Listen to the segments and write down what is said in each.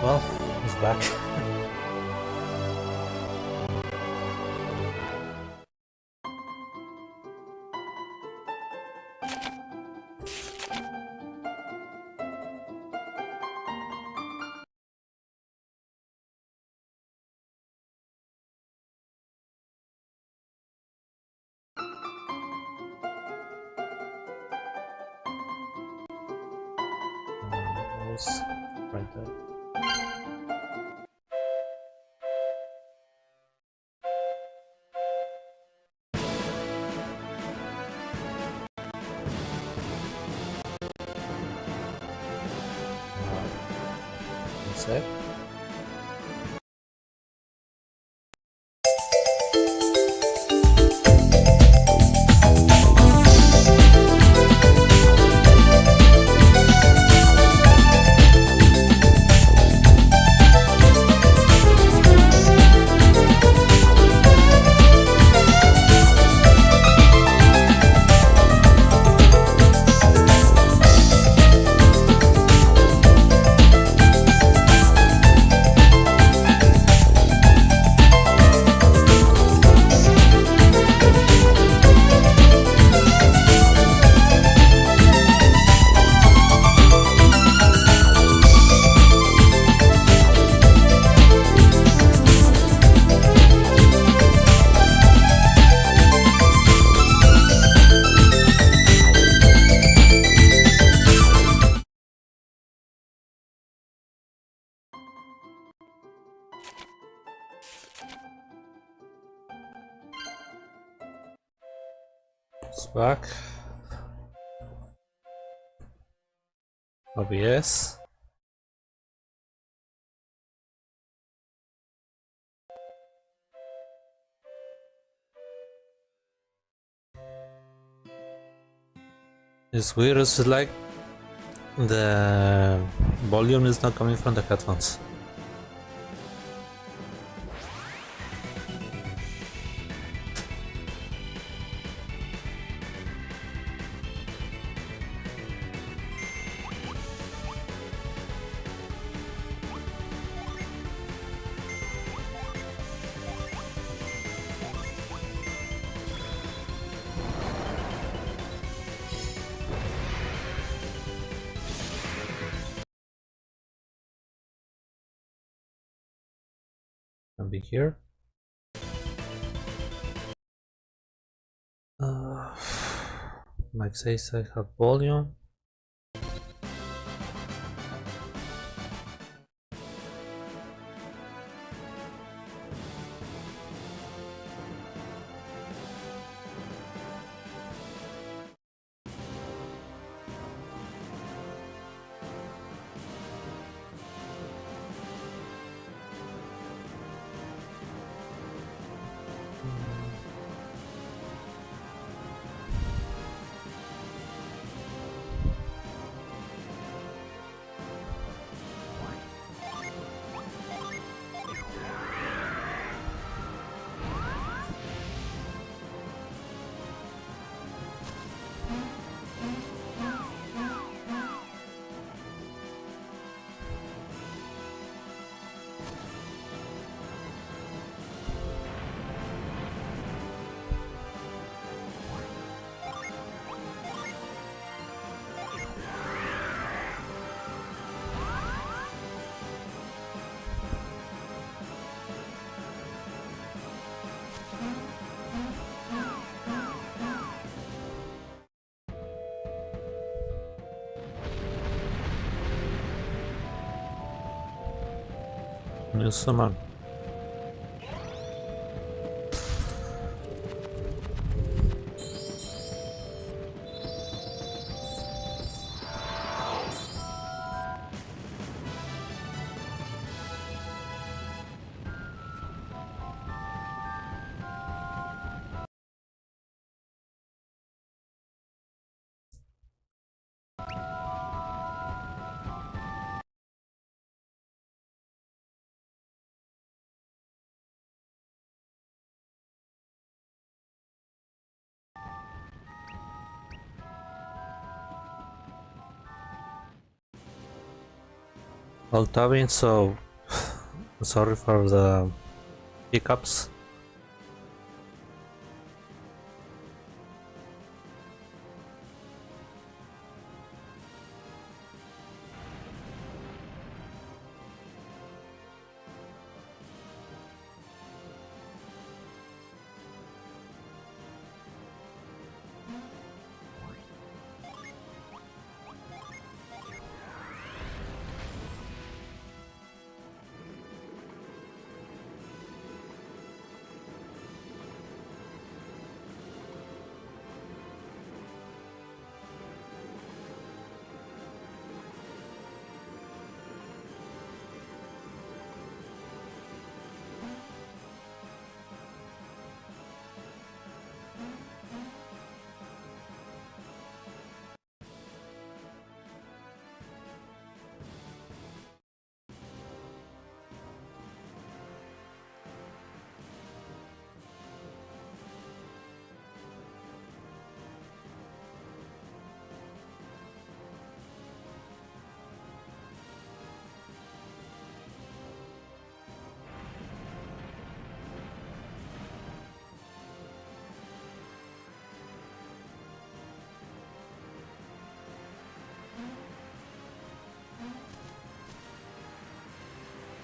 Well, he's back. Right there. One sec. It's back. OBS. It's weird, it's like the volume is not coming from the headphones. Can be here. Mike says I have volume. New summon. Tabbing, so sorry for the hiccups.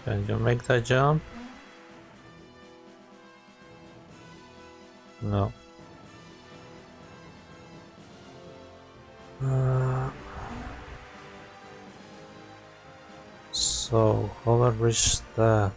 Can you make that jump? No. So, how I reach that?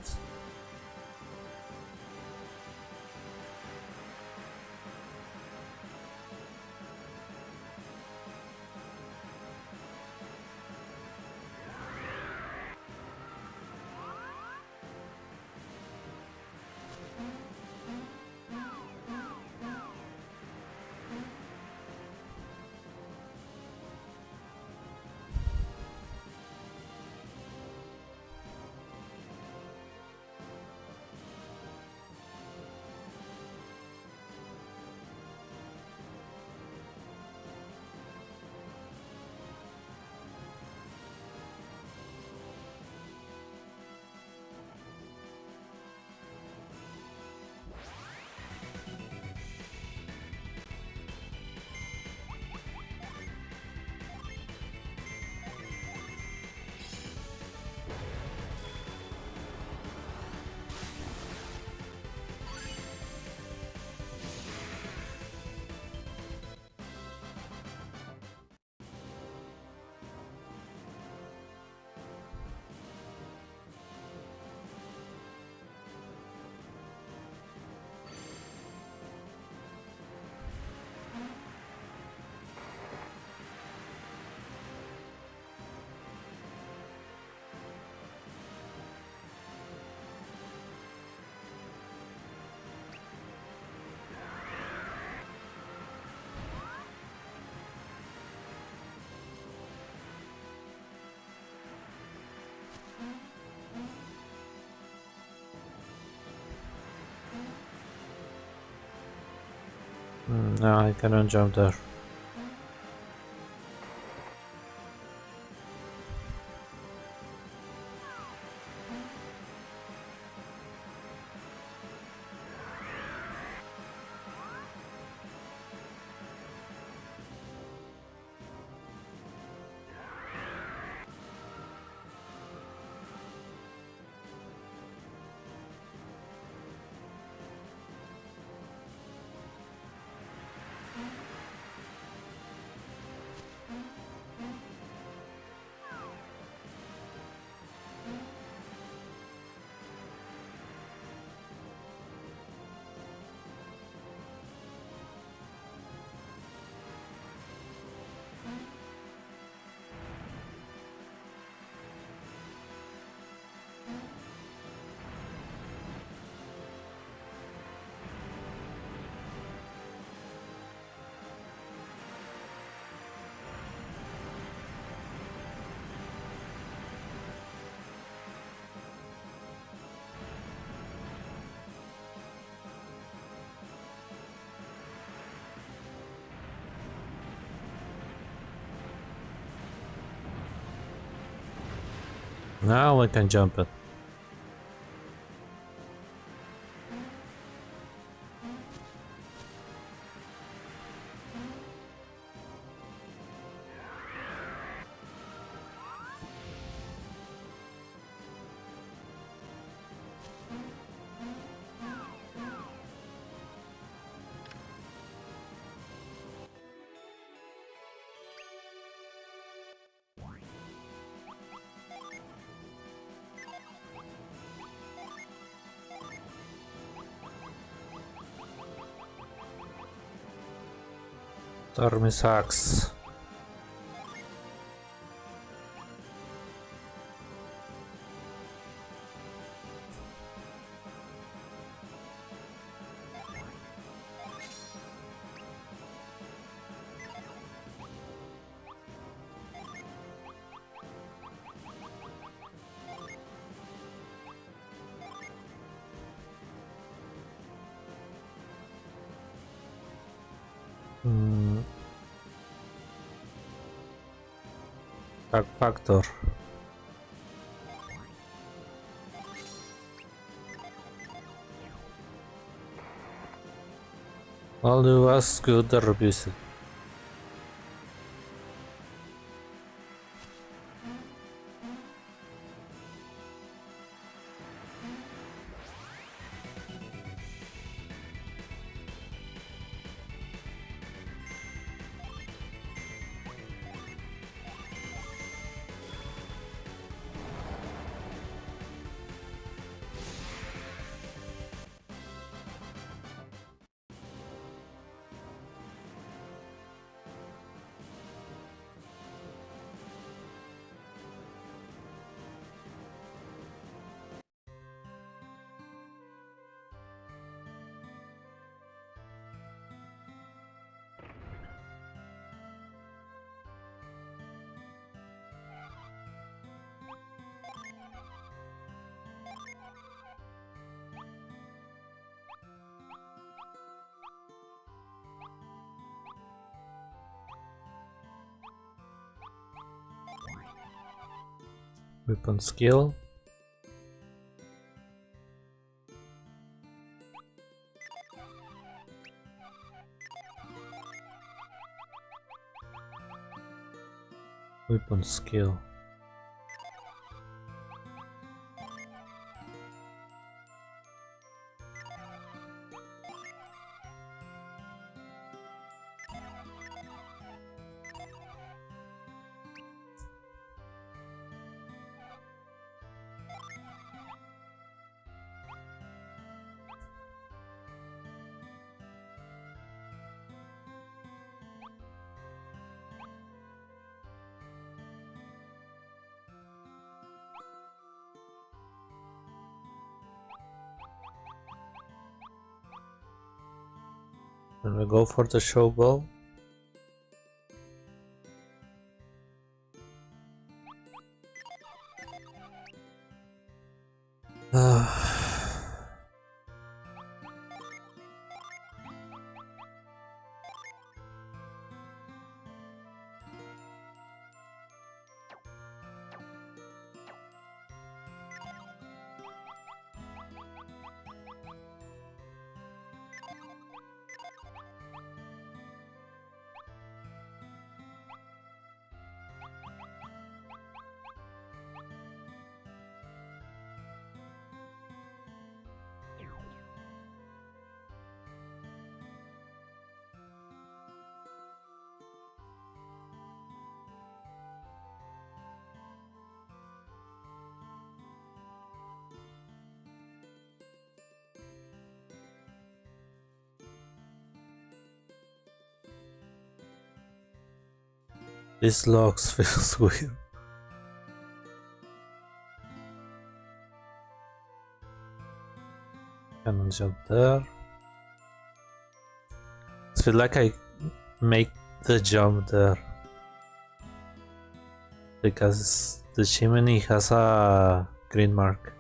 No, I cannot jump there. Now we can jump it. Stormy sucks. Tag factor. All do was good reviews. Weapon skill. Weapon skill. And we go for the showball. This logs feels weird. Cannot jump there. It feels like I make the jump there because the chimney has a green mark.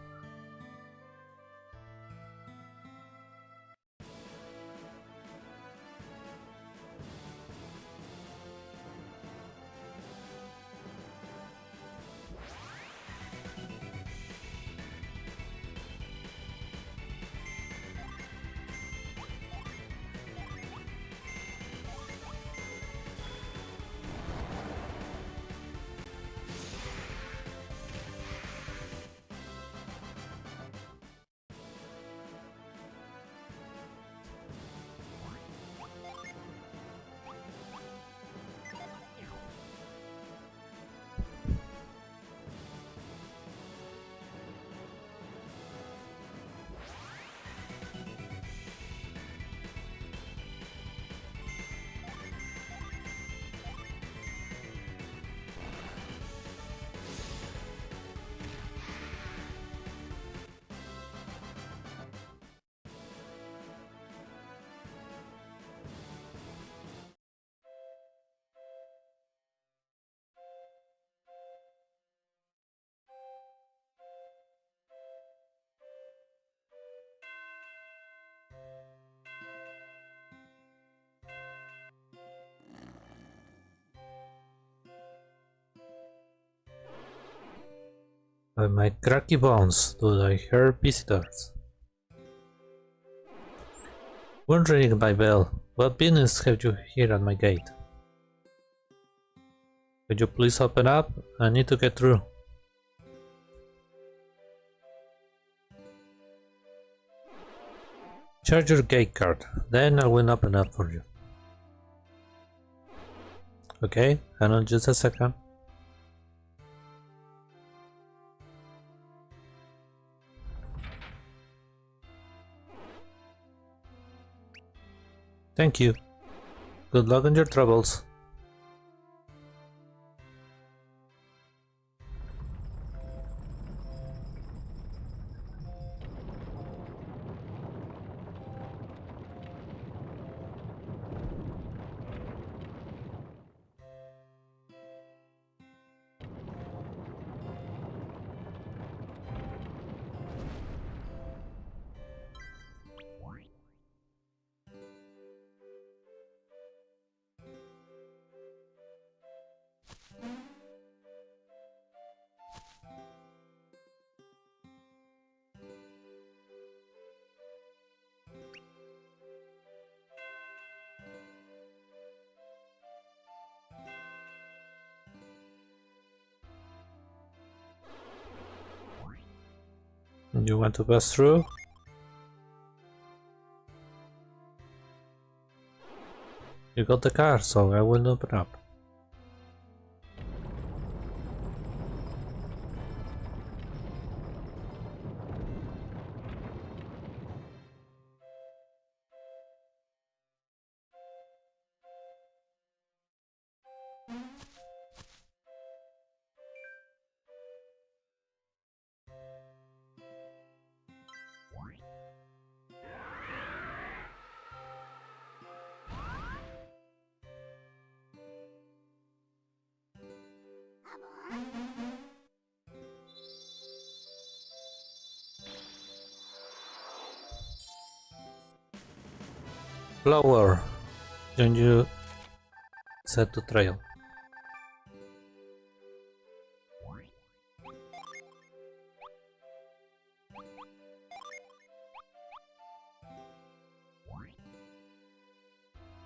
By my cracky bones, do I hear visitors? Wondering my bell, what business have you here at my gate? Could you please open up? I need to get through. Charge your gate card, then I will open up for you. Okay, hang on just a second. Thank you. Good luck on your travels. You want to pass through? You got the car, so I will open up. Flower, don't you set to trail?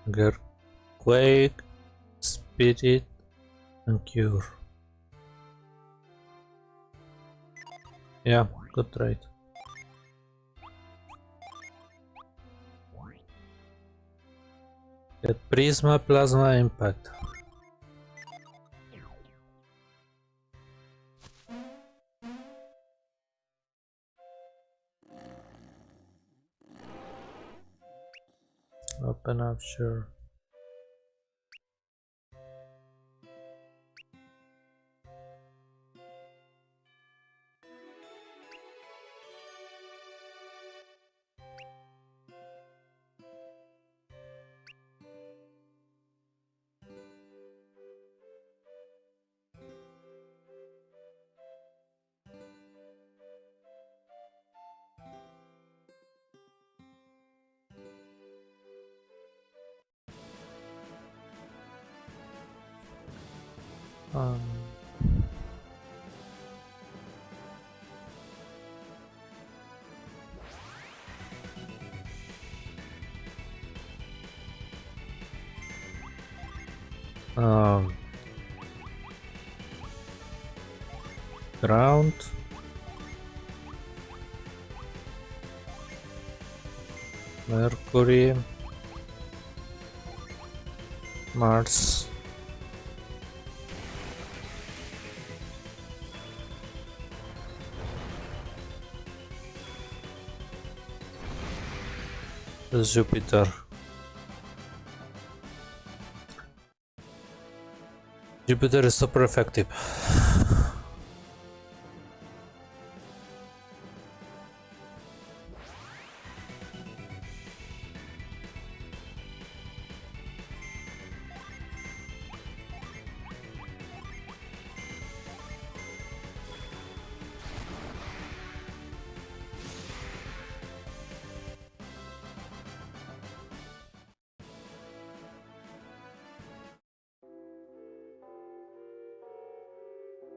Earthquake, Spirit, and Cure. Yeah, good trade. Get Prisma, Plasma, Impact. Open up, sure. Um, um, Ground, Mercury, Mars, Jupiter. Jupiter is super effective.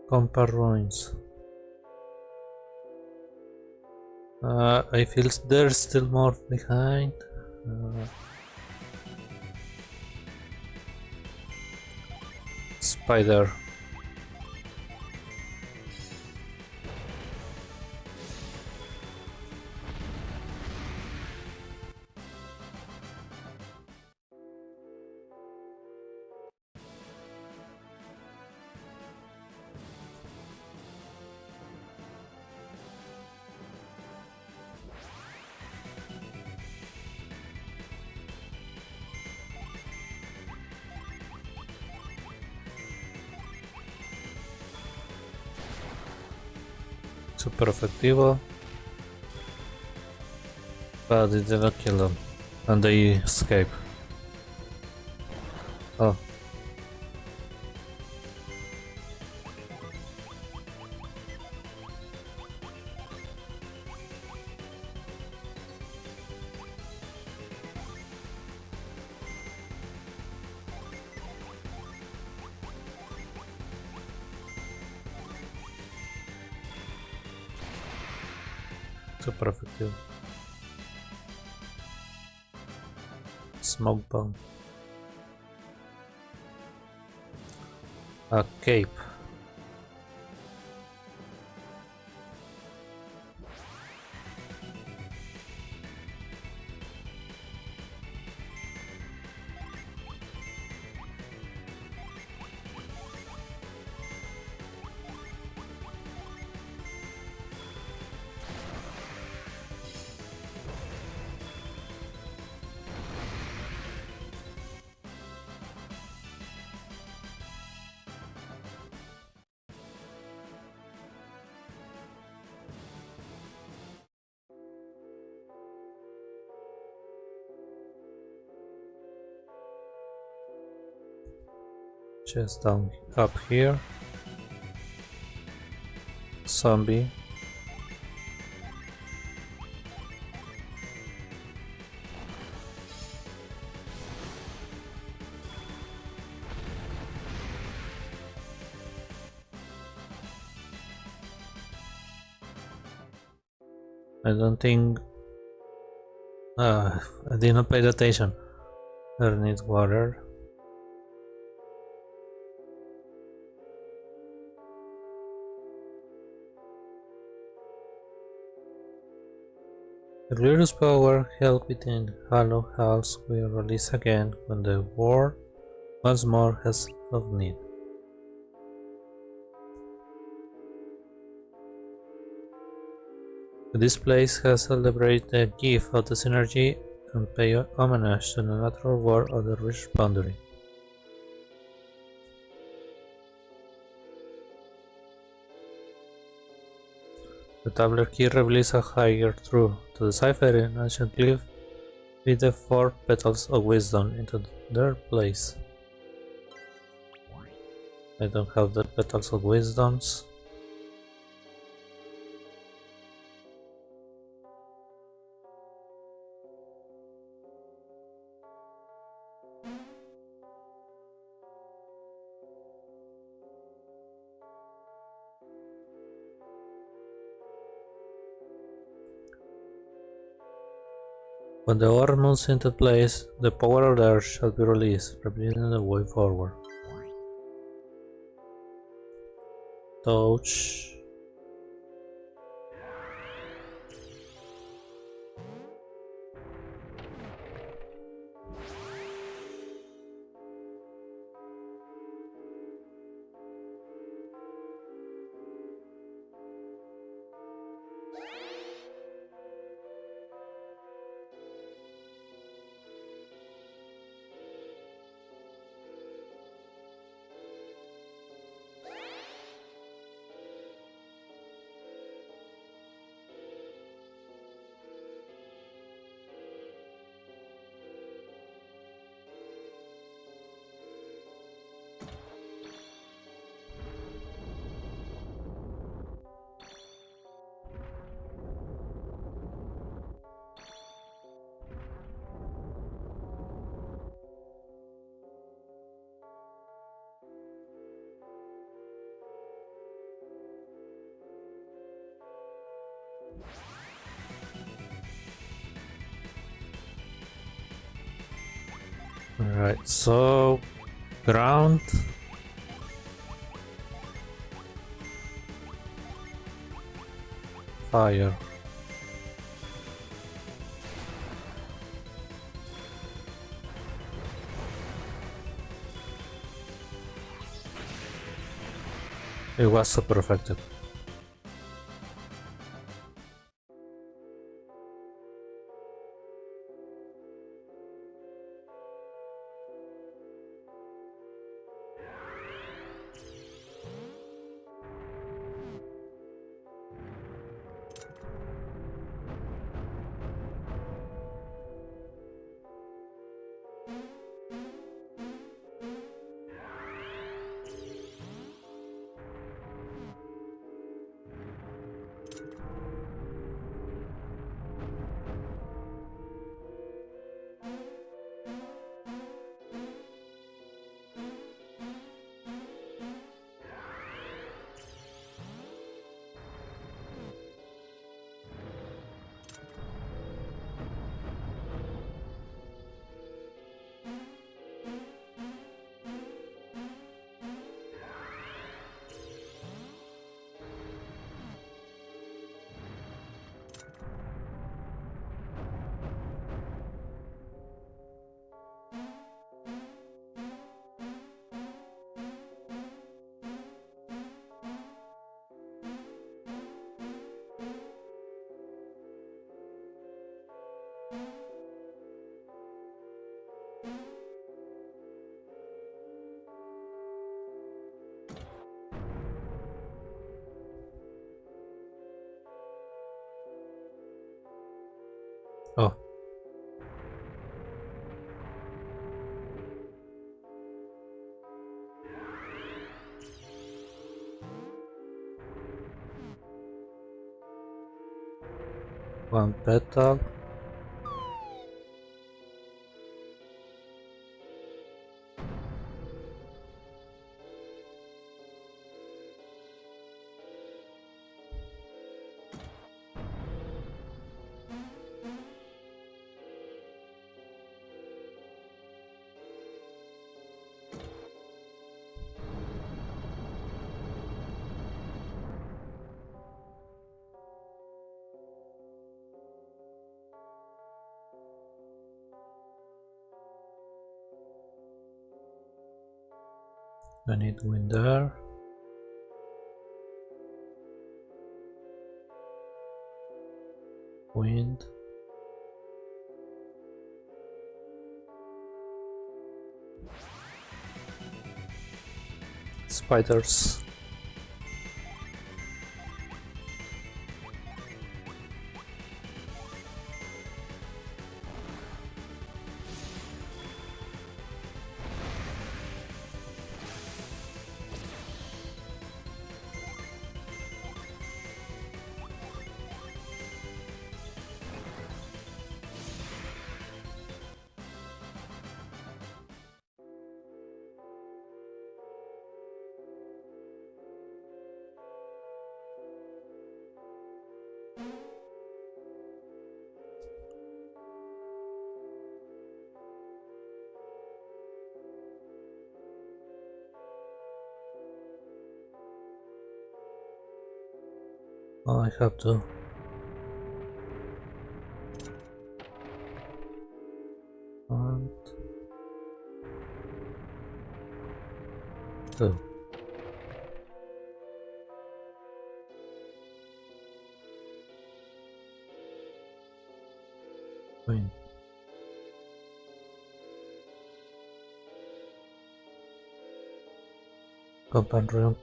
Compare ruins. I feel there's still more behind. Spider. Super efectivo. But it did not kill them. And they escape. Oh. Super efectivo. Smoke bomb. A cape. Just down up here. Zombie. I don't think I did not pay attention. There needs water. The glorious power held within hollow halls will release again when the world once more has of need. This place has celebrated the gift of the synergy and pay homage to the natural world of the rich boundary. The tablet key reveals a higher truth. To decipher an ancient glyph, feed the 4 petals of wisdom into their place. I don't have the petals of wisdoms. When the orb moves into place, the power of the earth shall be released, revealing the way forward. Touch. Alright, so ground. Fire. It was super effective. Oh. One petal. I need wind there. Wind. Spiders. Oh, I have to. One, two. Wind. Companion.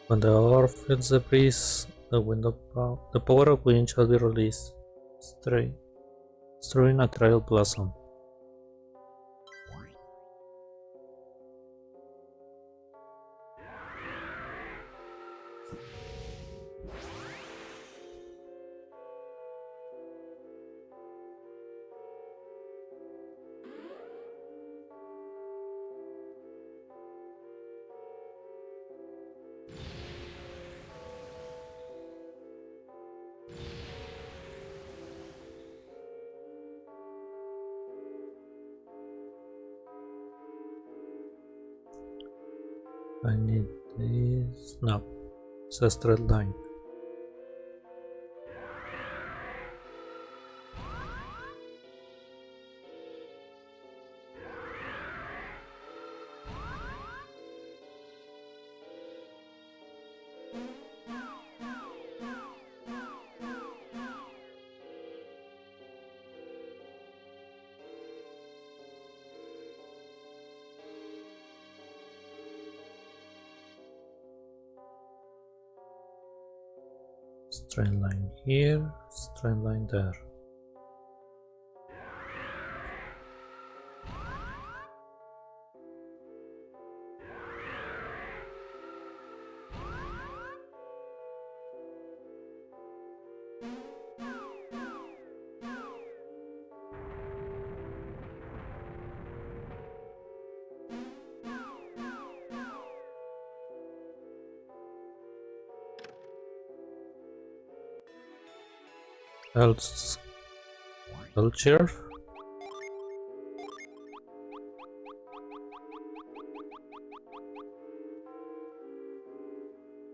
When the orb feels the breeze, the power of wind shall be released, strewing a trail blossom. I need this. No, it's a straight line. Straight line here, straight line there. Else culture.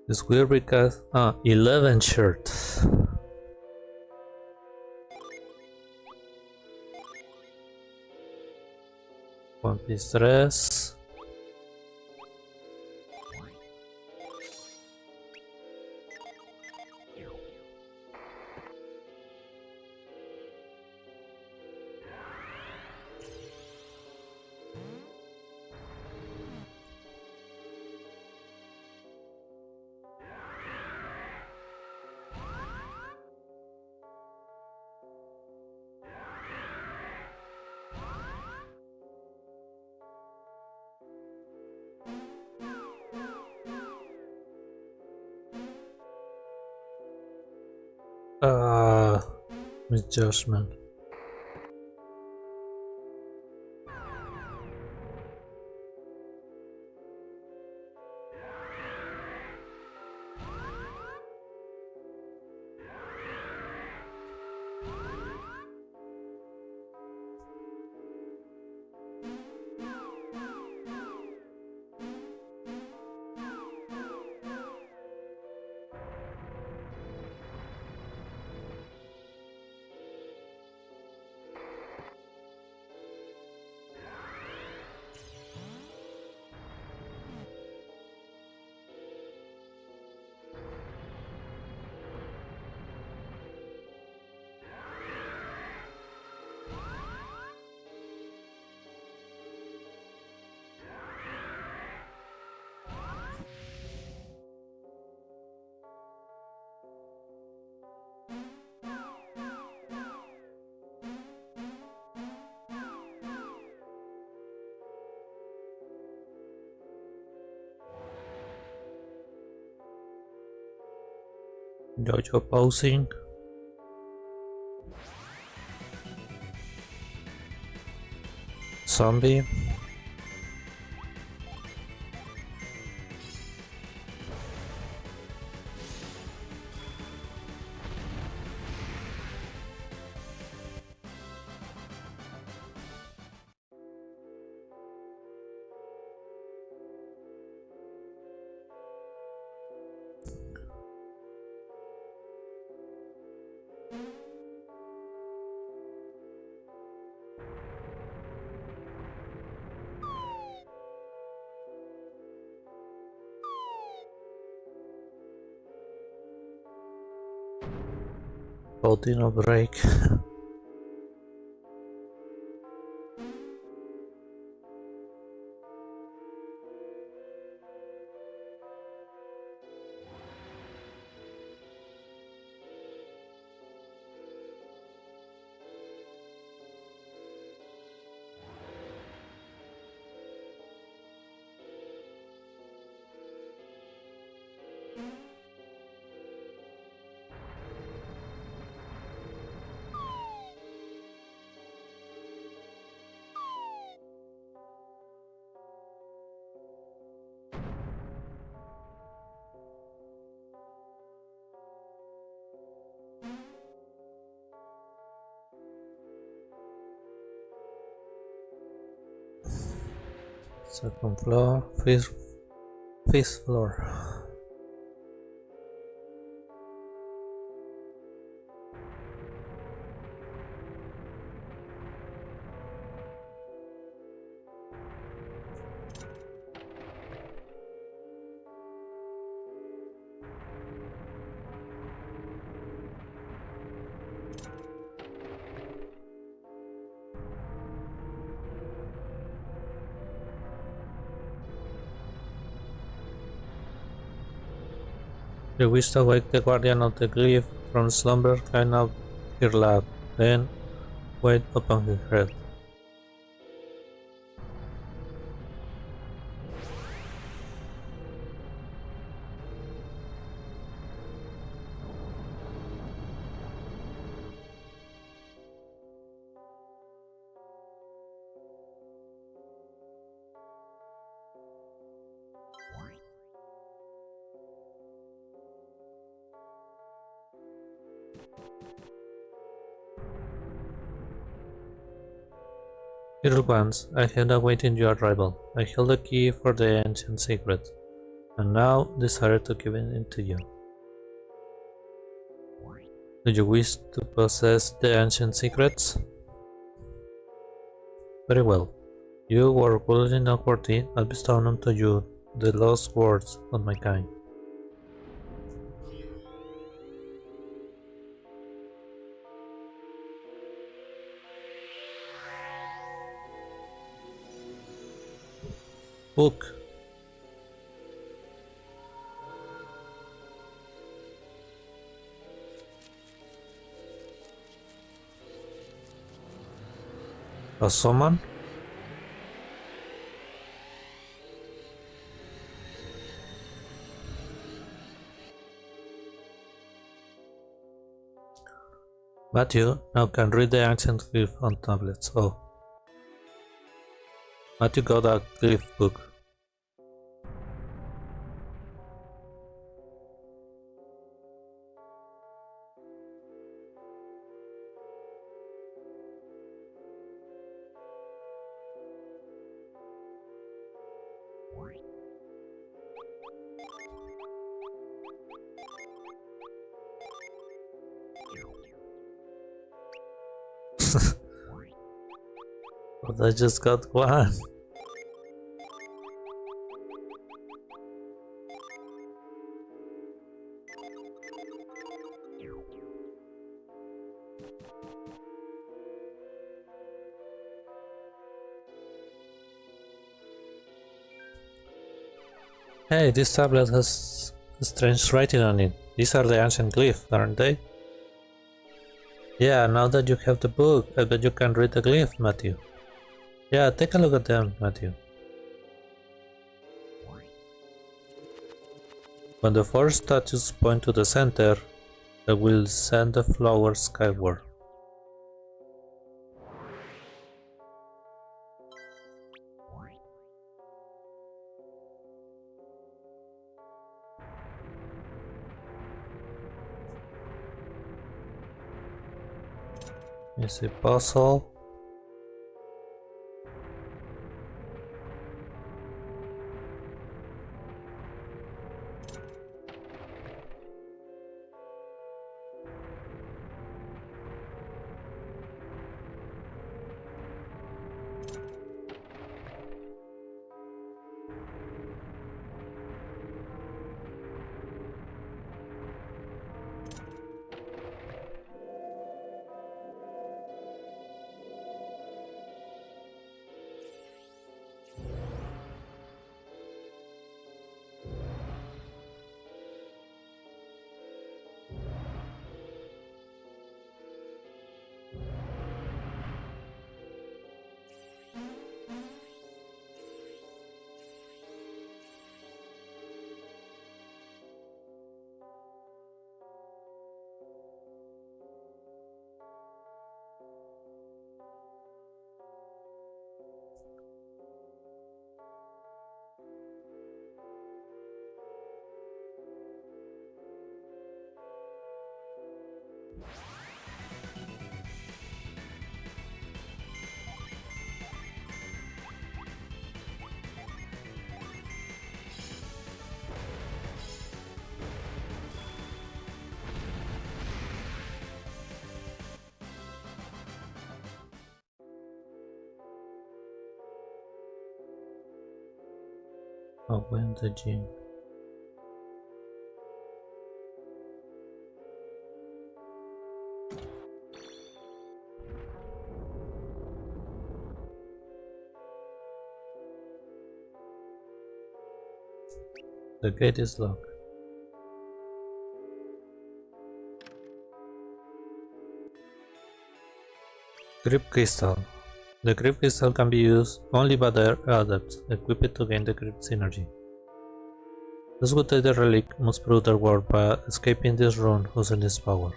It's weird because 11 shirts. One piece dress. Misjudgment. Jojo posing. Zombie. Dino break. Second floor, fifth 5th floor. You wish to wake the guardian of the glyph from slumber, climb up her lap, then wait upon her head. Little ones, I have awaited your arrival. I held the key for the ancient secret, and now desire to give it to you. Do you wish to possess the ancient secrets? Very well. You were worthy not worthy, I bestow unto you the lost words of my kind. Book. A summon? Matthew now can read the ancient glyph on tablets. Oh. Matthew got a glyph book. But I just got one. Hey, this tablet has strange writing on it. These are the ancient glyphs, aren't they? Yeah, now that you have the book, I bet you can read the glyph, Matthew. Yeah, take a look at them, Matthew. When the four statues point to the center, I will send the flowers skyward. Is a puzzle. Open the gym. The gate is locked. Grip Crystal. The Grip Crystal can be used only by the adepts equipped to gain the Grip Synergy. Those who take the relic must prove their worth by escaping this rune using its power.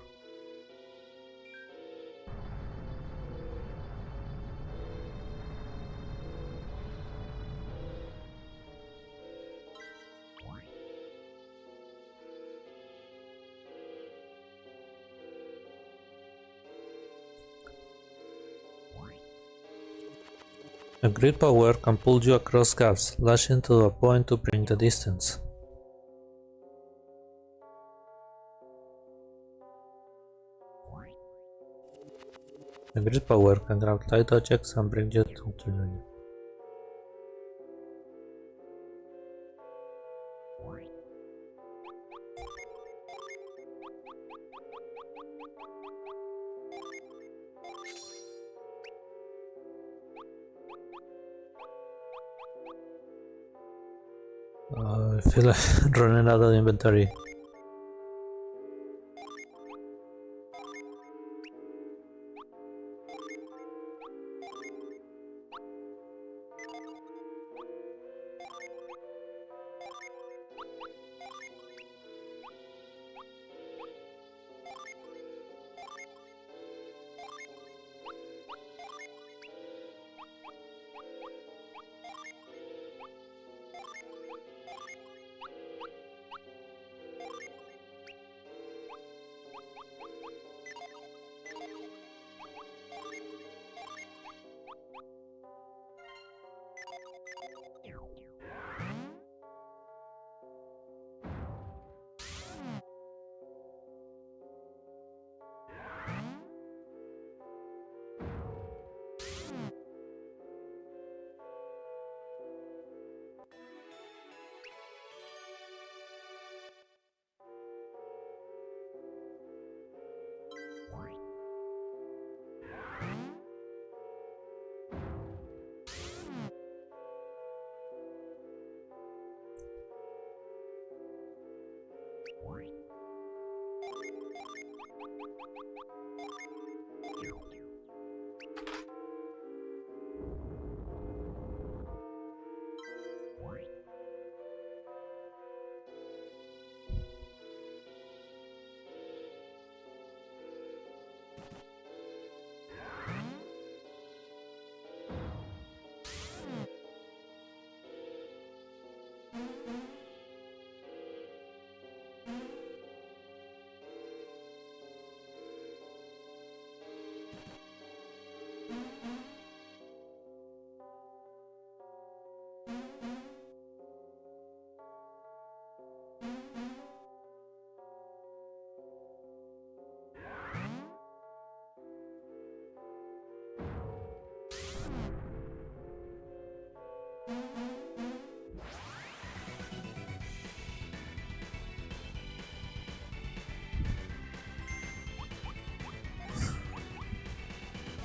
A great power can pull you across gaps, lashing to a point to bring the distance. A great power can grab light objects and bring you to trilogy. I feel like running out of inventory.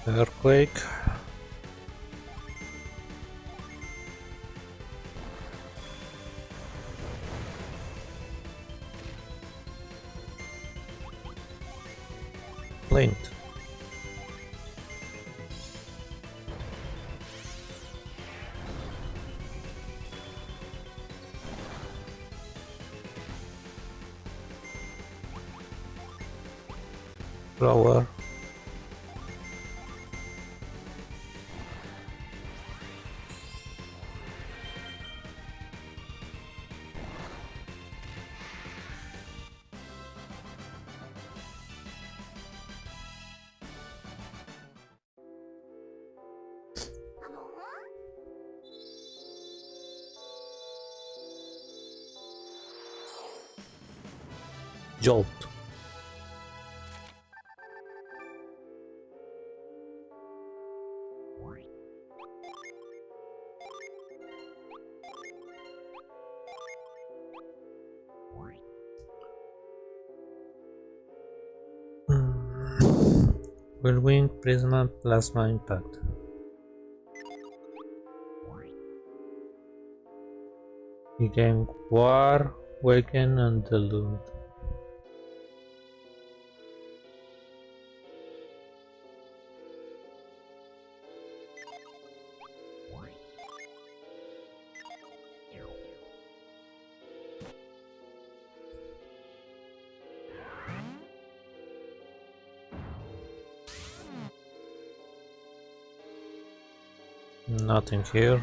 Earthquake. Blinked. Flower. Jolt. Whirlwind, Prisma, Plasma Impact. You gain War, Waken, and Delude. Nothing here.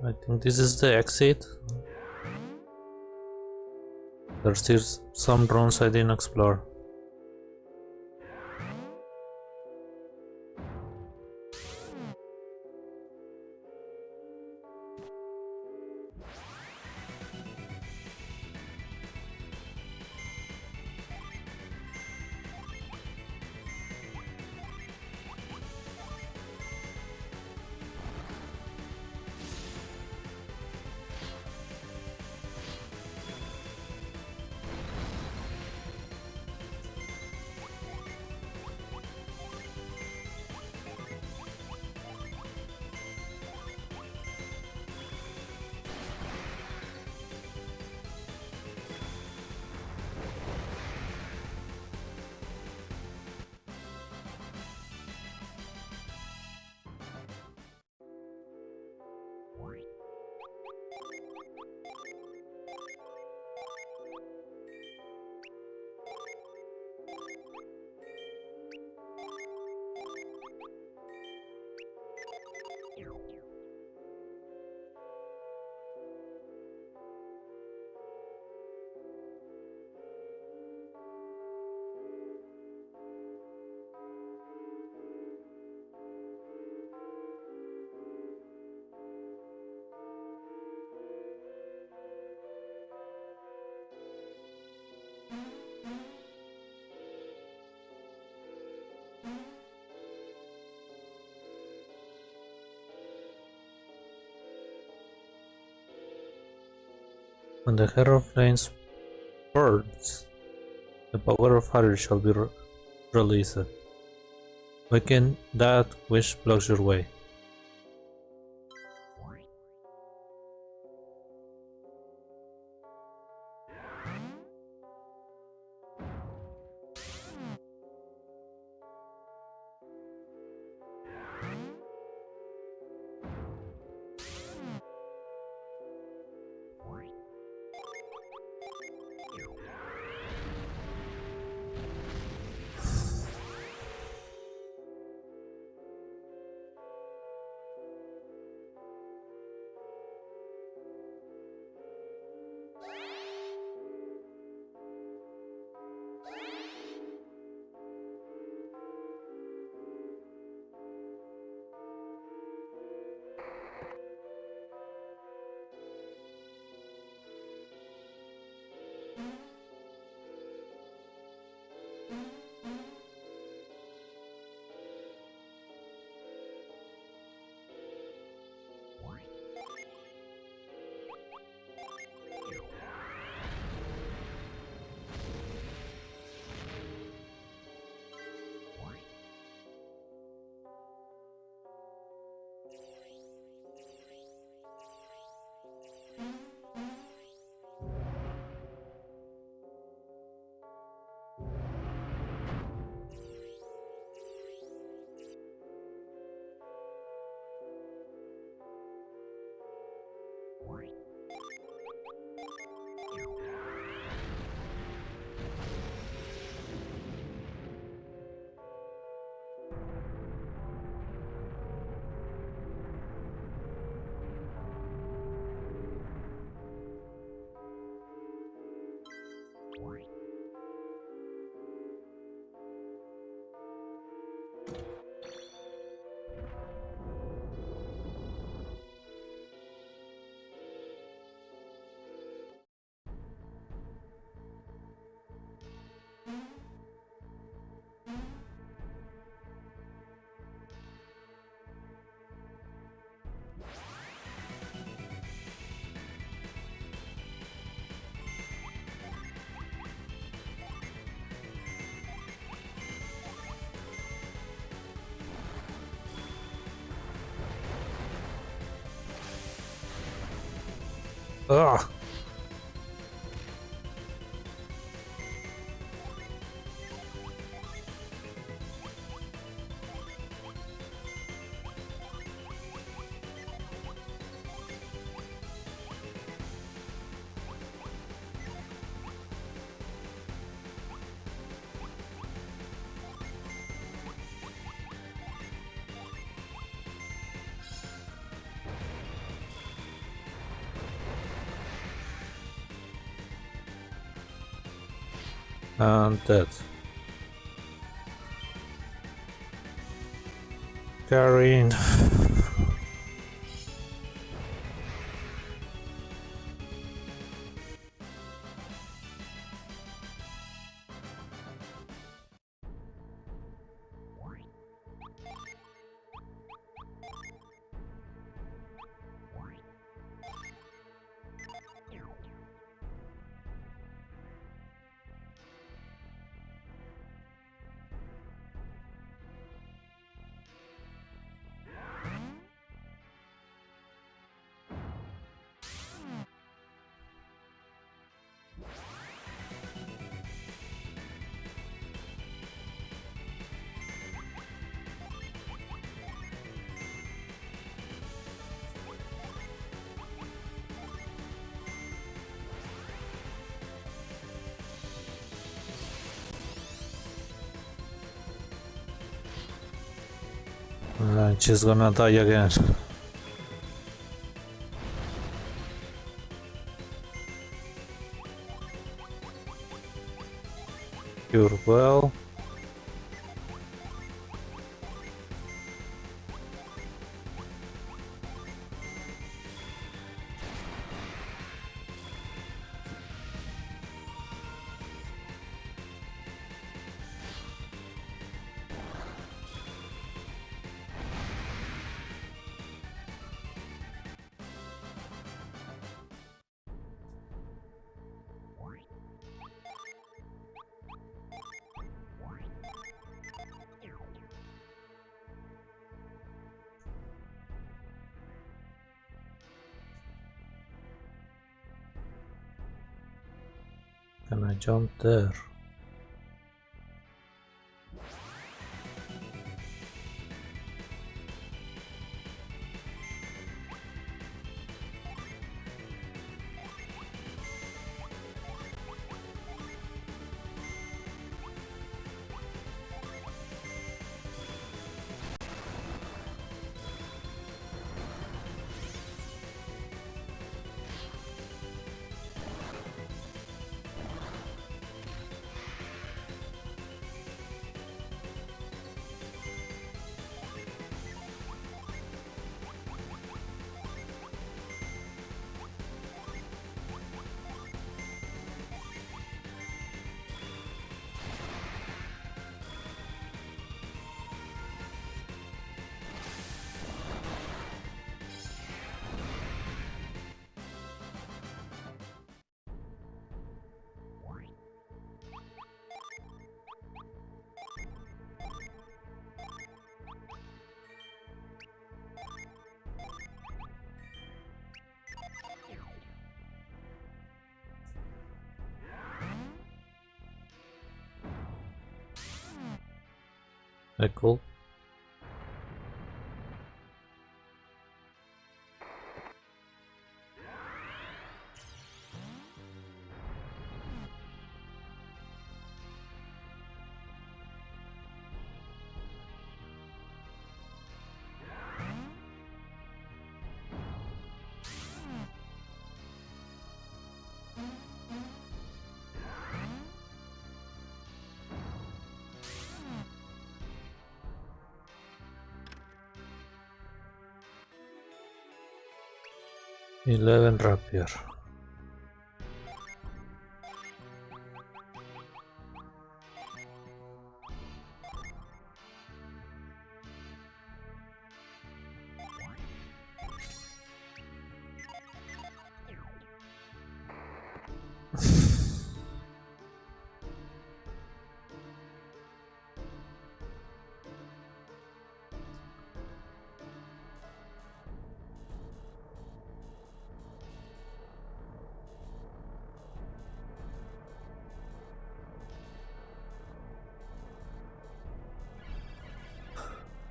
I think this is the exit. There's still some drones I didn't explore. When the Hero Flames burns, the power of fire shall be released. Waken that which blocks your way. Ugh. And dead. Carrying. And she's gonna die again. You're well. Can I jump there? Cool. $11 rapier.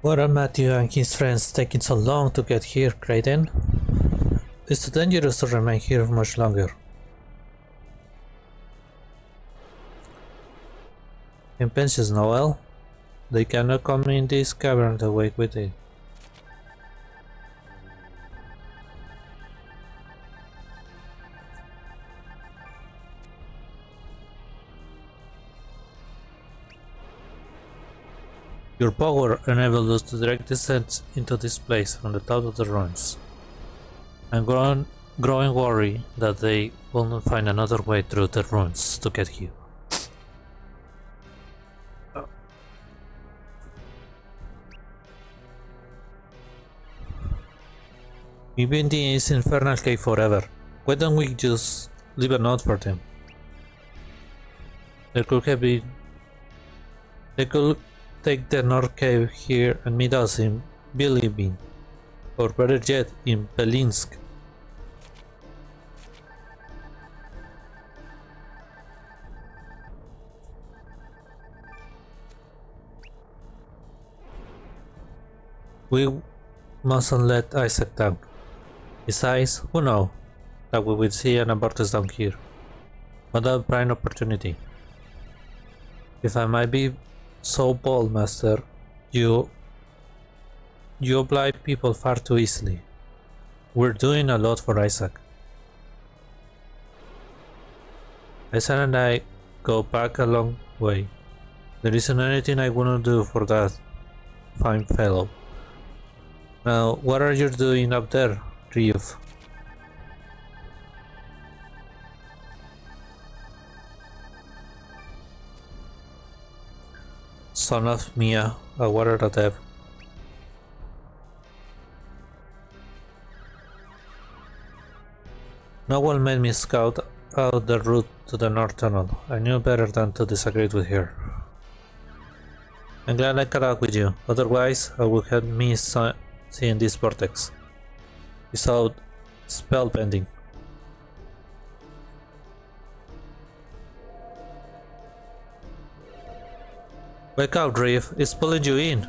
What are Matthew and his friends taking so long to get here, Creighton? It's too dangerous to remain here much longer. Impatience, Noel. They cannot come in this cavern to wake with it. Your power enabled us to direct descent into this place from the top of the ruins. I'm growing worried that they will not find another way through the ruins to get here. We've been in this infernal cave forever. Why don't we just leave a note for them? They could take the North Cave here and meet us in Bilibin, or better yet, in Belinsk. We mustn't let Isaac down. Besides, who knows that we will see an abortus down here. What a prime opportunity. If I might be so bold, Master, you oblige people far too easily. We're doing a lot for Isaac. Isaac and I go back a long way. There isn't anything I wouldn't do for that fine fellow. Now, what are you doing up there, Reeve? Son of Mia, a water adept. No one made me scout out the route to the North Tunnel. I knew better than to disagree with her. I'm glad I caught up with you, otherwise I would have missed seeing this vortex. It's so spellbending. Wake up, Reeve, it's pulling you in.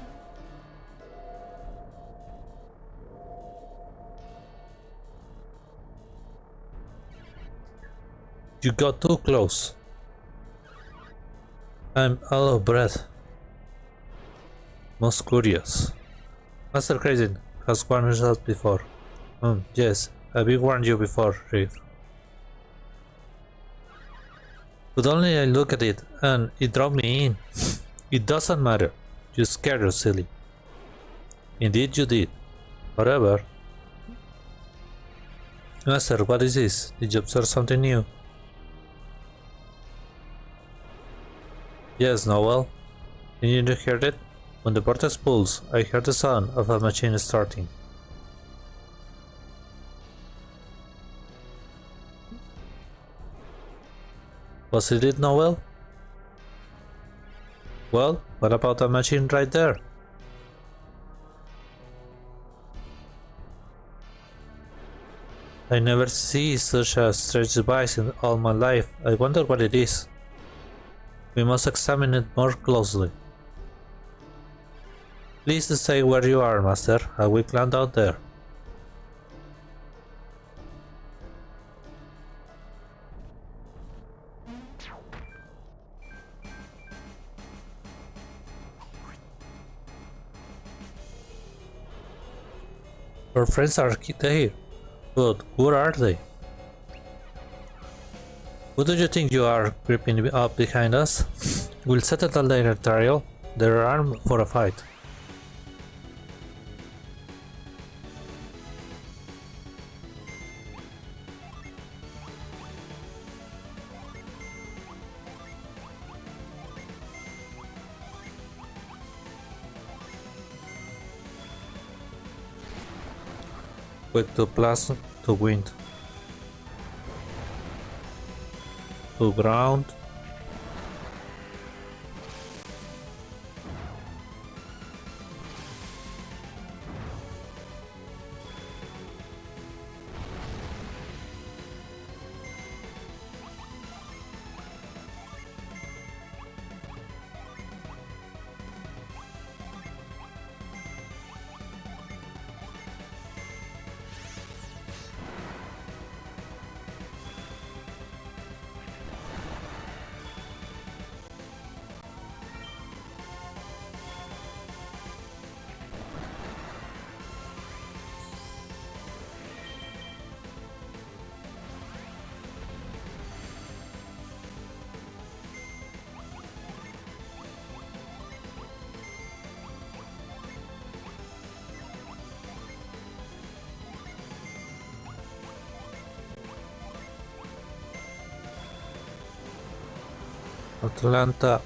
You got too close. I'm out of breath. Most curious. Master Creighton has warned us before. Yes, I've warned you before, Reeve. But only I look at it and it dropped me in. It doesn't matter. You scared us silly. Indeed you did. However... Master, what is this? Did you observe something new? Yes, Noel. Didn't you hear it? When the vortex pulls, I heard the sound of a machine starting. Was it Noel? Well, what about the machine right there? I never see such a strange device in all my life. I wonder what it is. We must examine it more closely. Please stay where you are, Master. I will climb out there. Our friends are there, but where are they? Who do you think you are, creeping up behind us? We'll settle that later, Tariel. They're armed for a fight. Quick to blast, to wind, to ground, Atlanta.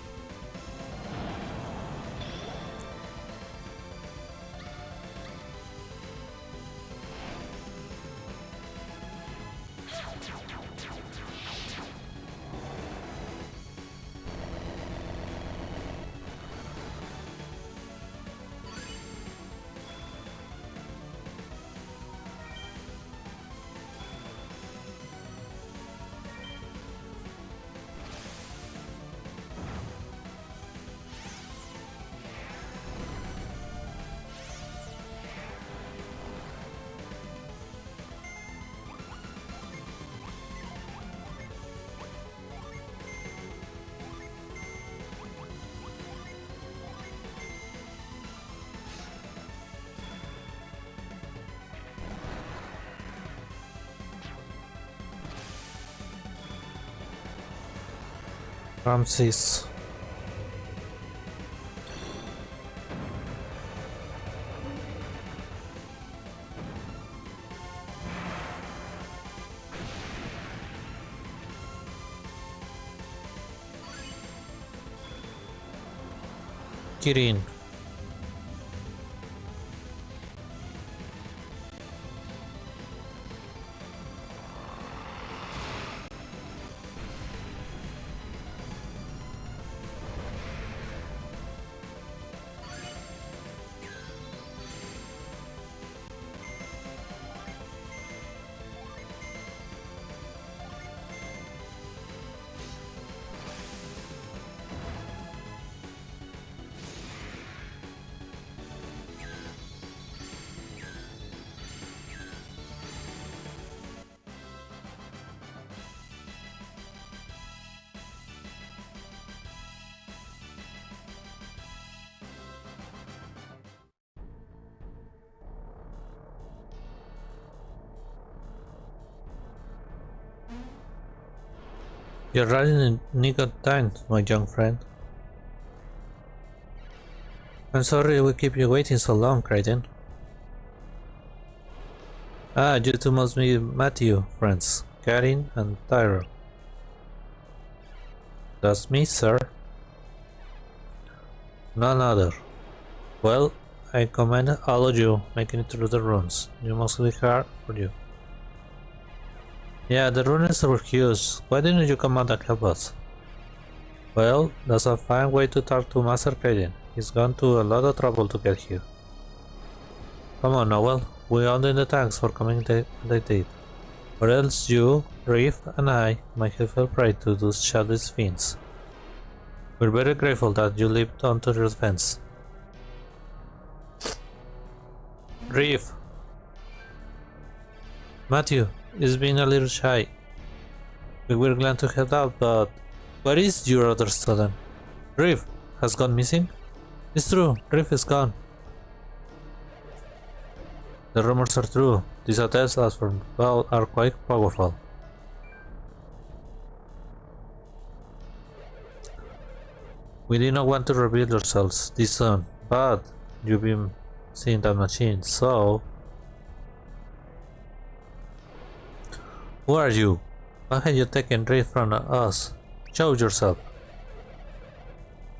Ramses. Kirin. You're running in nick of time, my young friend. I'm sorry we keep you waiting so long, Kraden. Ah, you two must be Matthew, friends, Karin and Tyro. That's me, sir. None other. Well, I commend all of you making it through the runes. You must be hard for you. Yeah, the runes were huge. Why didn't you come out and help us? Well, that's a fine way to talk to Master Kraden. He's gone to a lot of trouble to get here. Come on, Noel. We owe them the thanks for coming they did. Or else you, Reef, and I might have felt pride to those childish fiends. We're very grateful that you lived on to your defense. Reef! Matthew is being a little shy. We were glad to help out, but where is your other student? Reef has gone missing? It's true, Reef is gone. The rumors are true. These attacks from Val are quite powerful. We did not want to reveal yourselves this soon, but you've been seeing that machine, so... Who are you? Why have you taken Reef from us? Show yourself.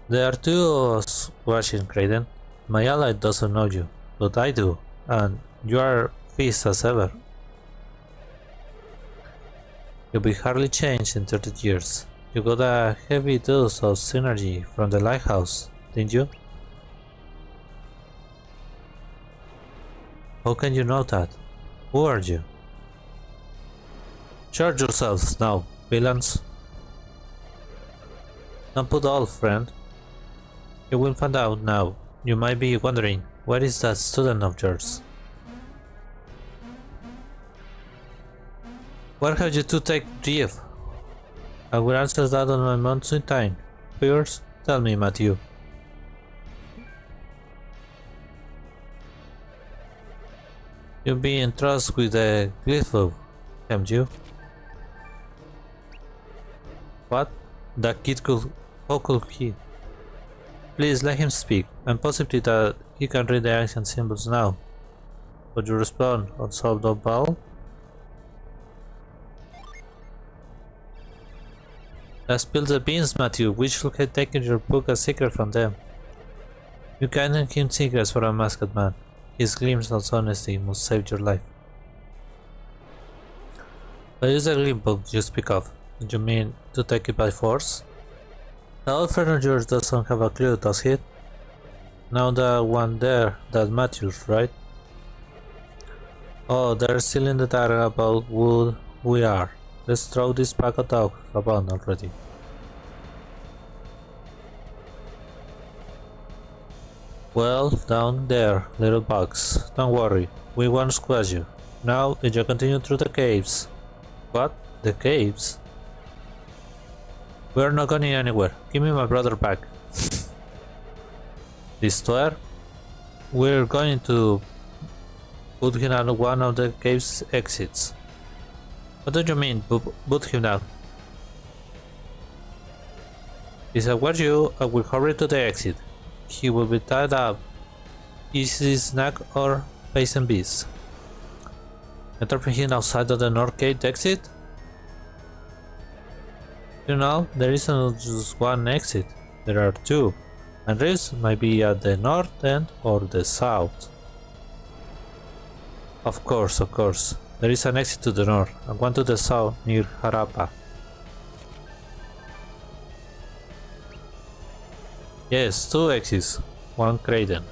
There are two of us watching, Kraden. My ally doesn't know you, but I do, and you are fierce as ever. You've been hardly changed in 30 years. You got a heavy dose of synergy from the lighthouse, didn't you? How can you know that? Who are you? Charge yourselves now, villains. Don't put off, friend. You will find out now. You might be wondering, where is that student of yours? Where have you two taken Reef? I will answer that on my month's time. First, tell me, Matthew. You've been entrusted with the glyph, haven't you? What? That kid could... How could he? Please let him speak. I'm positive that he can read the ancient symbols now. Would you respond on solved of Baal? Let's spill the beans, Matthew. We should have taken your book a secret from them. You can't hand him secrets for a masked man. His glimpse of honesty must save your life. But is the glimpse book you speak of? Do you mean to take it by force? The old friend of yours doesn't have a clue, does he? Now the one there, that Matthews, right? Oh, they're still in the dark about who we are. Let's throw this pack of dogs around already. Well, down there, little bugs. Don't worry, we won't squash you. Now, if you continue through the caves. What? The caves? We're not going anywhere. Give me my brother back. This swear? We're going to put him on one of the cave's exits. What do you mean, put him down? If I were you, I would hurry to the exit. He will be tied up. Easy snack or patient beast. Enter him outside of the north gate exit? You know, there isn't just one exit. There are two. And this might be at the north end or the south. Of course. There is an exit to the north and one to the south near Harappa. Yes, two exits, one Kraden.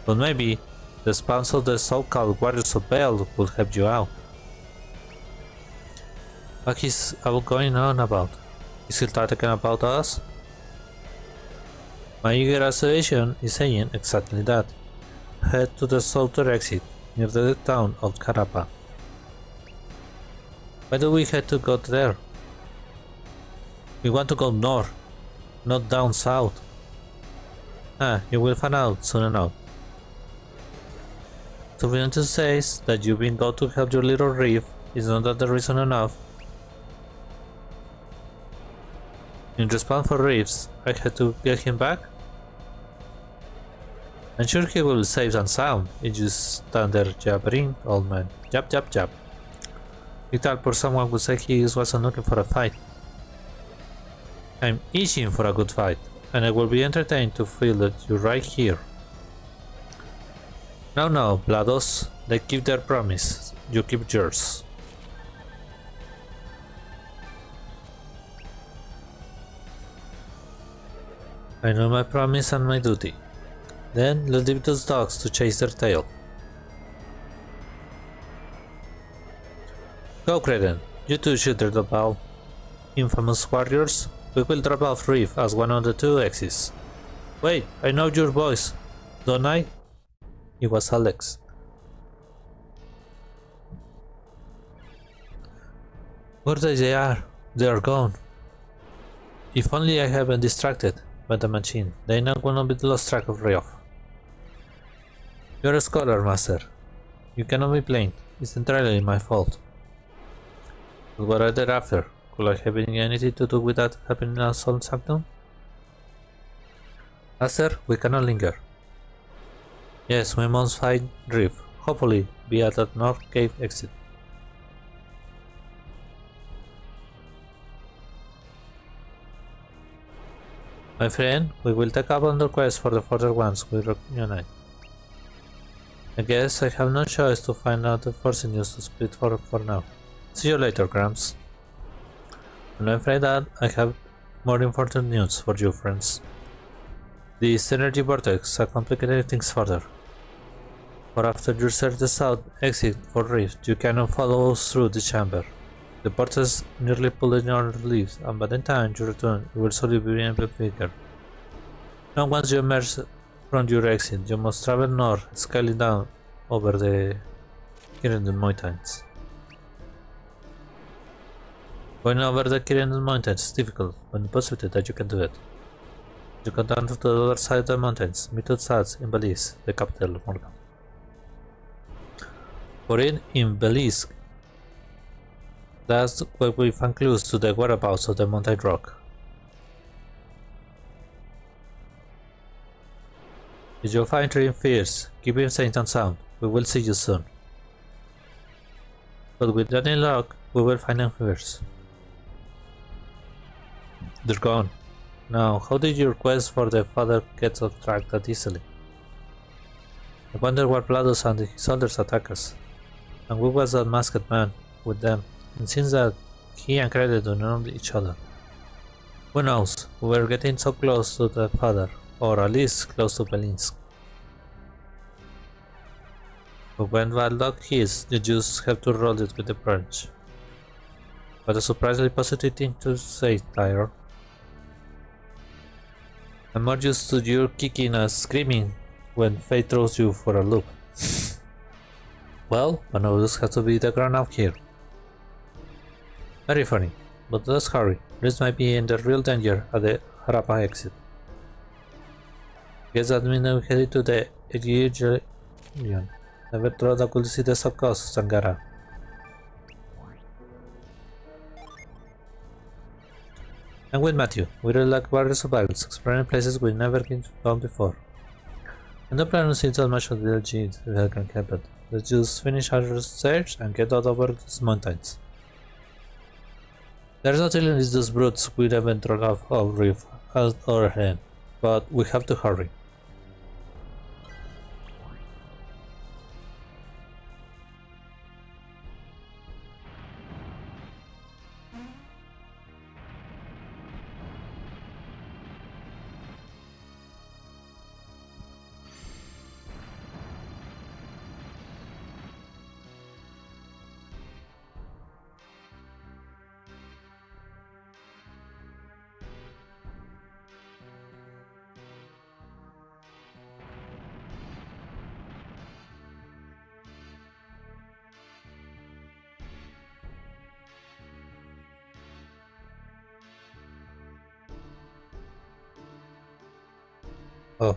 But maybe the spawns of the so-called Warriors of Bell will help you out. What is all going on about? Is he talking about us? My eager association is saying exactly that. Head to the southern exit, near the town of Harappa. Why do we have to go there? We want to go north, not down south. You will find out soon enough. Sufficient says that you've been going to help your little reef. Is not that the reason enough? In response for Reeves, I had to get him back? I'm sure he will be safe and sound. You just stand there jabbering, old man. Jab. Little poor someone would say he wasn't looking for a fight. I'm itching for a good fight, and I will be entertained to feel that you're right here. No, Blados. They keep their promise. You keep yours. I know my promise and my duty. Then let's leave those dogs to chase their tail. Go, Kraden. You two shoot the ball. Infamous warriors, we will drop off Reef as one of the two exits. Wait, I know your voice, don't I? It was Alex. Where they are? They are gone. If only I had been distracted by the machine, they now will not be lost track of Reef. You're a scholar, master. You cannot be blamed. It's entirely my fault. But what are they after? Could I have anything to do with that happening in Assault Sanctum? Master, we cannot linger. Yes, we must find Reef. Hopefully, be at that north cave exit. My friend, we will take up on the quest for the further ones we reunite. I guess I have no choice to find out the forcing news to split for now. See you later, Gramps. And I'm afraid that I have more important news for you, friends. This energy vortex has complicated things further. For after you search the south exit for Rift, you cannot follow us through the chamber. The vortex nearly pulled your leaves, and by the time you return, you will slowly be even bigger. Now once you emerge from your exit, you must travel north, scaling down over the Kirenden Mountains. Going over the Kirenden Mountains is difficult, but the possibility that you can do it. You go down to the other side of the mountains, meet Utsats in Belize, the capital of Morgan. For in Belize, that's where we find clues to the whereabouts of the mountain rock. If you find Dream Fierce, keep him safe and sound. We will see you soon. But with any luck, we will find him first. They're gone. Now, how did your quest for the father get off track that easily? I wonder what Blados and his soldiers attack us. And who was that masked man with them? It seems that he and Krede do not know each other. Who knows? We were getting so close to the father, or at least close to Belinsk. But when bad luck hits, you just have to roll it with the punch. What a surprisingly positive thing to say, Tyre. I'm more used to your kicking and screaming when fate throws you for a loop. Well, one of us has to be the ground up here. Very funny, but let's hurry. This might be in the real danger at the Harappa exit. Guess that means we headed to the Egyptian. Never thought I could see the subcause, Sangara. I'm with Matthew. We really like border survivals, exploring places we've never gone before. I don't plan on seeing that much of the LG if I can help it. Let's just finish our search and get out over these mountains. There's no telling if those brutes will eventually have a reef at our hand, but we have to hurry. Oh.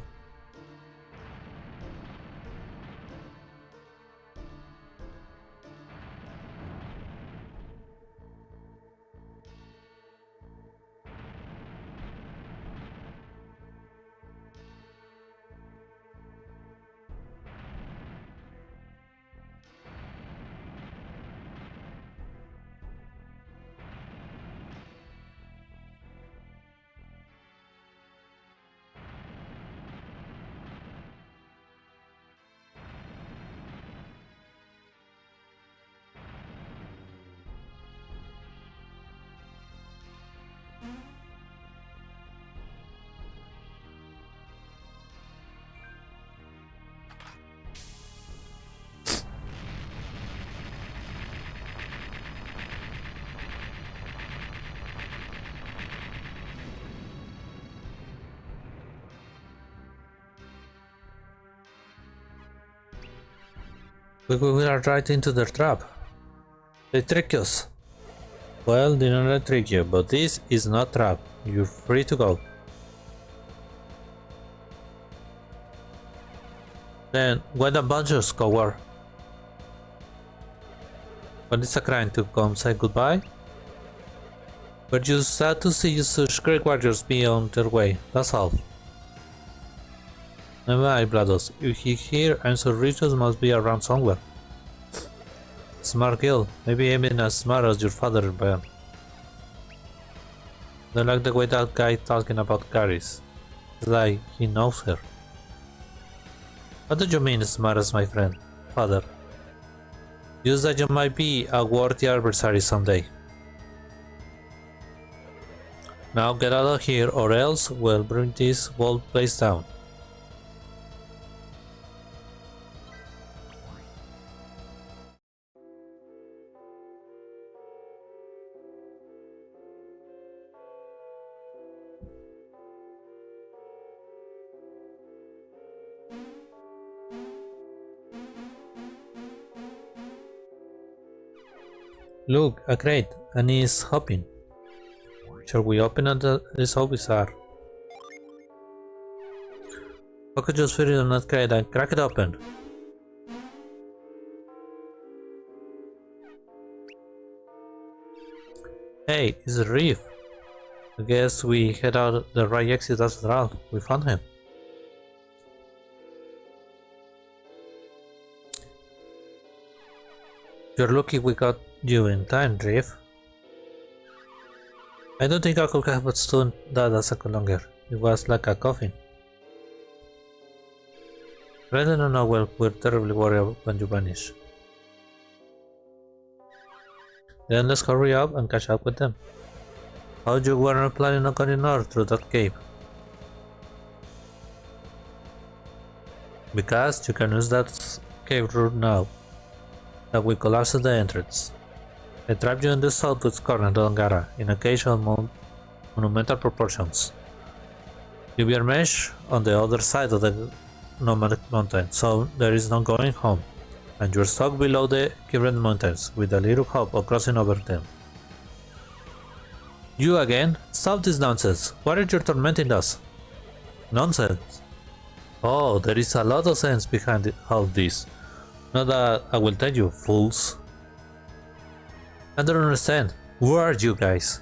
We are right into their trap. They trick us. Well, they don't trick you, but this is not trap. You're free to go. Then, why the bunches, coward? But it's a crime to come say goodbye? We're just sad to see such great warriors be on their way, that's all. Never mind, Blados. If he's here, I'm so Richards must be around somewhere. Smart girl, maybe even as smart as your father, Brian. Don't like the way that guy talking about Caris. It's like he knows her. What do you mean smart as my friend, father? Just that you might be a worthy adversary someday. Now get out of here or else we'll bring this whole place down. Look, a crate, and he's hopping. Shall we open it? It's so bizarre. I could just fit it on that crate and crack it open. Hey, it's a reef. I guess we head out the right exit after all. We found him. You're lucky we got you in time, Reef. I don't think I could have withstood that a second longer. It was like a coffin. Brandon and Noel were terribly worried when you vanished. Then let's hurry up and catch up with them. How you weren't planning on going north through that cave? Because you can use that cave route now. That will collapse the entrance. I trapped you in the southwest corner of Angara in a cage of monumental proportions. You will emerge on the other side of the nomadic mountain, so there is no going home, and you're stuck below the current mountains with a little hope of crossing over them. You again? Stop this nonsense! Why are you tormenting us? Nonsense? Oh, there is a lot of sense behind all this. Not that I will tell you, fools. I don't understand. Who are you guys?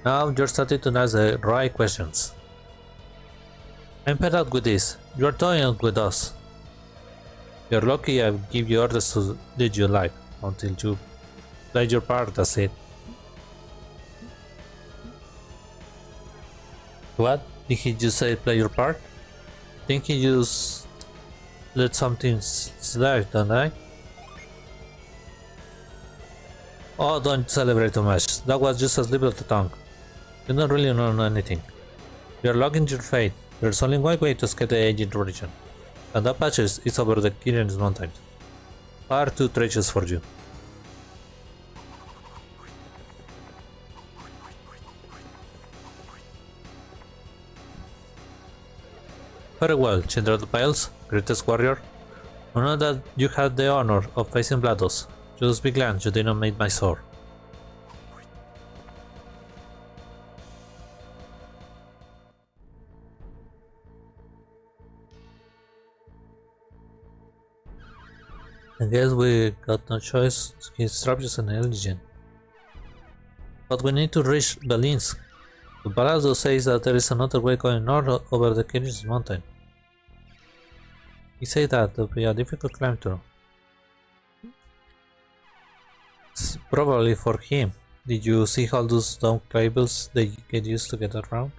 Now you're starting to ask the right questions. I'm fed up with this. You're toying with us. You're lucky I give you orders to lead your life until you play your part, that's it. What? Did he just say play your part? Think he just let something slide, don't I? Oh, don't celebrate too much. That was just a slip of the tongue. You don't really know anything. You're locked in your fate. There's only one way to escape the ancient region, and that patch is over the Kirin's mountains. Far too treacherous for you. Very well, Children of the Piles, greatest warrior. I know that you had the honor of facing Blados. Just be glad you didn't make my sword. I guess we got no choice. He's trapped as an alien. But we need to reach Belinsk. The Balado says that there is another way going north over the Kirin's mountain. He said that it would be a difficult climb through. It's probably for him. Did you see all those dumb cables they get used to get around?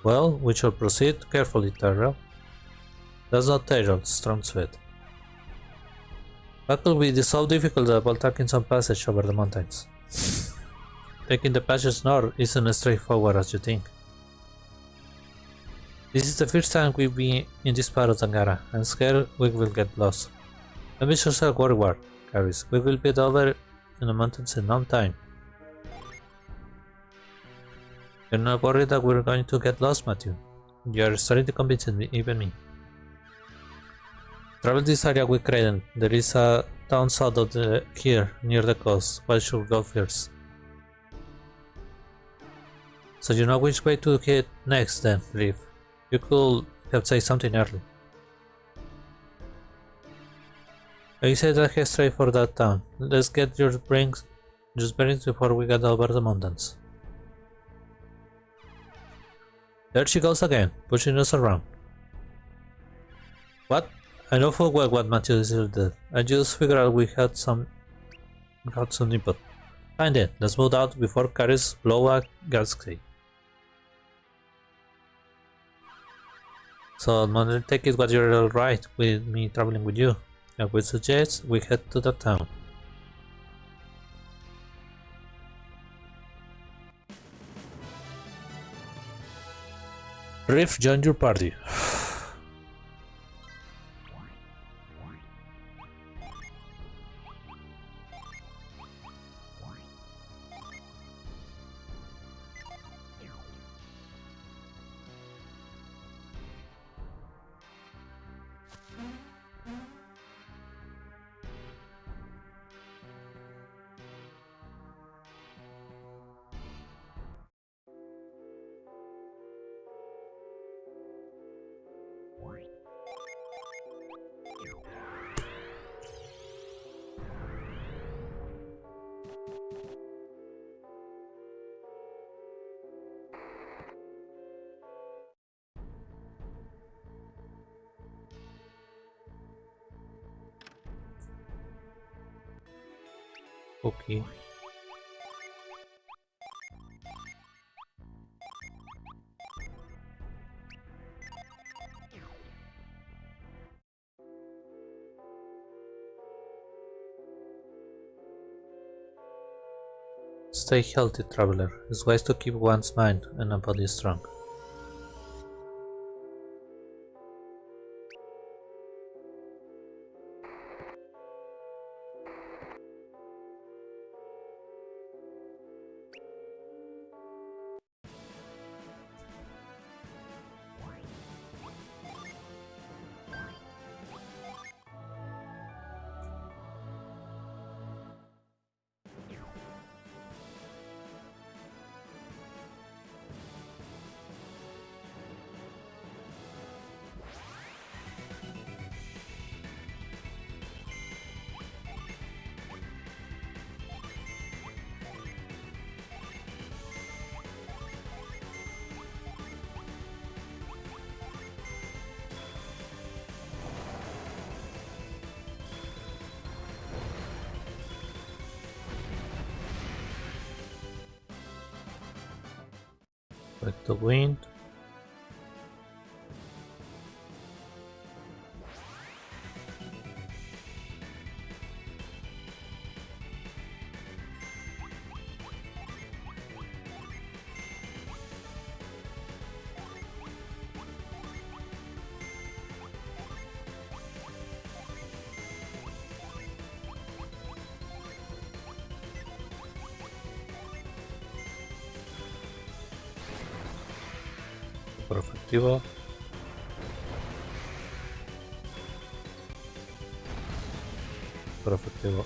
Well, we shall proceed carefully, Tyrell. That's not Tyrell, Stormsweet. That could be so difficult about taking some passage over the mountains. Taking the passage north isn't as straightforward as you think. This is the first time we've been in this part of Zangara. I'm scared we will get lost. Don't be yourself worried, Caris. We will be over in the mountains in no time. You're not worried that we're going to get lost, Matthew. You're starting to convince me, even me. Travel this area with Credent. There is a town south of here, near the coast. Why should we go first? So you know which way to head next then, Reef. You could have said something early. I said I head straight for that town. Let's get your bearings before we get over the mountains. There she goes again, pushing us around. What? I know full well what Matthew did. I just figured out we had some input. Fine then, let's move out before Caris blow a gasket. So, Mother, take it what you're alright with me traveling with you. I would suggest we head to the town. Riff, join your party. Okay. Stay healthy, traveler. It's wise to keep one's mind and a body strong. Like the wind. Super efectivo. Super efectivo.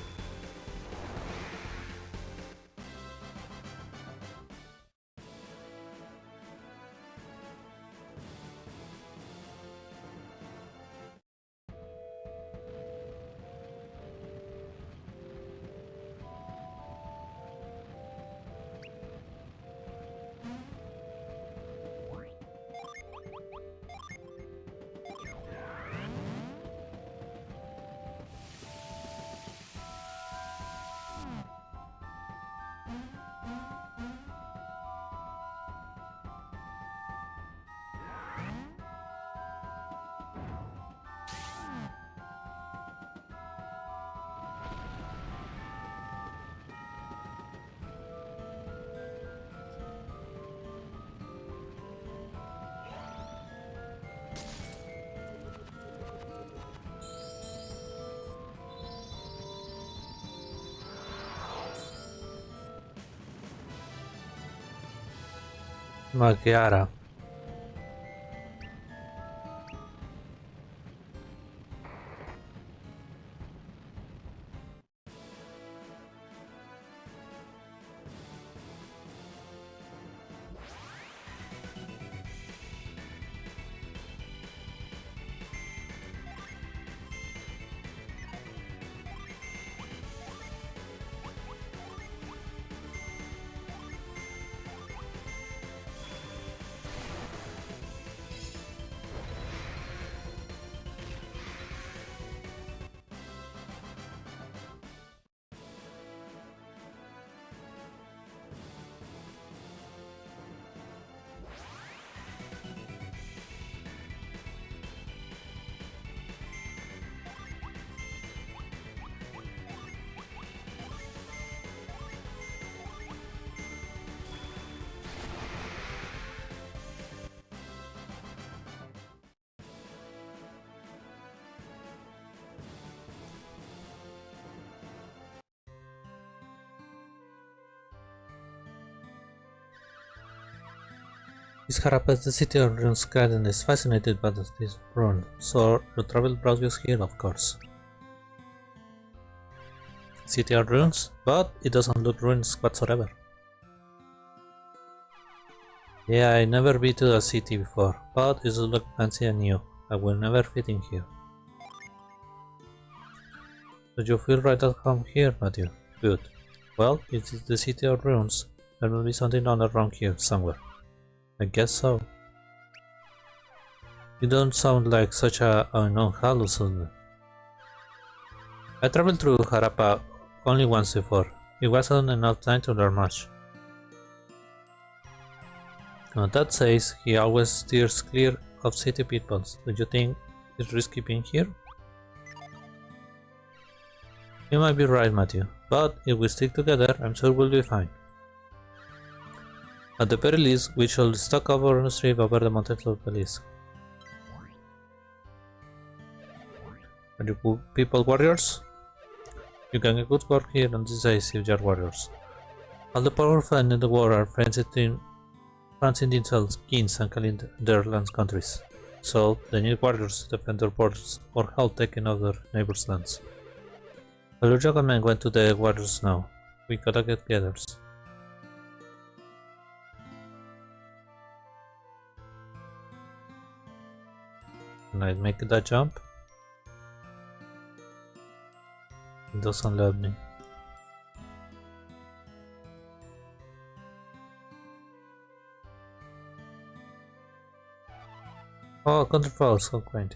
Magiara. This Harappa, the city of ruins garden, is fascinated by this ruin, so you travel browse here, of course. City of ruins, but it doesn't look ruins whatsoever. Yeah, I never been to a city before, but it does look fancy and new. I will never fit in here. Do you feel right at home here, Matthew? Good. Well, it is the city of ruins. There will be something on around here somewhere. I guess so. You don't sound like such a unknown hallucination. I traveled through Harappa only once before. It wasn't enough time to learn much. That says he always steers clear of city pitfalls. Do you think it's risky being here? You might be right, Matthew, but if we stick together, I'm sure we'll be fine. At the very least, we shall stock up our strip over the mountains of Belize. Are you people warriors? You can get good work here on this days if you are warriors. All the powerful in the world are fancying themselves kings and calling their lands countries. So, they need warriors to defend their borders or help taking other neighbors' lands. Well, your young men went to the warriors now. We gotta get together. Can I make that jump? It doesn't let me. Oh, control so quaint.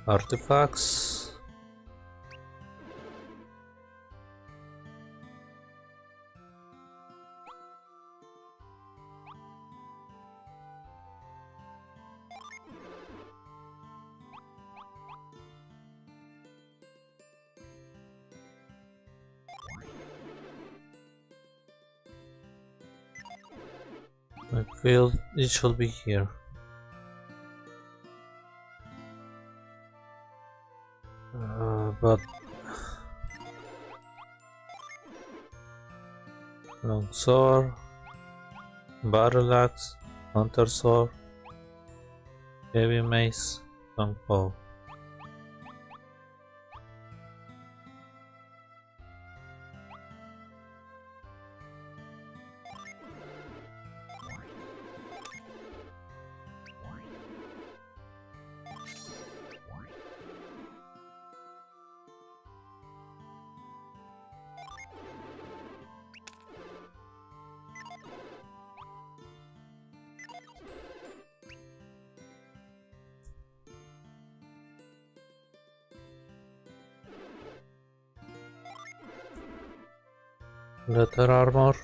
Artifacts. I feel it should be here. But long sword, battle axe, hunter sword, heavy mace, long bow. Leather armor.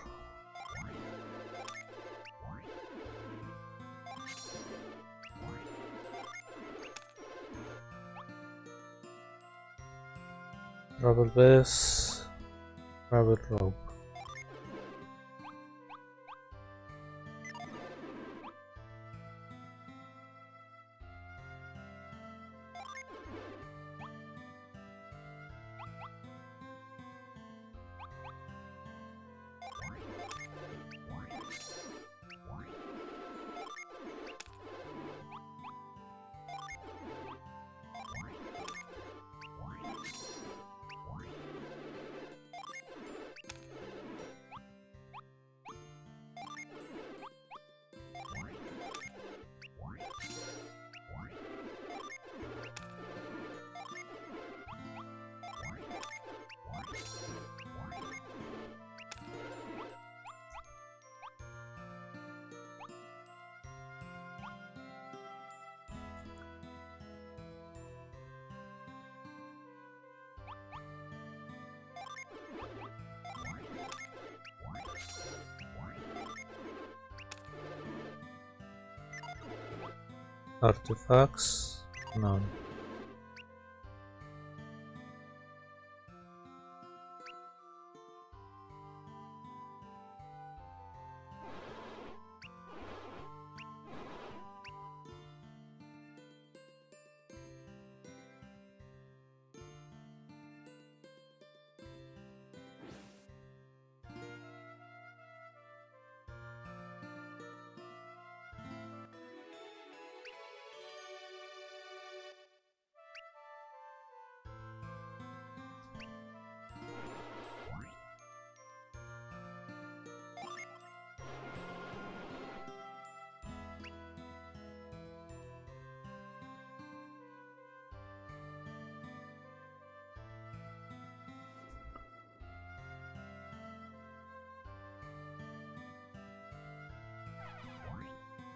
Travel vest. Travel rope. Artifacts? None.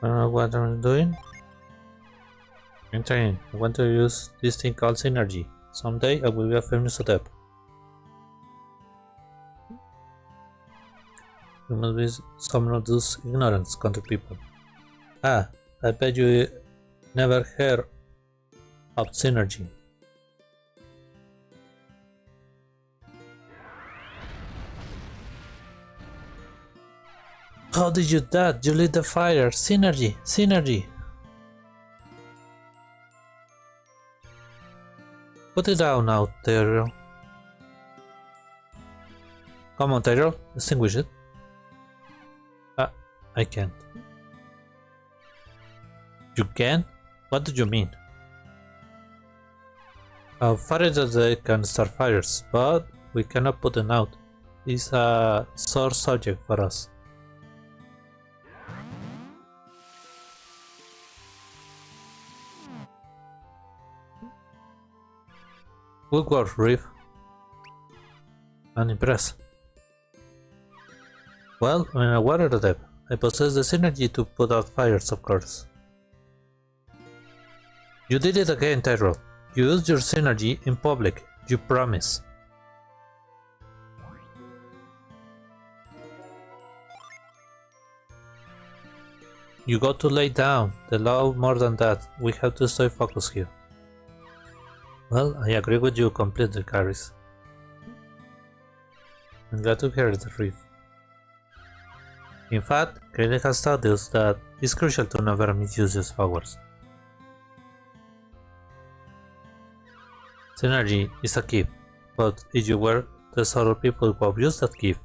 I don't know what I'm doing. I'm trying. I want to use this thing called synergy. Someday I will be a famous adept. You must be some of those ignorance country people. Ah, I bet you never heard of synergy. How did you do that? You lit the fire! Synergy! Synergy! Put it down now, Tyrell. Come on, Tyrell. Extinguish it. Ah, I can't. You can? What do you mean? Fire that they can start fires, but we cannot put them out. It's a sore subject for us. Good work, Reef. I'm impressed. Well, I'm a water adept. I possess the synergy to put out fires, of course. You did it again, Tyrell. You used your synergy in public. You promise. You got to lay down the law more than that. We have to stay focused here. Well, I agree with you completely, Caris. I'm glad to hear the Reef. In fact, Kaylee has taught us that it's crucial to never misuse your powers. Synergy is a gift, but if you were the sort of people who abuse that gift,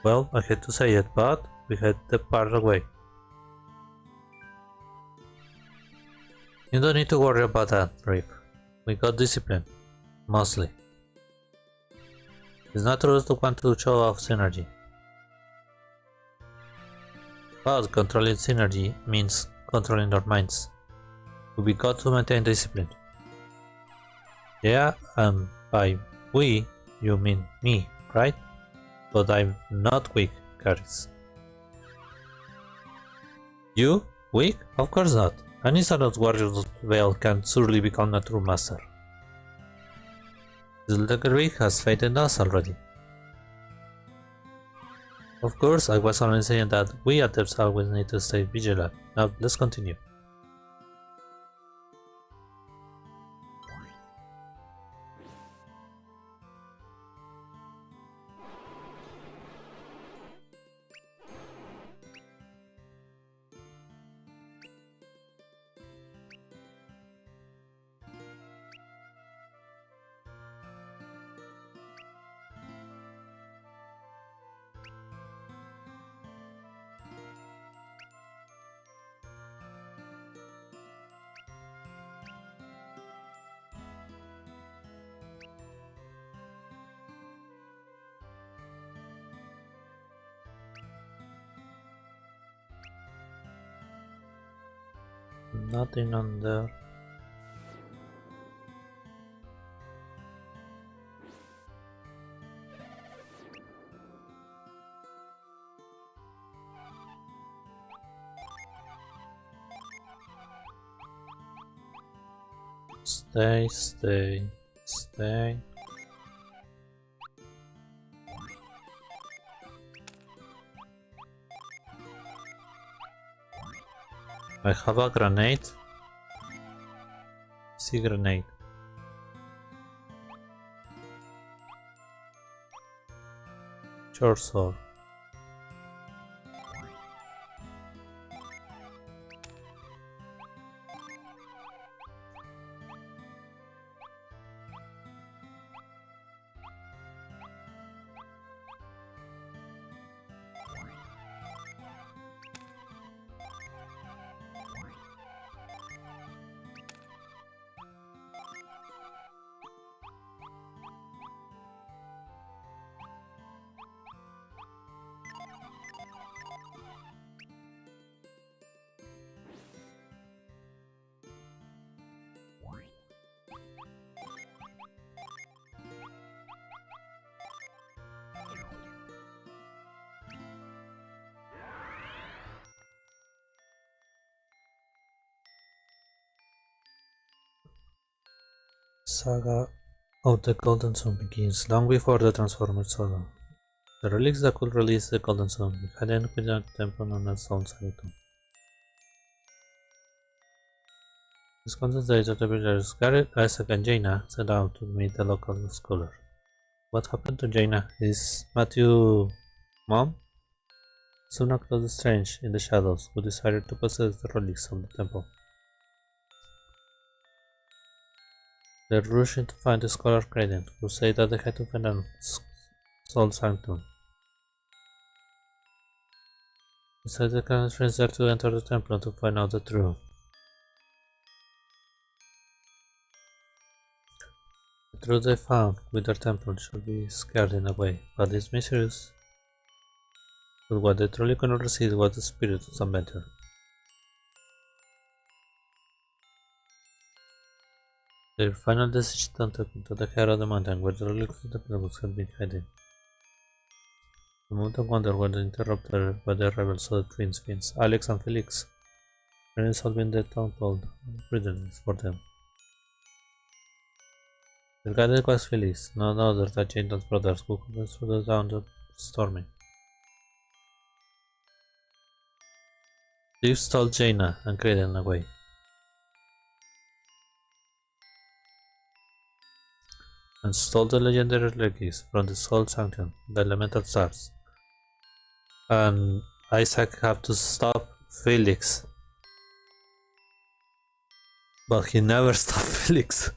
well, I hate to say it, but we had to part away. You don't need to worry about that, Reef. We got discipline, mostly. It's not true to want to show off synergy. But controlling synergy means controlling our minds. We got to maintain discipline. Yeah, by we, you mean me, right? But I'm not weak, Caris. You? Weak? Of course not. Any son of warriors well can surely become a true master. This little weak has faith in us already. Of course, I was only saying that we adepts always need to stay vigilant. Now, let's continue. Nothing on there. Stay, stay, stay. I have a grenade. See grenade. Short sword. Saga of the Golden Sun begins long before the Transformers saga. The relics that could release the Golden Sun hidden within a temple on a stone sanctum. This concentrated the villagers Garrett, Isaac, and Jaina set out to meet the local scholar. What happened to Jaina? Is Matthew mom? Soon a close strange in the shadows who decided to possess the relics of the temple. They're rushing to find the scholar Credent, who say that they had to find a soul sanctum. Inside the entrance there to enter the temple to find out the truth. The truth they found with their temple should be scared in a way, but it's mysterious. But what they truly could not receive was the spirit of some better. Their final decision took them to the head of the mountain where the relics of the pilgrims had been hidden. The mountain wonder was interrupted by the arrivals of the twins Fins, Alex and Felix. Parents had been the temple prisoners for them. The guide was Felix, none other than Jaden's brothers who went through the town of storming. Steve stole Jaina and Creden away. And stole the legendary relics from the Soul Sanctum, the elemental stars. And Isaac had to stop Felix. But he never stopped Felix.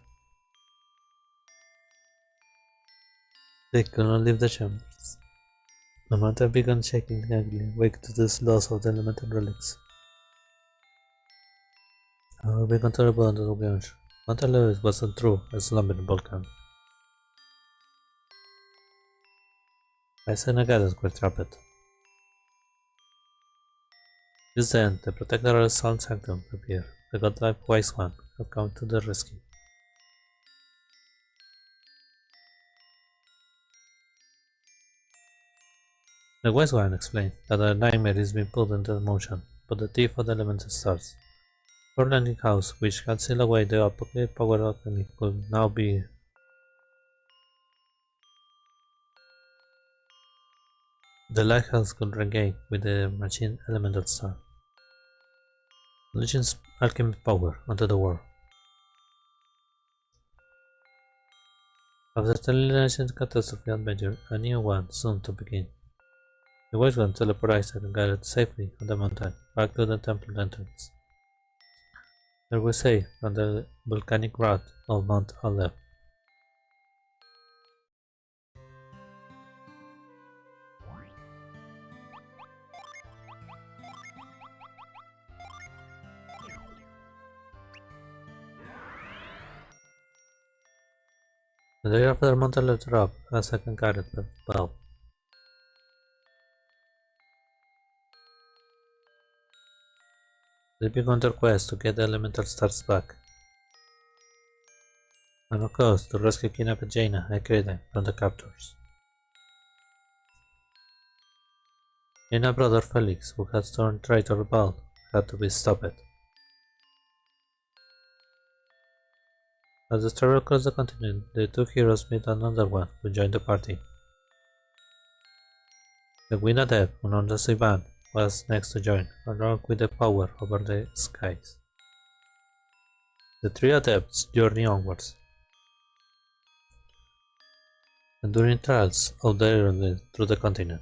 They could not leave the chambers. The matter began shaking heavily, awake to this loss of the elemental relics. However, began to rebound on the ground. Mount Lewis wasn't true, a slumbering volcano. Isaac and Agadez were trapped. Just then, the protector of the Soul Sanctum appeared. The godlike wise one had come to the rescue. The wise one explained that a nightmare is being put into motion, but the thief of the elemental stars. Her landing house, which had sealed away the apocalyptic power of the could now be. The lighthouse could regain with the machine elemental star. Legion's alchemy power onto the world. After the legend catastrophe adventure, a new one soon to begin. The wise one teleported and guided safely on the mountain, back to the temple entrance. There was safe from the volcanic wrath of Mount Aleph. The day after Mount Aleph dropped, a second guided bell. They began their quest to get the elemental stars back. And of course, to rescue kidnapped Jaina and Creden from the captors. Jaina's brother Felix, who had turned traitor rebel, had to be stopped. As they traveled across the continent, the two heroes met another one who joined the party. The Wind Adept, known as Ivan, was next to join, along with the power over the skies. The three adepts journey onwards, enduring trials of daring through the continent.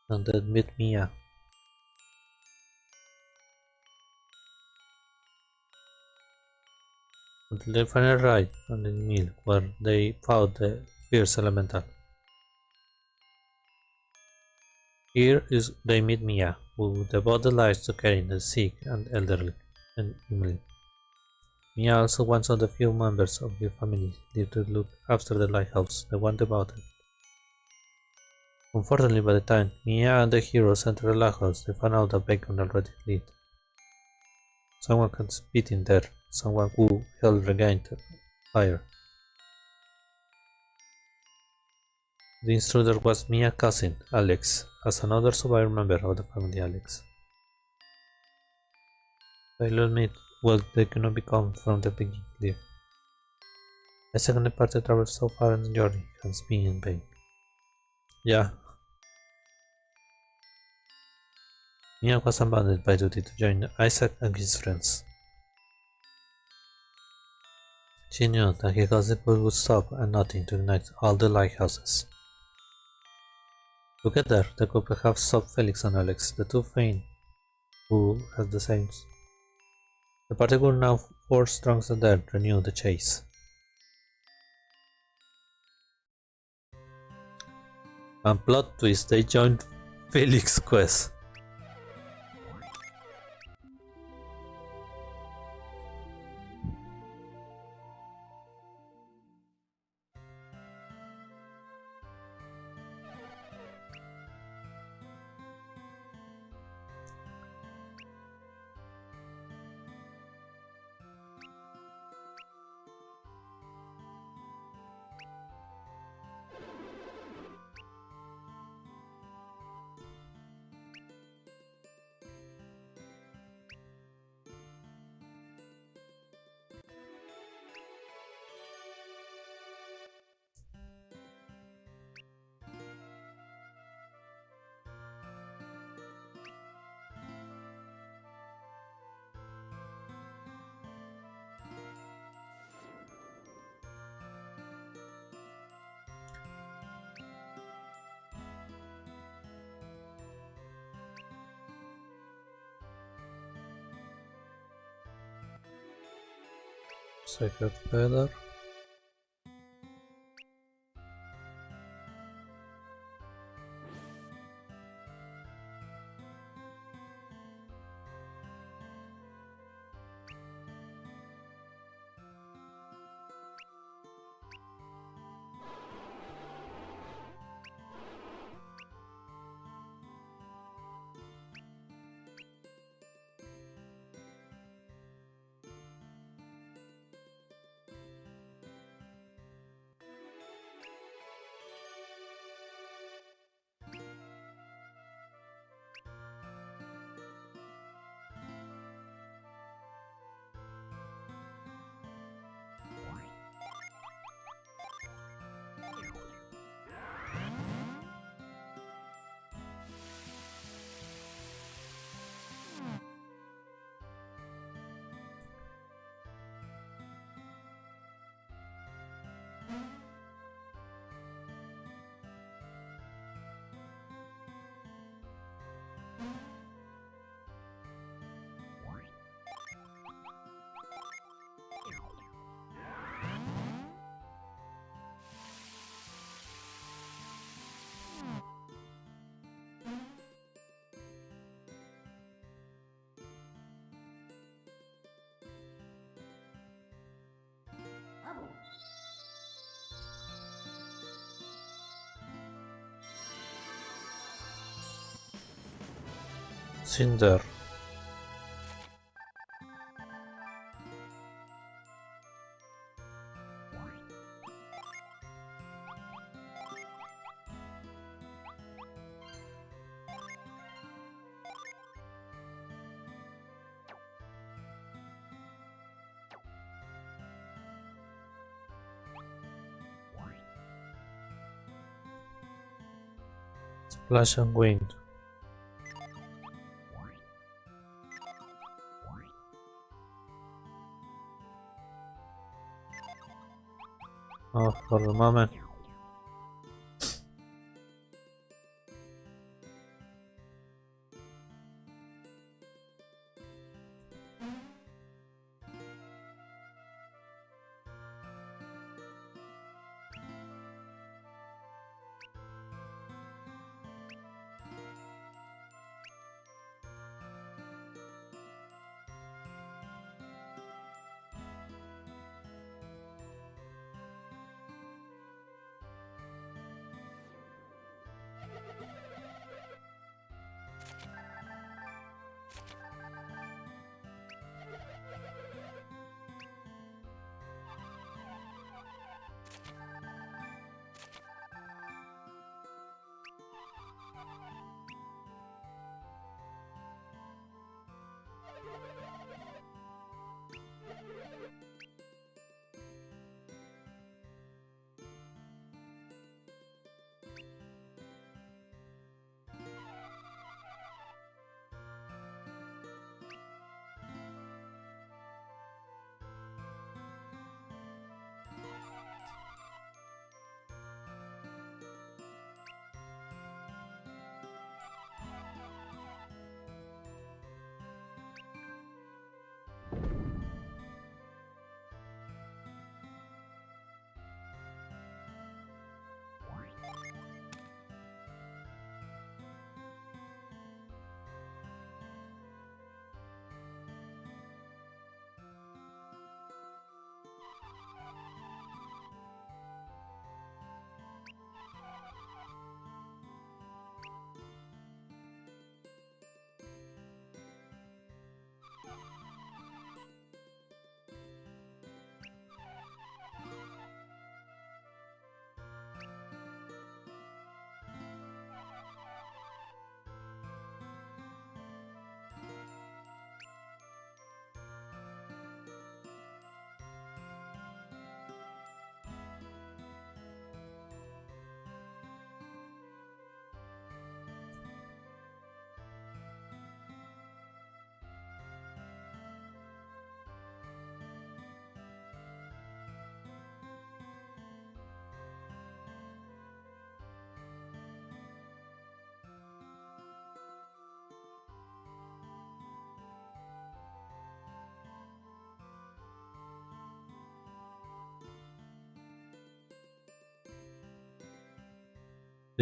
And then meet Mia. Until they finally arrived on the mill where they fought the fierce elemental. Here they meet Mia, who devotes their lives to caring the sick and elderly and Emily. Mia also one of the few members of her family live to look after the lighthouse, the one devoted. Unfortunately, by the time Mia and the heroes enter the lighthouse, they find out that Bacon already fled. Someone was beaten there, someone who held regained fire. The intruder was Mia's cousin, Alex, as another survivor member of the family Alex. They'll admit what they cannot become from the beginning. The second party traveled so far in the journey has been in vain. Yeah. Mia was abandoned by duty to join Isaac and his friends. She knew that his gossip would stop and nothing to ignite all the lighthouses. Together, the couple have stopped Felix and Alex, the two feign who has the same. The party will now force Trunks and Dead renew the chase. And plot twist, they joined Felix's quest. Sacred Feather. Cinder. Splash and Wind. Oh, for the moment.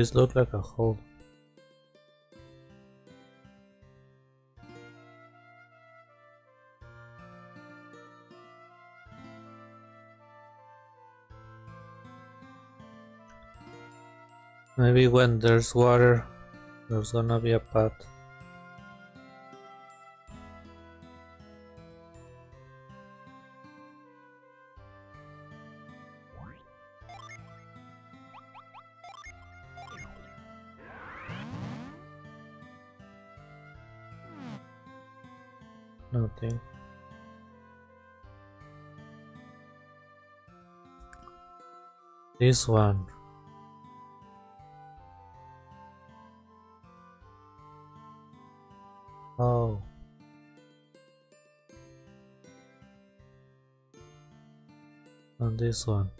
This looks like a hole. Maybe when there's water, there's gonna be a path. Nothing. This one. Oh. And this one.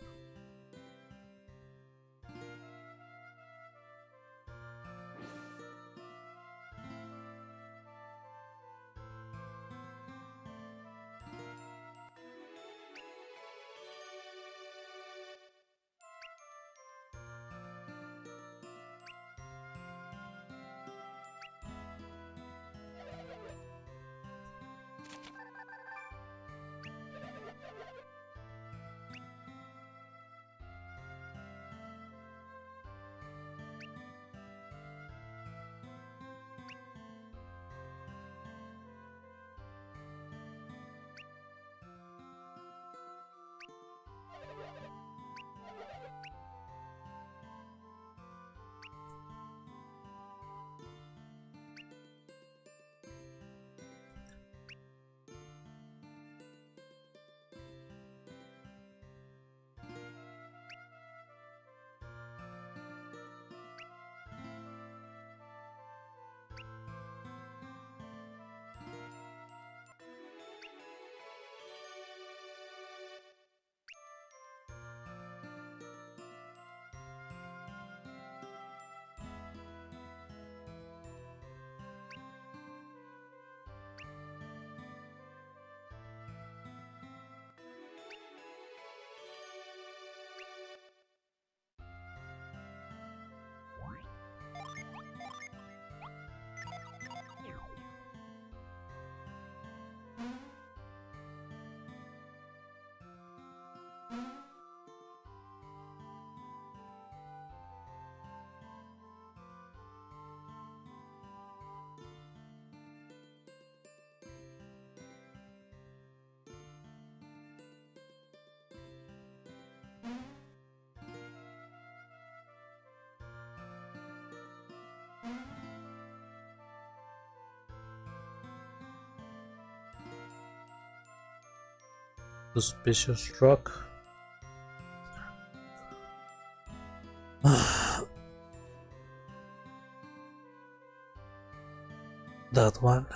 Suspicious rock. That one.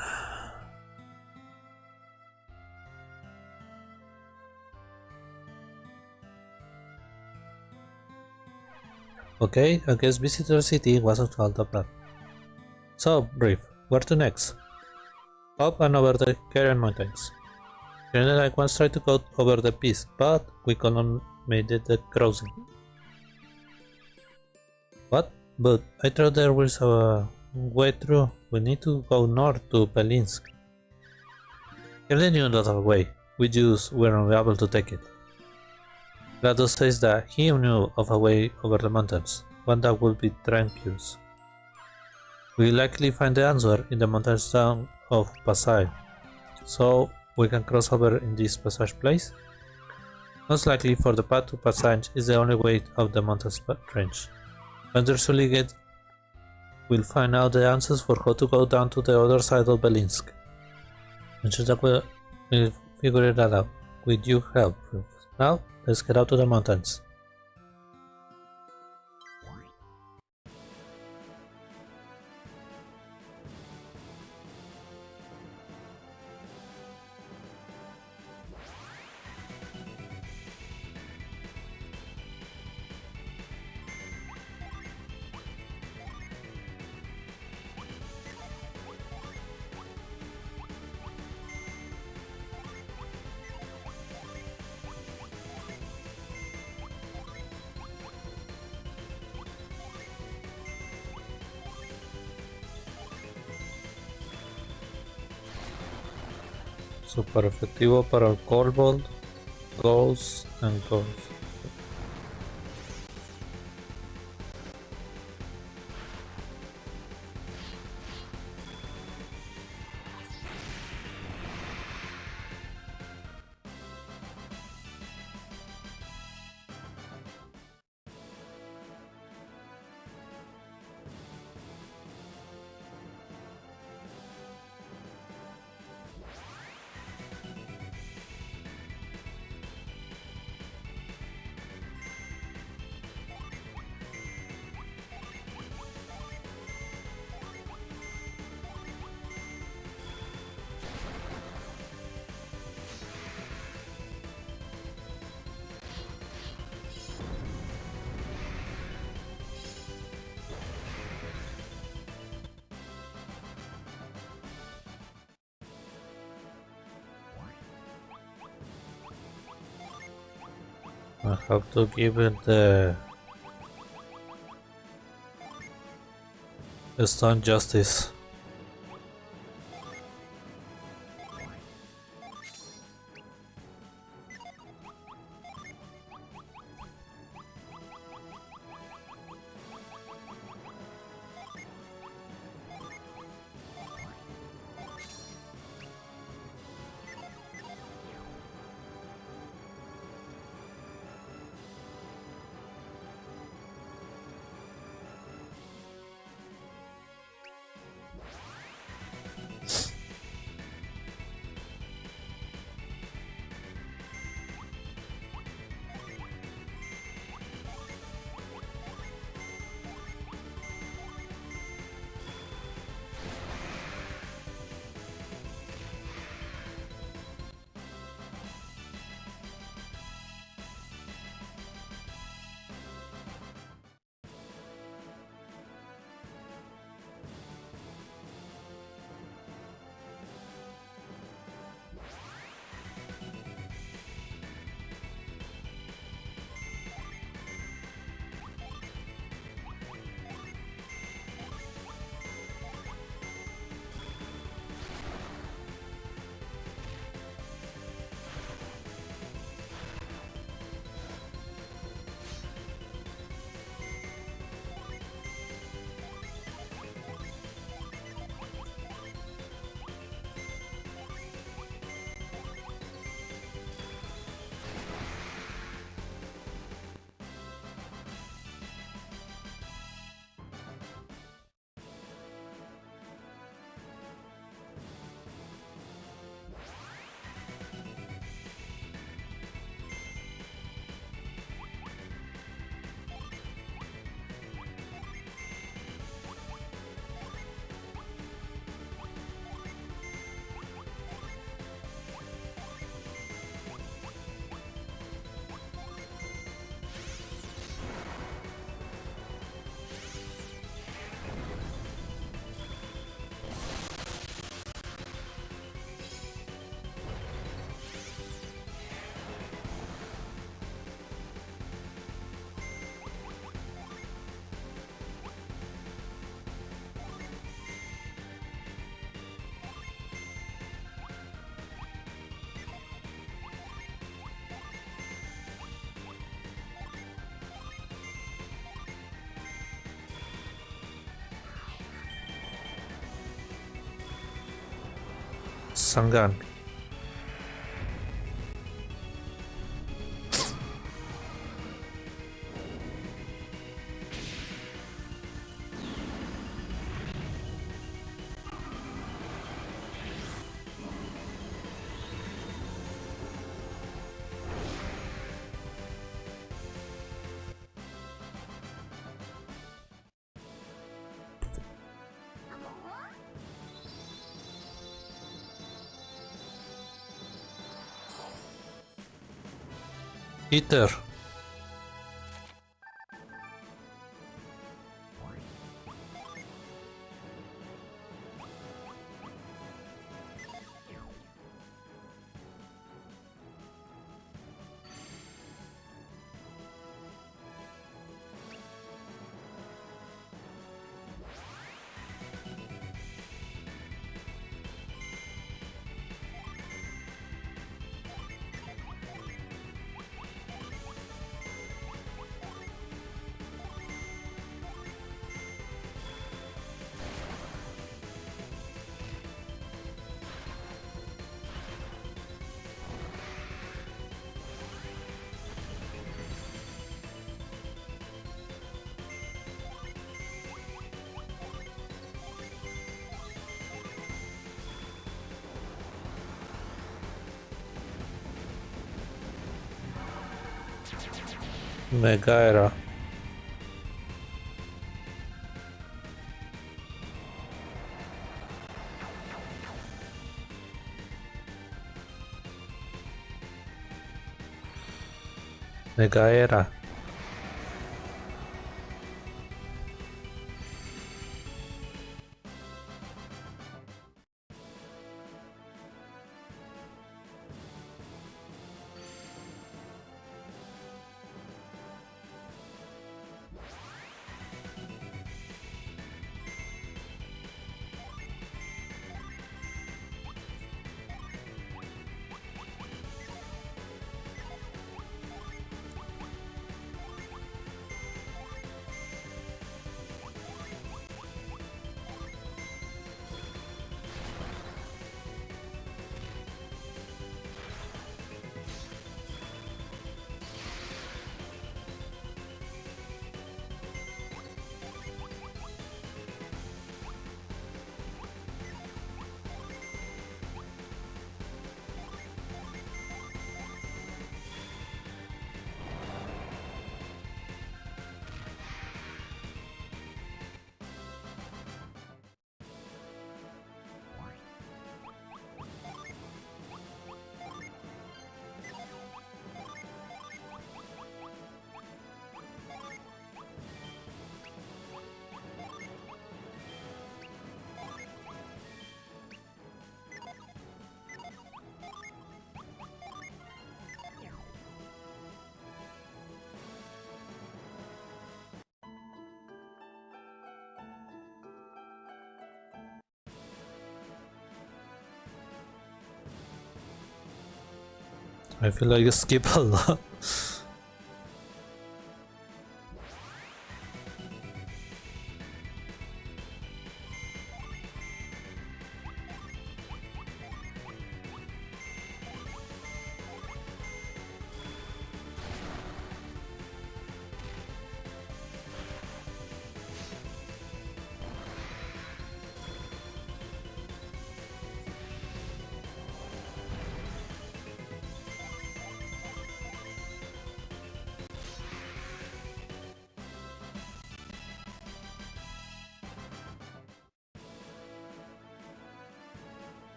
Okay, I guess Visitor City wasn't all that bad. So, brief, where to next? Up and over the Karen Mountains. Karen like once tried to go over the piece, but we couldn't make it the crossing. What? But I thought there was a way through. We need to go north to Belinsk. Karen knew another way. We just weren't able to take it. Glados says that he knew of a way over the mountains, one that would be tranquil. We'll likely find the answer in the mountains town of Pasai, so we can cross over in this passage place. Most likely for the path to Passage is the only way out the mountains range. Eventually we'll find out the answers for how to go down to the other side of Belinsk. I'm sure that we'll figure that out with your help. Now, let's get out to the mountains. Super efectivo para el Kobold, Ghost and Ghost. I have to give it the stun justice. Sangan. Ether. Mega era. Mega era. I feel like you skip a lot.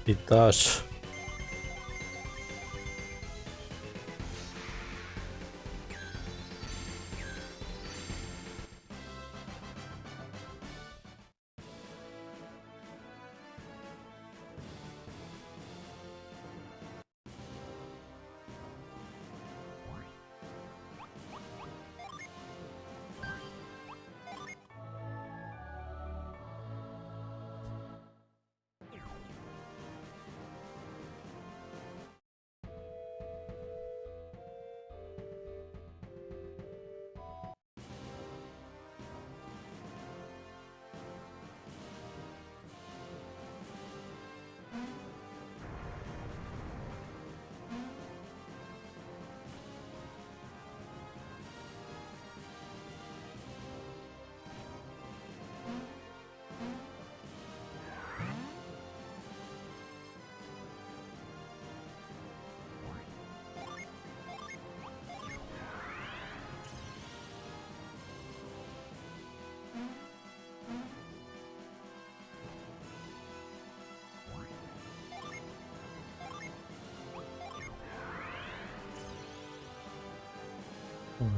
It does.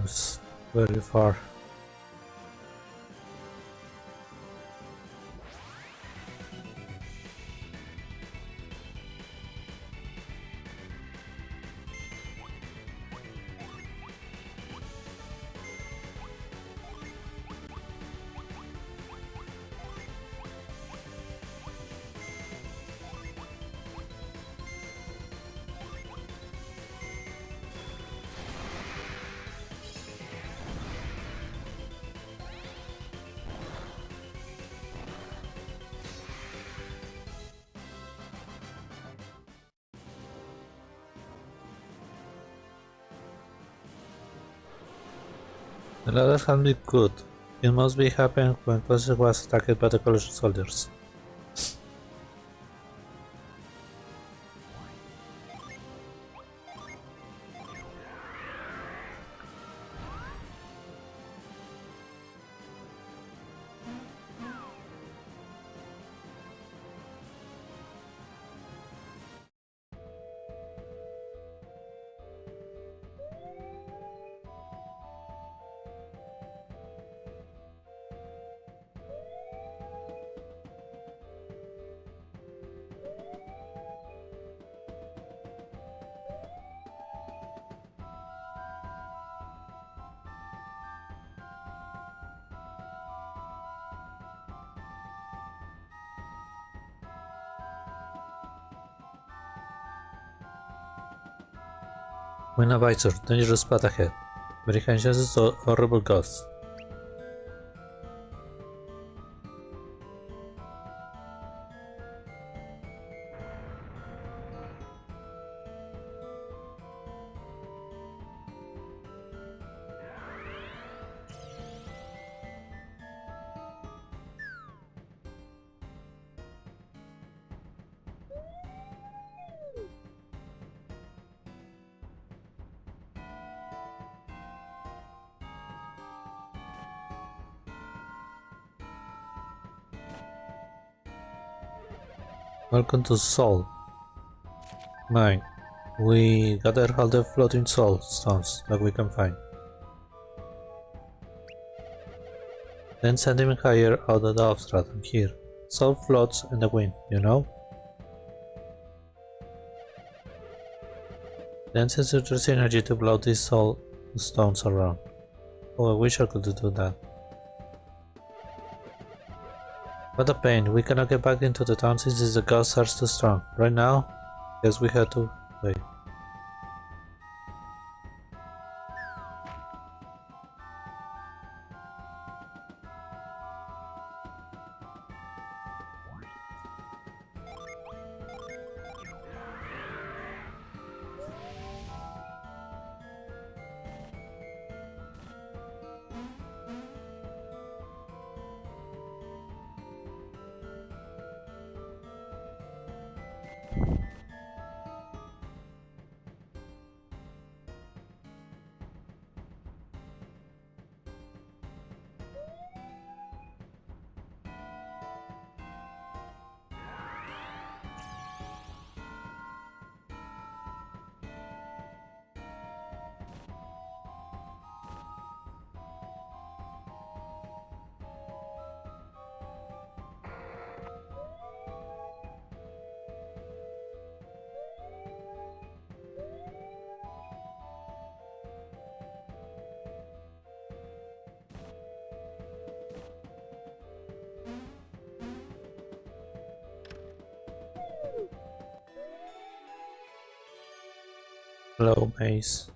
It's very far. The ladder can be good. It must be happened when Closer was attacked by the Colossus soldiers. Wind advisor, dangerous path ahead. Very high chances of horrible ghosts. Welcome to Sol. 9. We gather all the floating soul stones that we can find. Then send them higher out of the obstacle and here. Soul floats in the wind, you know? Then send your energy to blow these soul stones around. Oh, I wish I could do that. What a pain, we cannot get back into the town since the ghosts are too strong. Right now, guess we have to wait. Hello, Maze.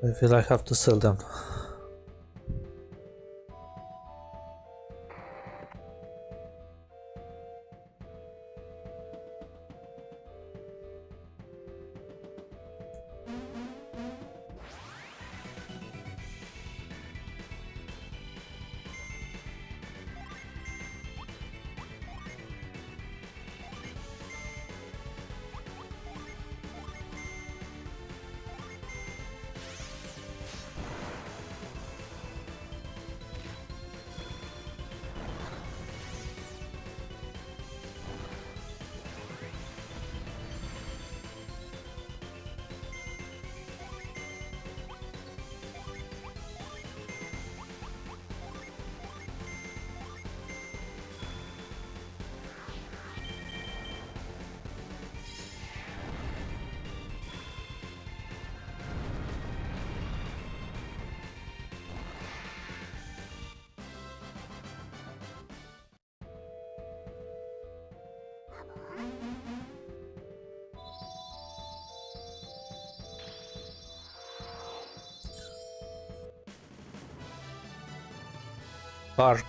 I feel I have to sell them. Park.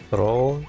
Roll.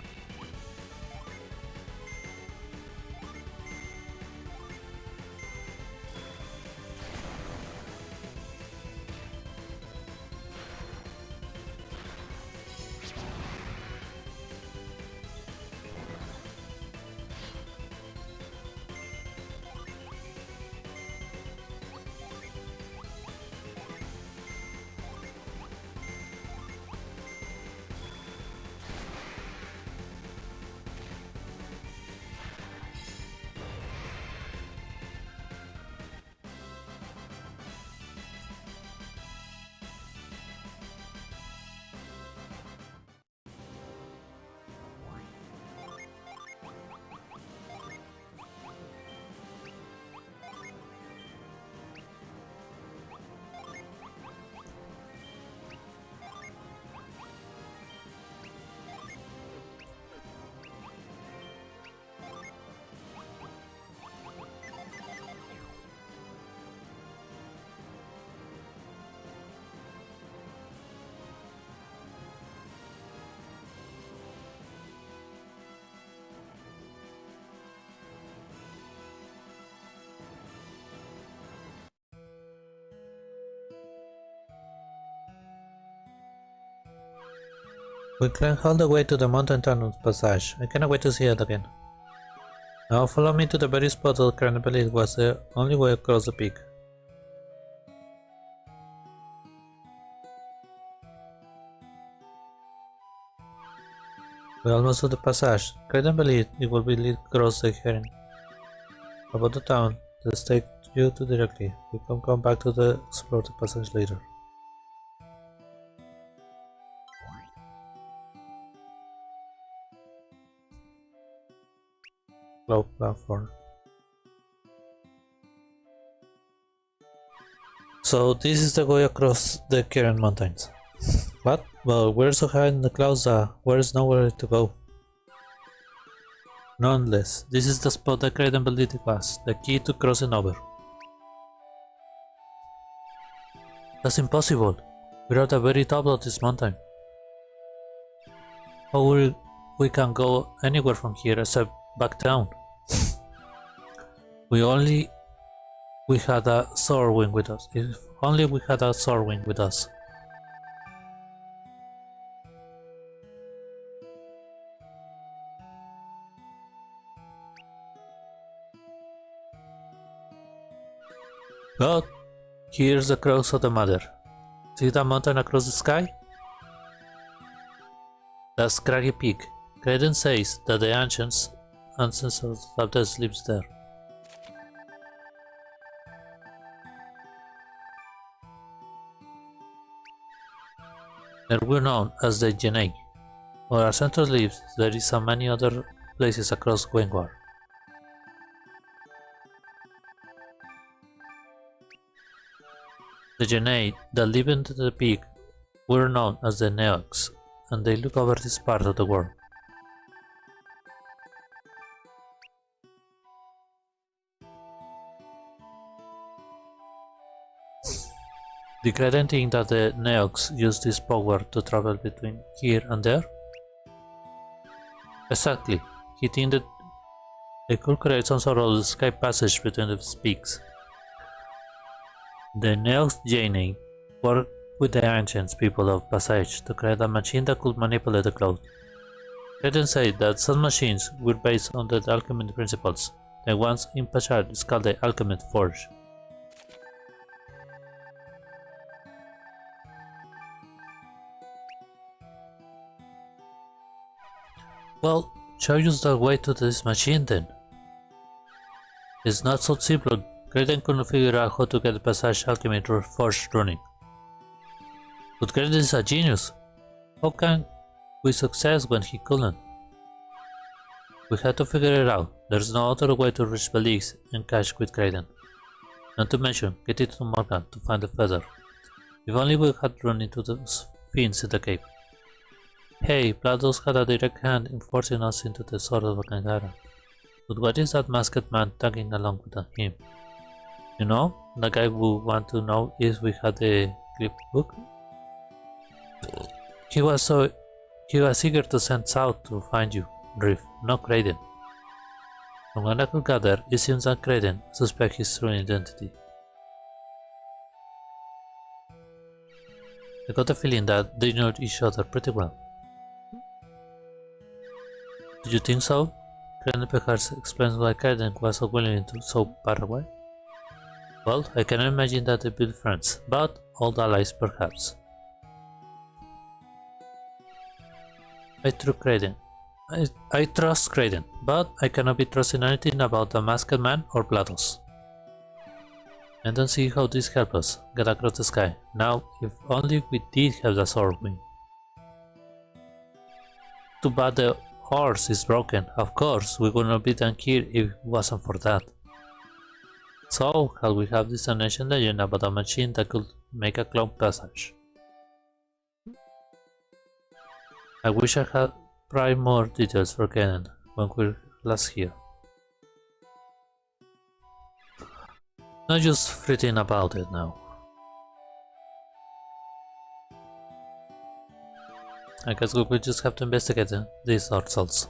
We climbed all the way to the mountain tunnel passage. I cannot wait to see it again. Now follow me to the very spot that can believe was the only way across the peak. We almost to the passage. Couldn't believe it will be lead across the heron. About the town, let's take you to directly. We can come back to the explore the passage later. Cloud platform. So this is the way across the Karen Mountains. What? Well, we're so high in the clouds that there's nowhere to go. Nonetheless, this is the spot that Kraden believed it was, the key to crossing over. That's impossible. We're at the very top of this mountain. How will we can go anywhere from here except back down? We had a sword wing with us. If only we had a sword wing with us. But here's the crux of the matter. See that mountain across the sky? That's Scraggy Peak. Kraden says that the ancients ancestors of death lives there. They were known as the Genei. Where our center lives, there is so many other places across Gwengwar. The Genei that live into the peak were known as the Neox, and they look over this part of the world. Did Kraden think that the Neox used this power to travel between here and there? Exactly. He think that they could create some sort of escape passage between the peaks. The Neox Genei worked with the ancient people of Passage to create a machine that could manipulate the cloud. Kraden said that some machines were based on the alchemy principles. The ones in Passage is called the Alchemist Forge. Well, show us the way to this machine then. It's not so simple. Kraden couldn't figure out how to get the Passage Alchemy Forge running. But Kraden is a genius. How can we success when he couldn't? We had to figure it out. There's no other way to reach Belix and catch with Kraden. Not to mention, get it to Morgan to find the feather. If only we had run into those fiends in the cave. Hey, Platos had a direct hand in forcing us into the sword of Kangara. But what is that masked man tagging along with him? You know, the guy who want to know if we had the clip book? He was eager to send south to find you, Riff, not Kraden. From what I could gather, it seems that Kraden suspects his true identity. I got a feeling that they know each other pretty well. Do you think so? Kraden perhaps explains why Kraden was so willing to so far away. Well, I can imagine that they build friends, but old allies perhaps. I trust Kraden, but I cannot be trusting anything about the masked man or Platos. I don't see how this helps us get across the sky. Now, if only we did have the sword wing. Too bad the horse is broken. Of course, we would not be down here if it wasn't for that. So, how we have this ancient legend about a machine that could make a cloud passage. I wish I had prior more details for Kenan when we were last here. Not just fretting about it now. I guess we will just have to investigate these ourselves.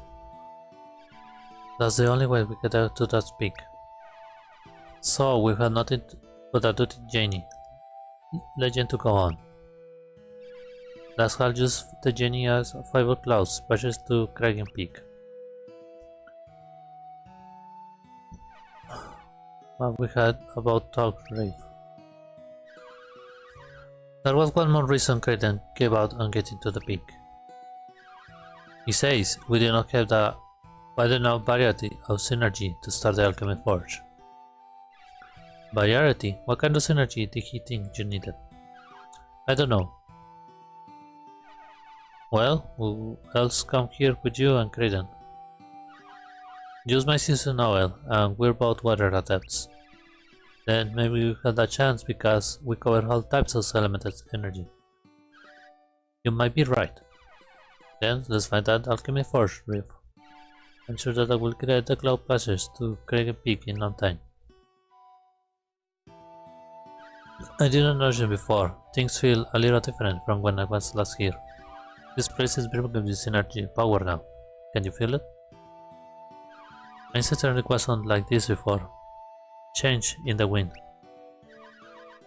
That's the only way we get out to that peak. So we have nothing but a dirty Jenny legend to go on. Let's have just the Jenny as fiber clouds passes to Kraken Peak. What we had about Talk Rave. There was one more reason Kraden gave out on getting to the peak. He says we do not have the wide enough variety of synergy to start the alchemy forge. Variety? What kind of synergy did he think you needed? I don't know. Well, who else come here with you and Kraden? Just my sister Noel, and we're both water adepts. Then maybe we had a chance because we cover all types of elemental energy. You might be right. Then let's find that alchemy forge, Riff. I'm sure that I will create the cloud passage to Kraken Peak in no time. I didn't know you before. Things feel a little different from when I was last here. This place is brimming with synergy power now. Can you feel it? My sister wasn't like this before. Change in the wind.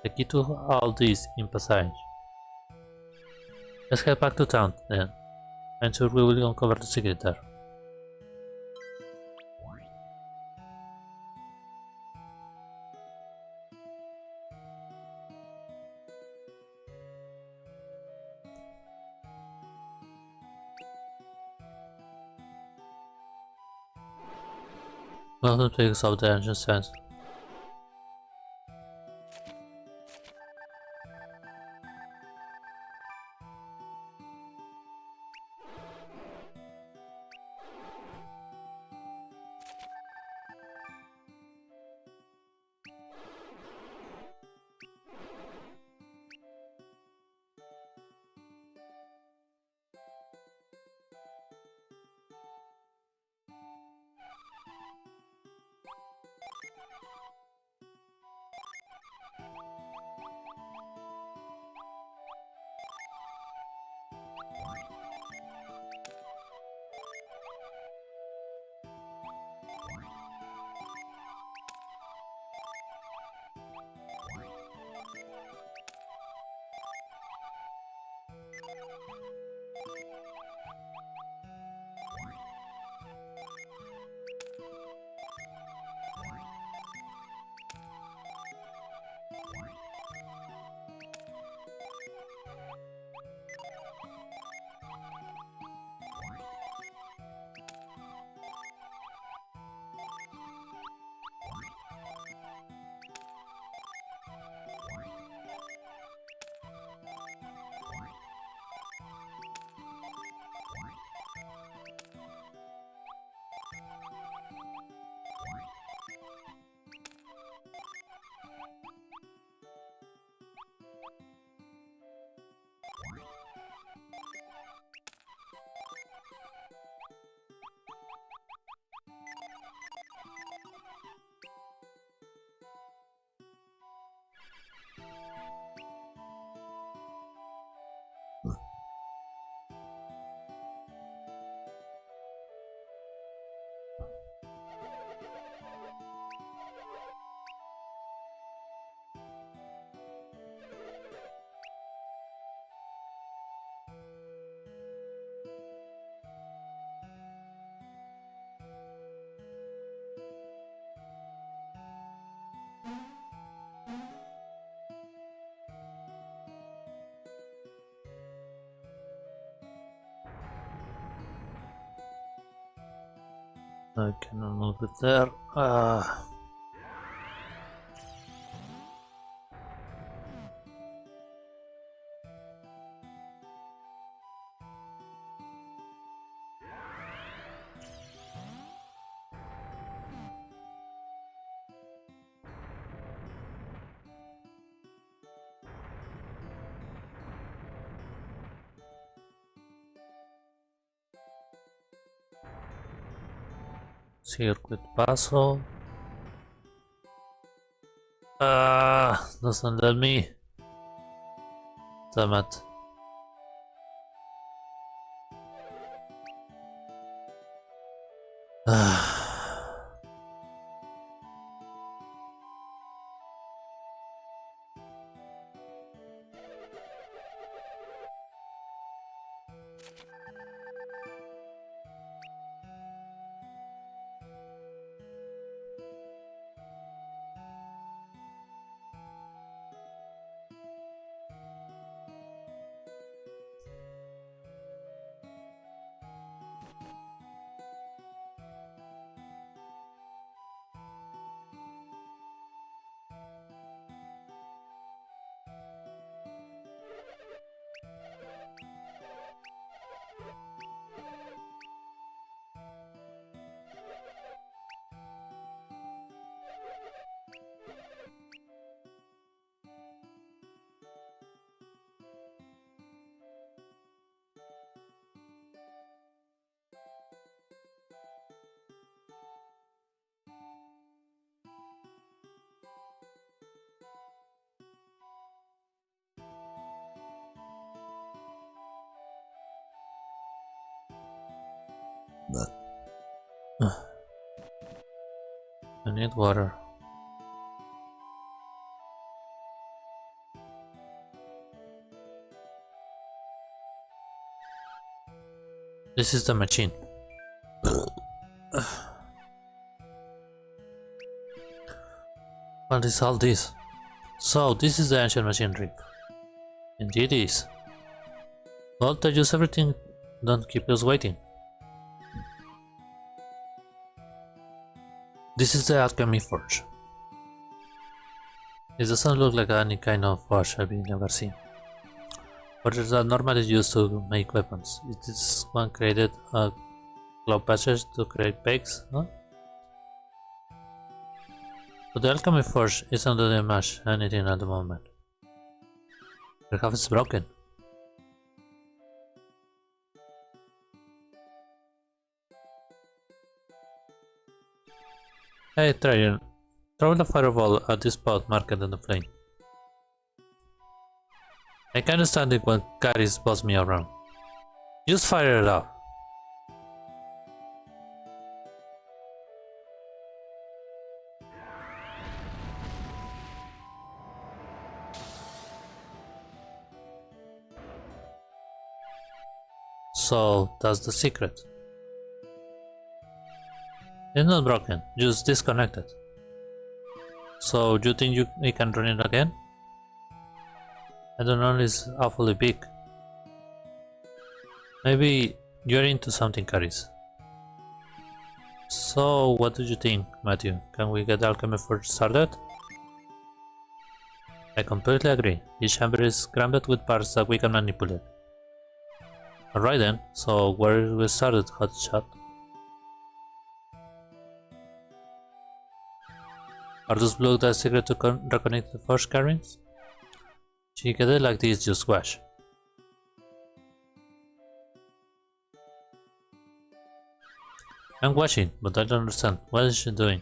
The key to all this in passage. Let's head back to town then. I'm sure we will uncover the secret there. Welcome to X of the Ancient Sands. I cannot move it there. Circuit puzzle. Doesn't let me. Damn it. I need water. This is the machine. What is all this? So, this is the ancient machinery. Indeed it is. Well, to use everything, don't keep us waiting. This is the alchemy forge. It doesn't look like any kind of forge I've never seen. But it is normally used to make weapons. It is one created a claw passage to create pegs, no? But the alchemy forge isn't doing much anything at the moment. Perhaps it's broken. Hey Trajan, throw the fireball at this spot marked on the flame. I can't stand it when carries boss me around. Just fire it up. So that's the secret. It's not broken, just disconnected. So do you think we can run it again? I don't know, it's awfully big. Maybe you're into something, Caris. So what do you think, Matthew? Can we get the alchemy forge started? I completely agree. Each chamber is crammed with parts that we can manipulate. Alright then, so where we started, Hotshot? Are those blocks the secret to reconnect the forge carvings? She get it like this, just watch. I'm watching, but I don't understand. What is she doing?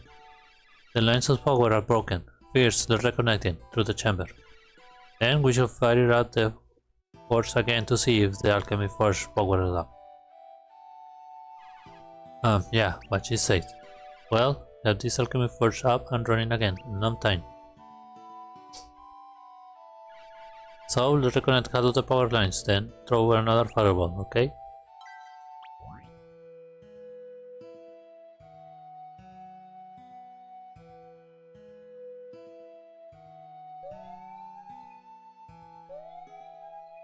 The lines of power are broken. First, they're reconnecting through the chamber. Then we should fire out the forge again to see if the alchemy forge powered up. Yeah, what she said. Well, have this alchemy forge up and running again in no time. So let's reconnect out of the power lines, then throw another fireball, okay?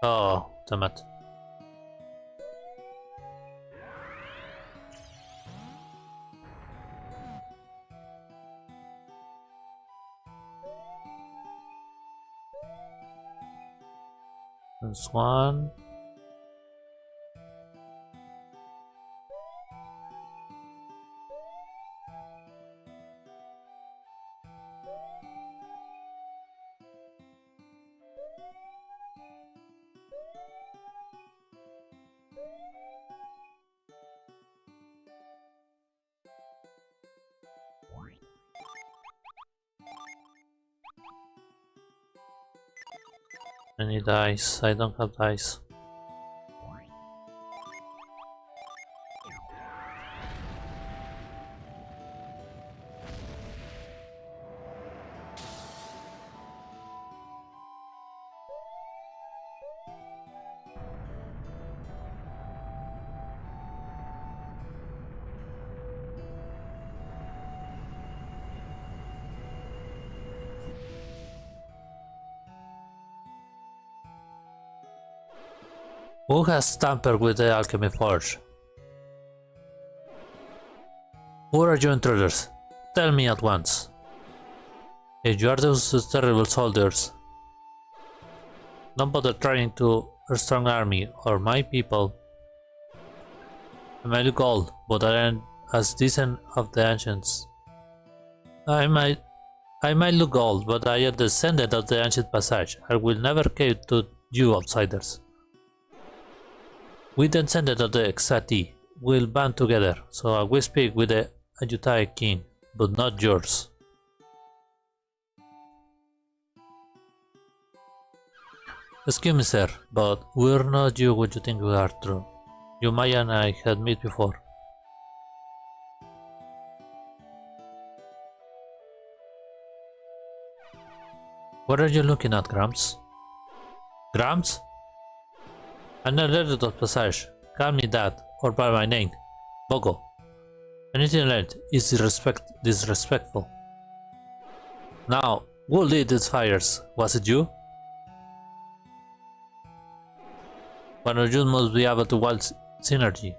Oh, damn it. There's one. I need dice. I don't have dice. Who has tampered with the alchemy forge? Who are you intruders? Tell me at once. If you are those terrible soldiers, don't bother trying to a strong army or my people. I might look old, but I am as decent of the ancients. I might look old, but I am descendant of the ancient passage. I will never cave to you outsiders. We descended of the Exati will band together, so we speak with the Ayutthaya king, but not yours. Excuse me, sir, but we're not you what you think we are, true. You, Maya, and I had met before. What are you looking at, Gramps? Gramps? I'm not ready to passage. Call me that, or by my name. Bogo. Anything else is disrespectful. Now, who lit these fires? Was it you? One of you must be able to wield synergy.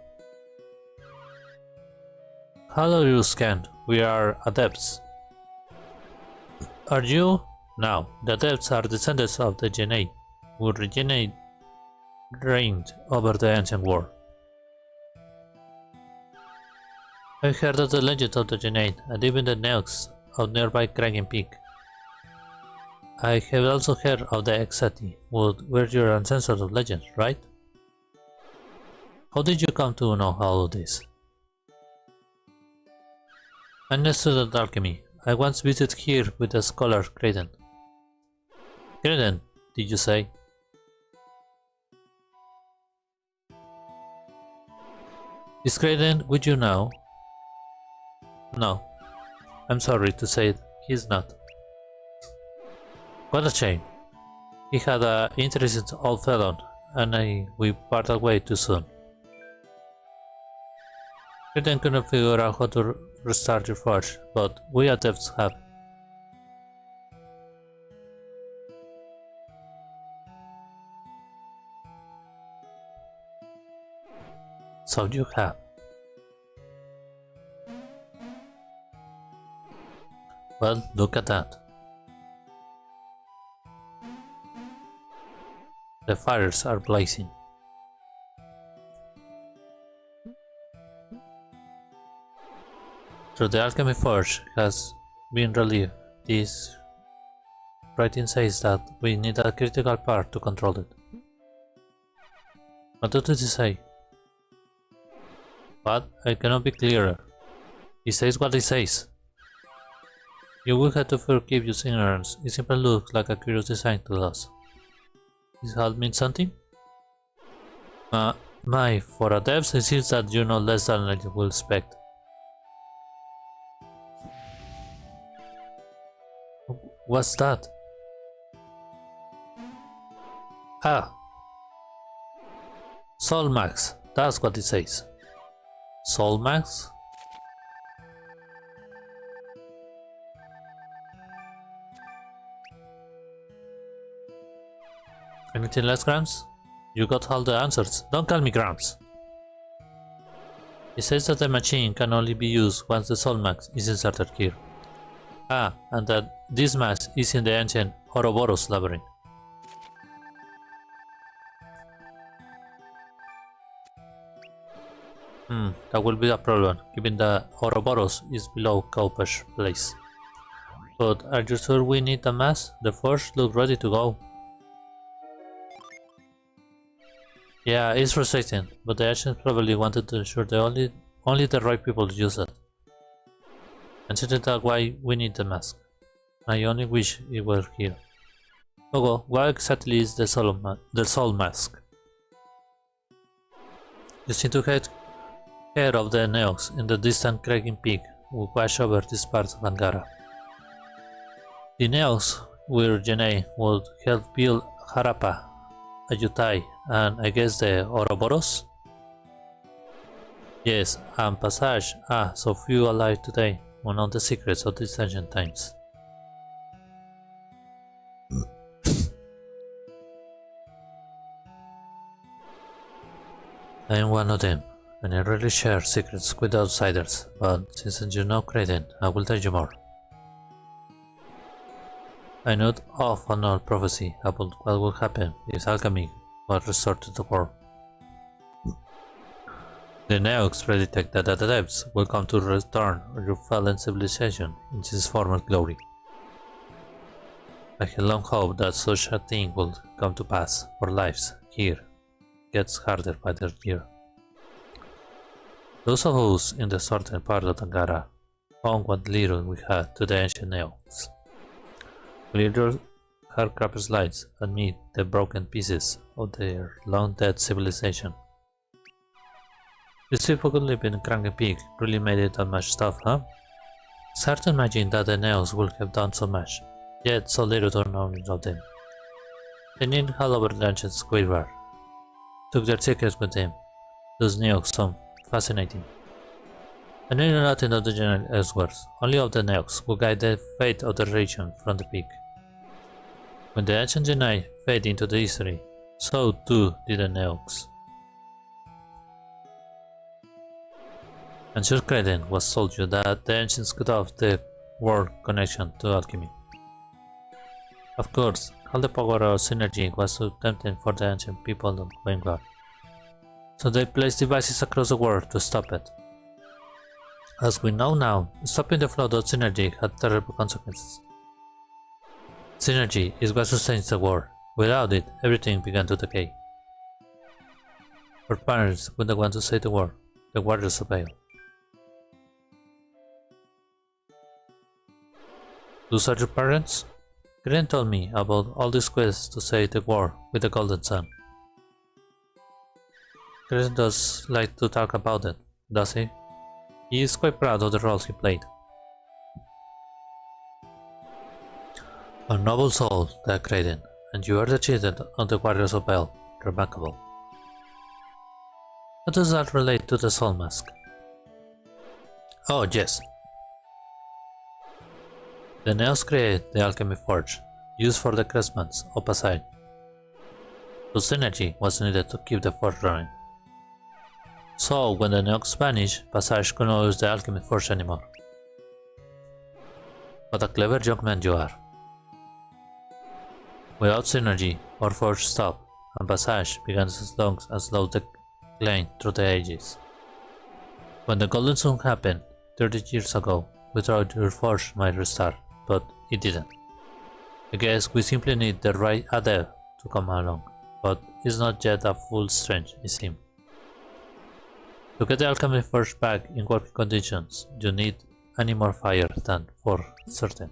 Hello, you scan. We are adepts. Are you? Now, the adepts are descendants of the Genei, who reigned over the ancient world. I heard of the legend of the Genei and even the Neox of nearby Kraken Peak. I have also heard of the Exati, who were your ancestors of legend, right? How did you come to know all of this? I'm a student of alchemy. I once visited here with the scholar Kraden. Kraden, did you say? Is Kraden with you now? No. I'm sorry to say it, he's not. What a shame. He had an interesting old fellow, and we parted way too soon. Kraden couldn't figure out how to restart your forge, but we adepts have. So you have. Well, look at that. The fires are blazing. So the alchemy forge has been relieved. This writing says that we need a critical part to control it. What does it say? But I cannot be clearer. He says what he says. You will have to forgive your ignorance. It simply looks like a curious design to us. Does that mean something? For a dev, it seems that you know less than I will expect. What's that? Ah! Soul Max, that's what it says. Soul Max? Anything less, Gramps? You got all the answers. Don't call me Gramps. It says that the machine can only be used once the Soul Max is inserted here. Ah, and that this max is in the ancient Ouroboros labyrinth. That will be a problem, given that Ouroboros is below Kaupesh place. But are you sure we need a mass? The forge looks ready to go. Yeah, it's frustrating, but the ancients probably wanted to ensure that only the right people use it. And that's why we need the mask. I only wish it were here. Logo, what exactly is the soul mask? You seem to have heard of the Neox in the distant Kraken Peak who wash over this part of Angara. The Neox were Genei would help build Harappa, Ayutthaya, and I guess the Ouroboros? Yes, and Passage. Ah, so few alive today who know the secrets of these ancient times. I am one of them, and I rarely share secrets with outsiders, but since you know Kraden, I will tell you more. I know of an old prophecy about what will happen if alchemy was restored to the world. The Neox predict that the adepts will come to return your fallen civilization in its former glory. I had long hoped that such a thing would come to pass, for lives here gets harder by the year. Those of us in the southern part of Angara found what little we had to the ancient Neox. We later hardcrafted lights amid the broken pieces of their long-dead civilization. These people who live in Kraken Peak really made it that much stuff, huh? It's hard to imagine that the Neos would have done so much. yet so little to know of them. They knew all over the ancient graveyard, took their secrets with them. Those Neox sound fascinating. I knew nothing of the general Elseworlds, only of the Neox, who guide the fate of the region from the peak. When the ancient Genii fade into the history, so too did the Neox. Ancient Kraden was told you that the ancients cut off the world connection to alchemy. Of course, all the power of synergy was too tempting for the ancient people of Vanguard, so they placed devices across the world to stop it. As we know now, stopping the flow of synergy had terrible consequences. Synergy is what sustains the world. Without it, everything began to decay. Our parents wouldn't want to save the world. The warriors failed. Those are your parents? Gren told me about all these quests to save the world with the Golden Sun. Gren does like to talk about it, does he? He is quite proud of the roles he played. A noble soul, the Kraden, and you are the children of the Warriors of Bel. Remarkable. How does that relate to the Soul Mask? Oh, yes. The Neos created the Alchemy Forge, used for the craftsman's of Passage. Whose energy was needed to keep the forge running. So, when the Neox vanished, Passage could not use the Alchemy Forge anymore. What a clever young man you are. Without synergy, our forge stopped, and Passage began a slow decline through the ages. When the Golden Sun happened, 30 years ago, we thought your forge might restart, but it didn't. I guess we simply need the right adept to come along, but it's not yet at full strength, it seems. To get the Alchemy Forge back in working conditions, you need any more fire than for certain.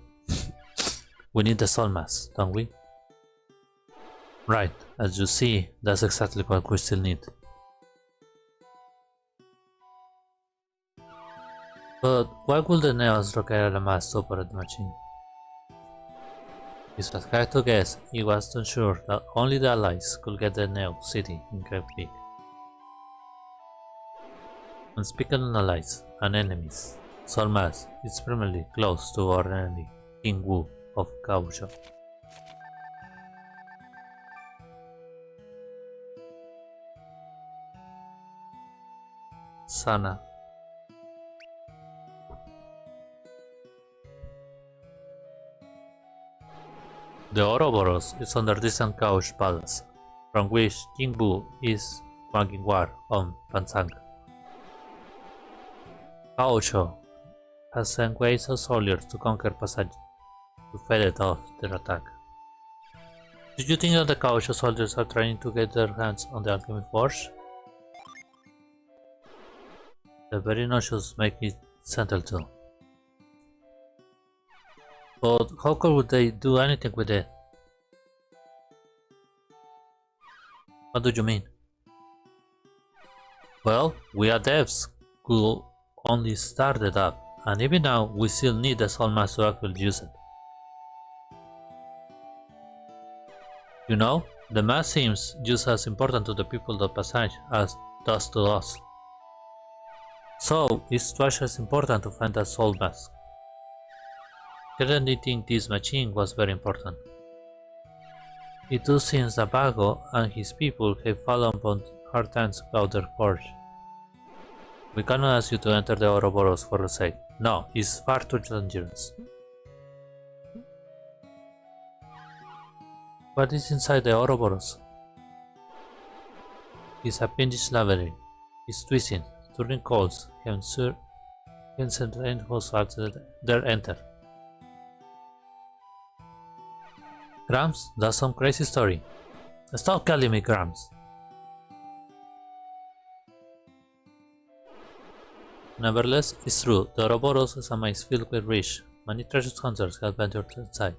We need the Soul Mass, don't we? Right, as you see, that's exactly what we still need. But why would the Neos require a mass to operate the machine? If I had to guess, it was to ensure that only the allies could get the Neo city in Great Peak. And speaking of allies and enemies, Soul Mass is primarily close to our enemy, King Wu of Kaosho. Sana. The Ouroboros is under distant Kaosh Palace, from which King Wu is waging war on Pansang. Kaosho has sent waves of soldiers to conquer Passage to fend off their attack. Do you think that the Kaosho soldiers are trying to get their hands on the Alchemy Forge? The very notions make me settle too. But how could they do anything with it? What do you mean? Well, we adepts could only start it up, and even now we still need the Soul Mass to actually use it. You know, the Mass seems just as important to the people of Passage as it does to us. So, it's twice as important to find that Soul Mask. Didn't think this machine was very important. It does seem that Vago and his people have fallen upon hard times without their forge. We cannot ask you to enter the Ouroboros for a sake. No, it's far too dangerous. What is inside the Ouroboros? It's a pinkish labyrinth. It's twisting, turning coals, can send rainbows there enter. Grams, that's some crazy story. Stop calling me Grams. Nevertheless, it's true, the Ouroboros is a maze filled with rich. Many treasure hunters have ventured inside.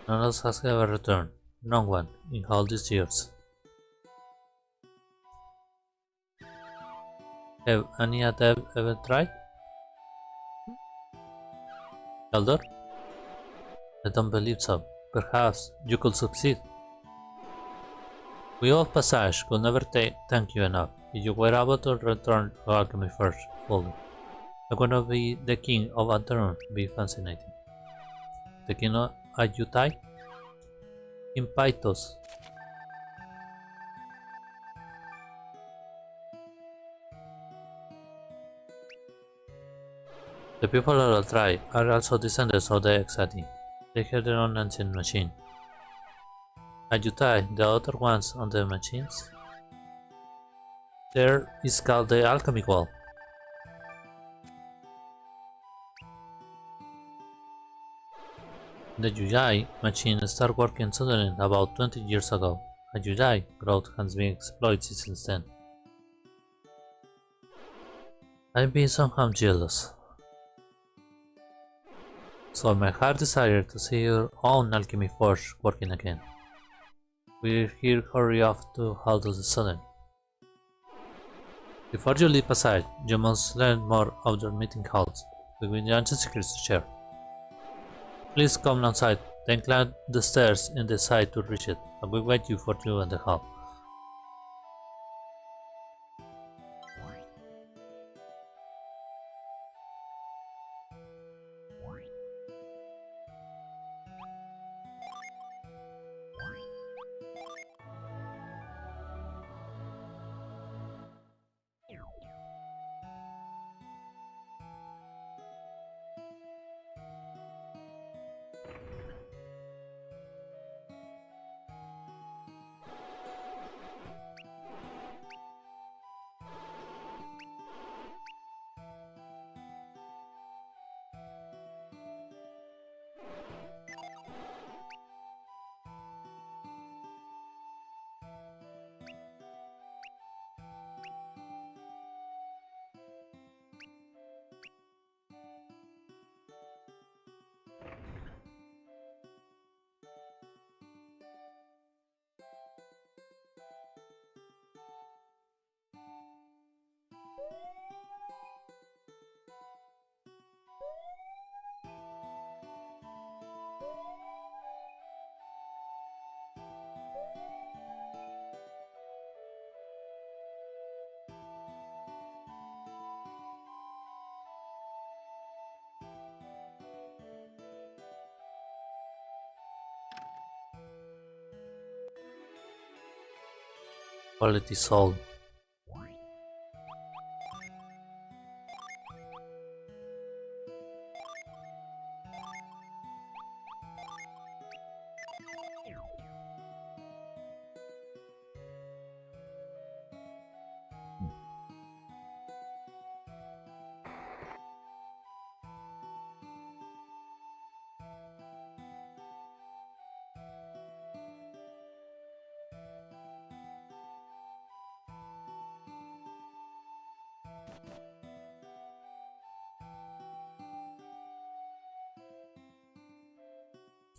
None of us has ever returned. No one in all these years. Have any adept ever tried? Elder? I don't believe so. Perhaps you could succeed. We of Passage could never thank you enough. If you were able to return to alchemy first, fully. I'm gonna be the king of Antaron. Be fascinating. The king of Ayutai? Impaitos. The people of Altrai are also descendants of the Exati. They have their own ancient machine. Ayutai, the other ones on the machines, there is called the alchemy wall. The Yuyai machine started working suddenly about 20 years ago. A Yuyai growth has been exploited since then. I've been somehow jealous. So my heart desired to see your own alchemy forge working again. We're here hurry off to hold us sudden. Before you leap aside, you must learn more of their meeting halls, with giant secrets to share. Please come outside, then climb the stairs in the side to reach it. I will wait for you in the hall. Quality soul.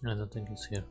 I don't think it's here.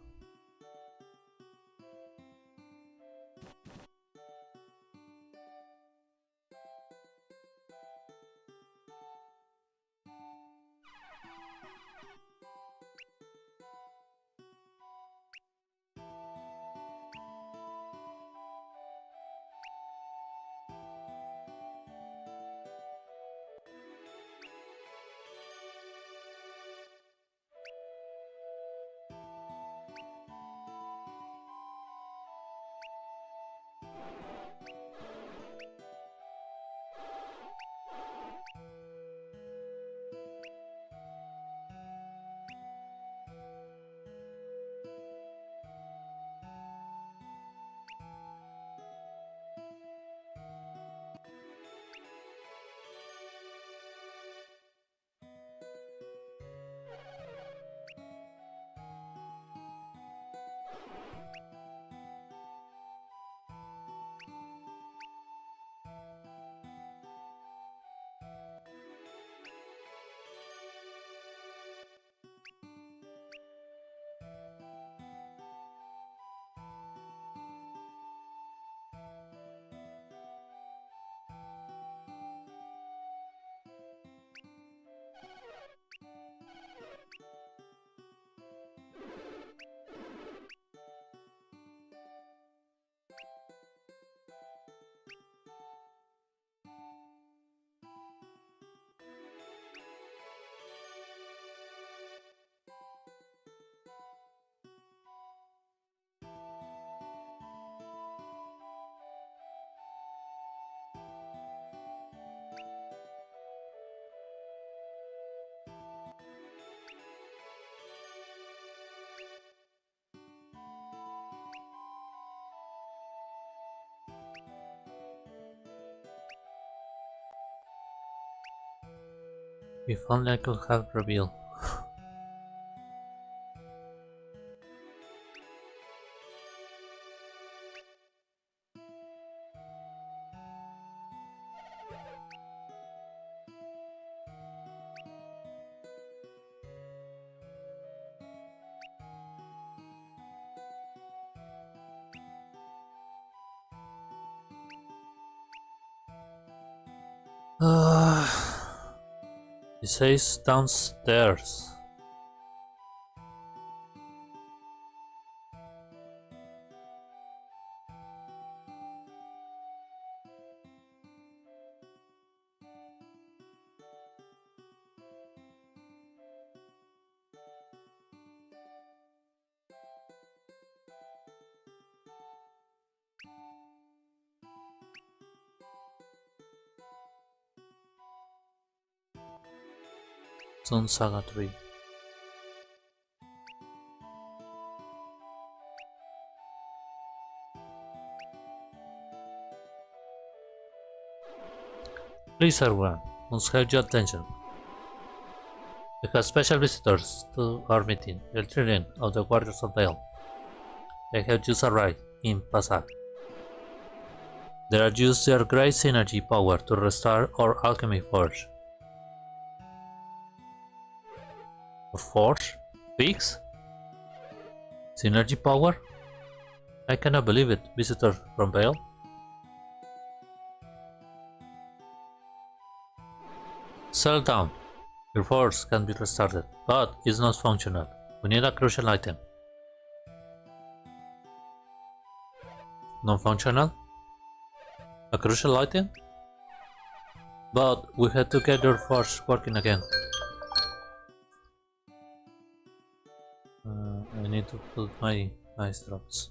If only I could have revealed. It says downstairs. Sun Saga 3. Please everyone, must have your attention. We have special visitors to our meeting, the children of the Warriors of Vale. They have just arrived in Pasak. They are used their great synergy power to restore our alchemy forge. Forge? Fix? Synergy power? I cannot believe it, visitor from Vale. Settle down. Your force can be restarted, but it's not functional. We need a crucial item. Non-functional? A crucial item? But we had to get your force working again. I need to put my ice drops.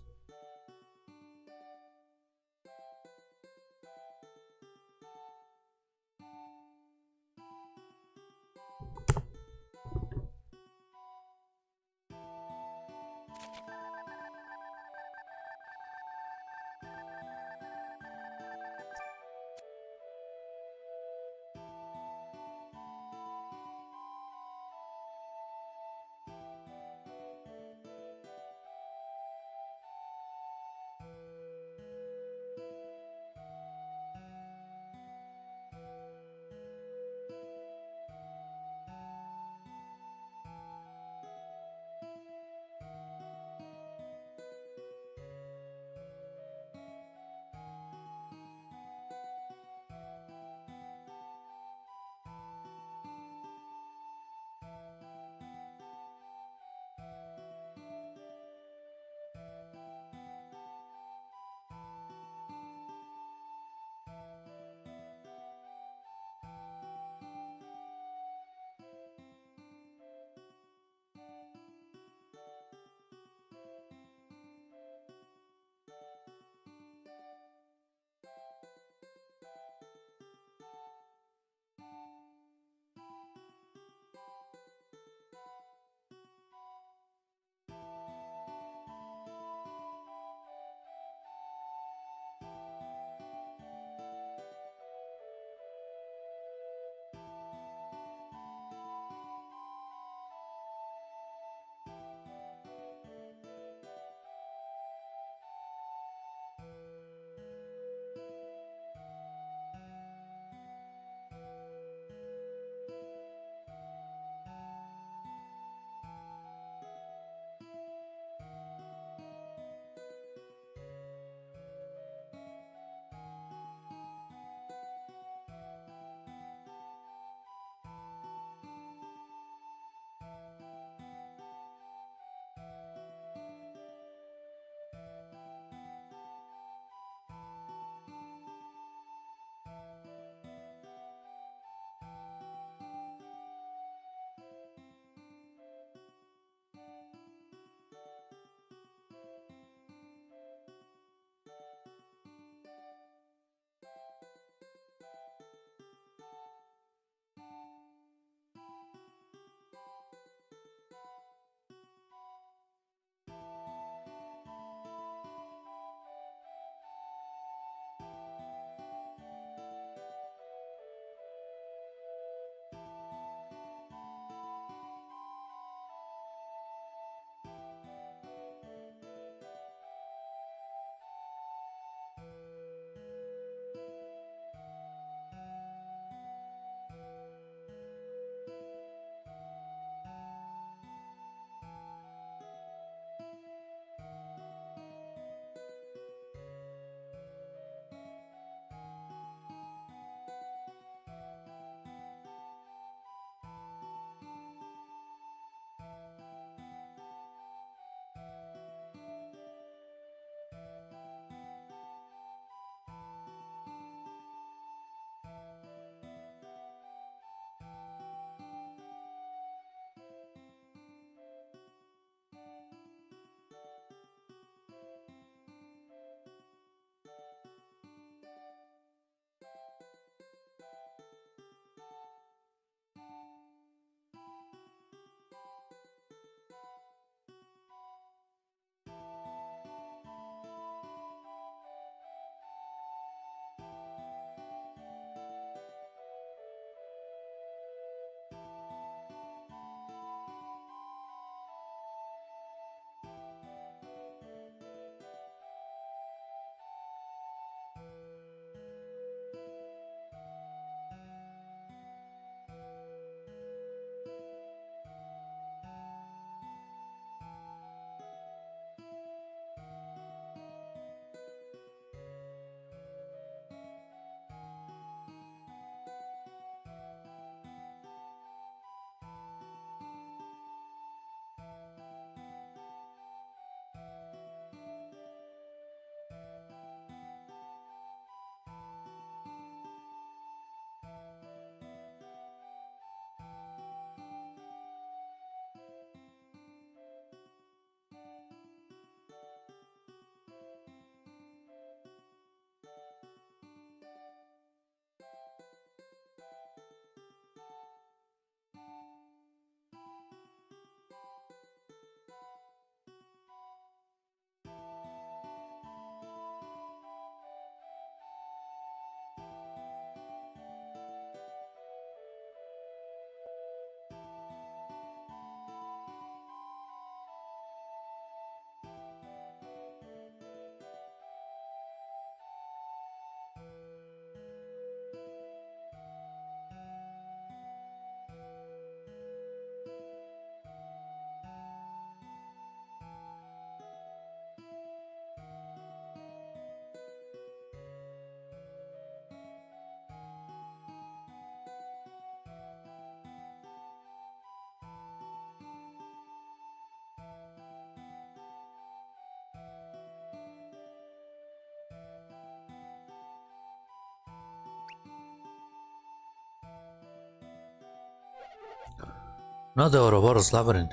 Not the Ouroboros labyrinth.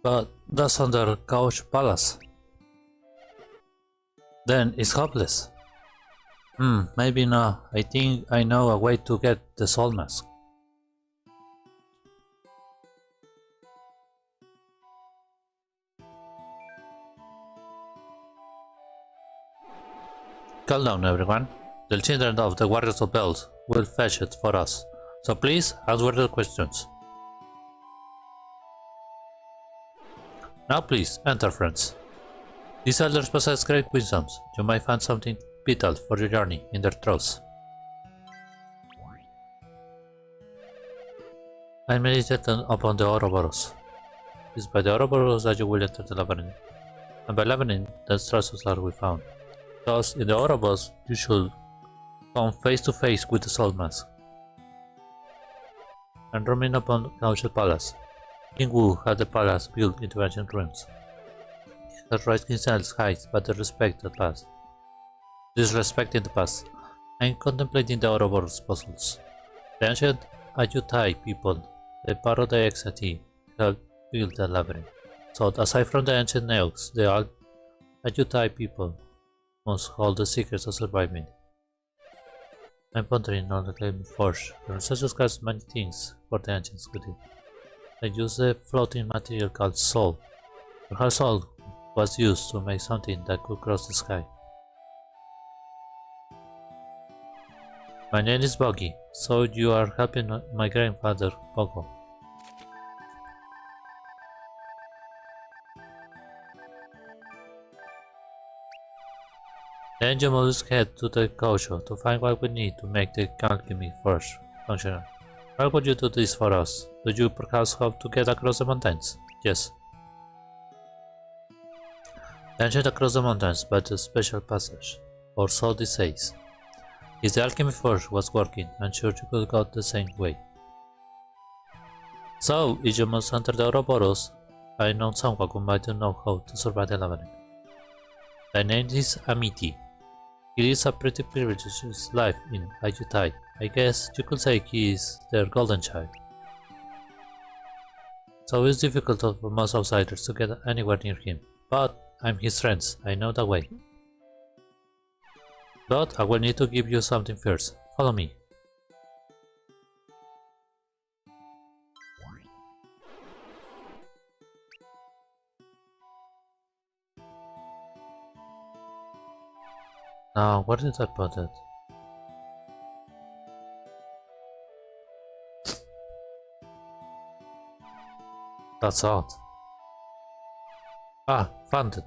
But that's under Couch Palace. Then it's hopeless. Maybe not. I think I know a way to get the soul mask. Calm down, everyone. The children of the Warriors of Bells will fetch it for us. So please answer the questions. Now please, enter, friends. These elders possess great wisdoms. You might find something vital for your journey in their throats. I meditated upon the Ouroboros. It is by the Ouroboros that you will enter the labyrinth, and by labyrinth the treasures are we found. Thus, in the Ouroboros, you should come face to face with the Soul Mask. And roaming upon Couch Palace, King Wu had the palace built into ancient ruins. He had raised himself high by the respect that past. Disrespecting the past, and contemplating the Ouroboros puzzles. The ancient Ayutai people, the Parodexati, helped build the labyrinth. So, aside from the ancient Neox, the Ayutai people must hold the secrets of surviving. I'm pondering on the game forge. The ancestors cast many things for the ancients with it. They used a floating material called soul. Her soul was used to make something that could cross the sky. My name is Boggy, so you are helping my grandfather, Pogo. Then you must head to the Gaucho to find what we need to make the alchemy forge functional. Why would you do this for us? Do you perhaps hope to get across the mountains? Yes. Then head across the mountains by the special passage, or so this says. If the alchemy forge was working, I'm sure you could go the same way. So, if you must enter the Ouroboros, I know someone who might know how to survive the labyrinth. The name is Amiti. He lives a pretty privileged life in Ayutai. I guess you could say he is their golden child. So it's difficult for most outsiders to get anywhere near him, but I'm his friend, I know the way. But I will need to give you something first. Follow me. Now, where did I put it? That's odd. Ah, found it.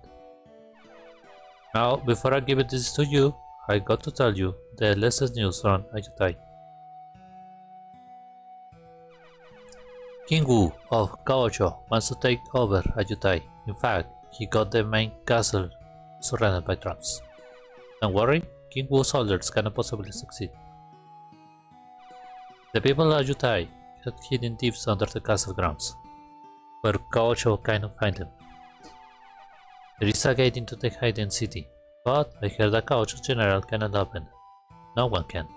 Now, before I give this to you, I got to tell you the latest news from Ayutai. King Wu of Gaocho wants to take over Ayutai. In fact, he got the main castle surrounded by traps. Don't worry, King Wu's soldiers cannot possibly succeed. The people of Ayutai had hidden thieves under the castle grounds, where Gaocho cannot find them. There is a gate into the hidden city, but I heard that Gaocho's general cannot open. No one can.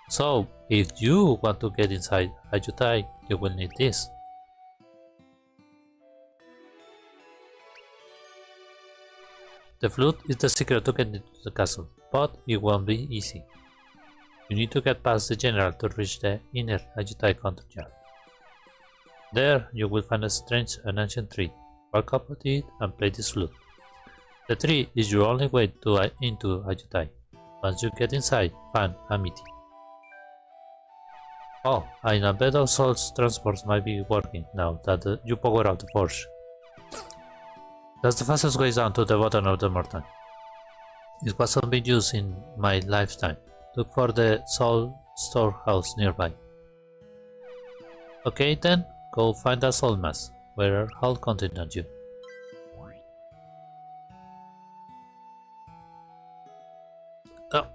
So, if you want to get inside Ayutai, you will need this. The flute is the secret to get into the castle, but it won't be easy. You need to get past the general to reach the inner Ayutai courtyard. There you will find a strange and ancient tree. Walk up to it and play this flute. The tree is your only way into Ayutai. Once you get inside, find Amity. Oh, and a bed of souls transports might be working now that you power out the forge. That's the fastest way down to the bottom of the mountain. It wasn't been used in my lifetime. Look for the soul storehouse nearby. Okay then, go find a soul mass, where I'll continue on you. Oh.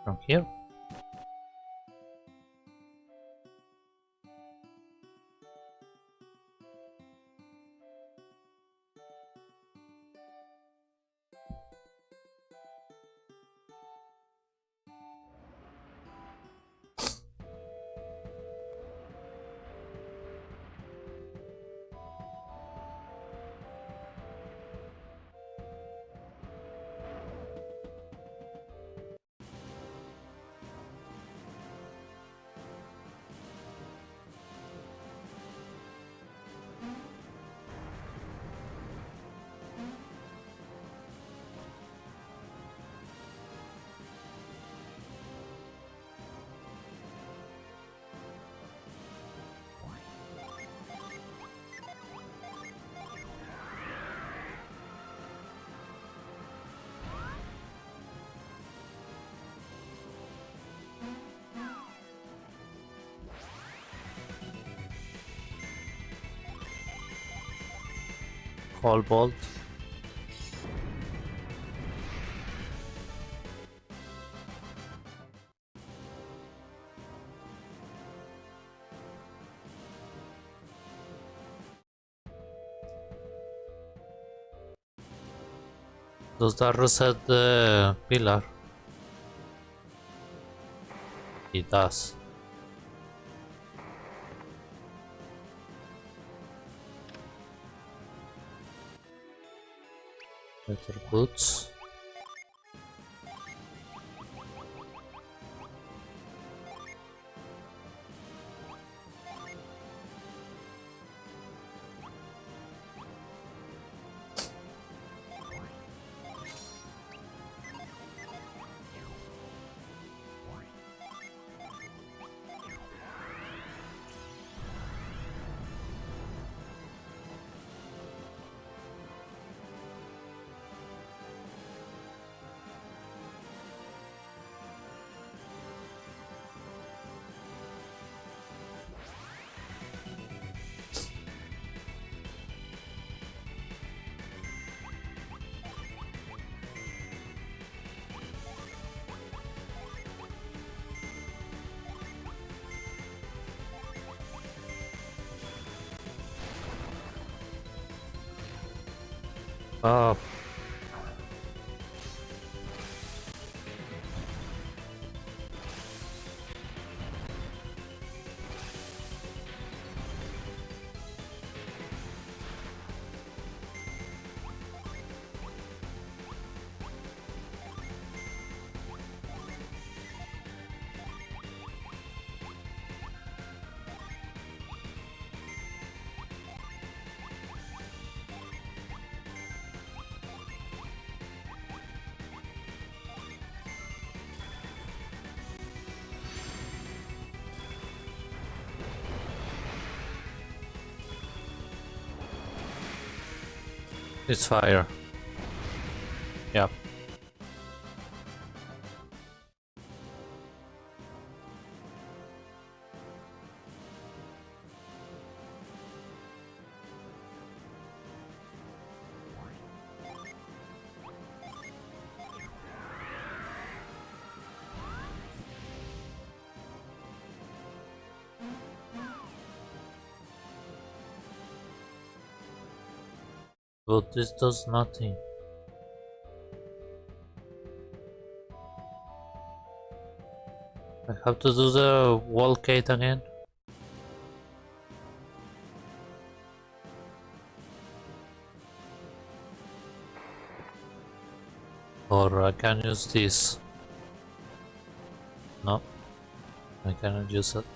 From here? Call bolt. Does that reset the pillar? It does. Better boots. Oh, it's fire. Yep. But this does nothing. I have to do the wall gate again. Or I can use this. No, I cannot use it.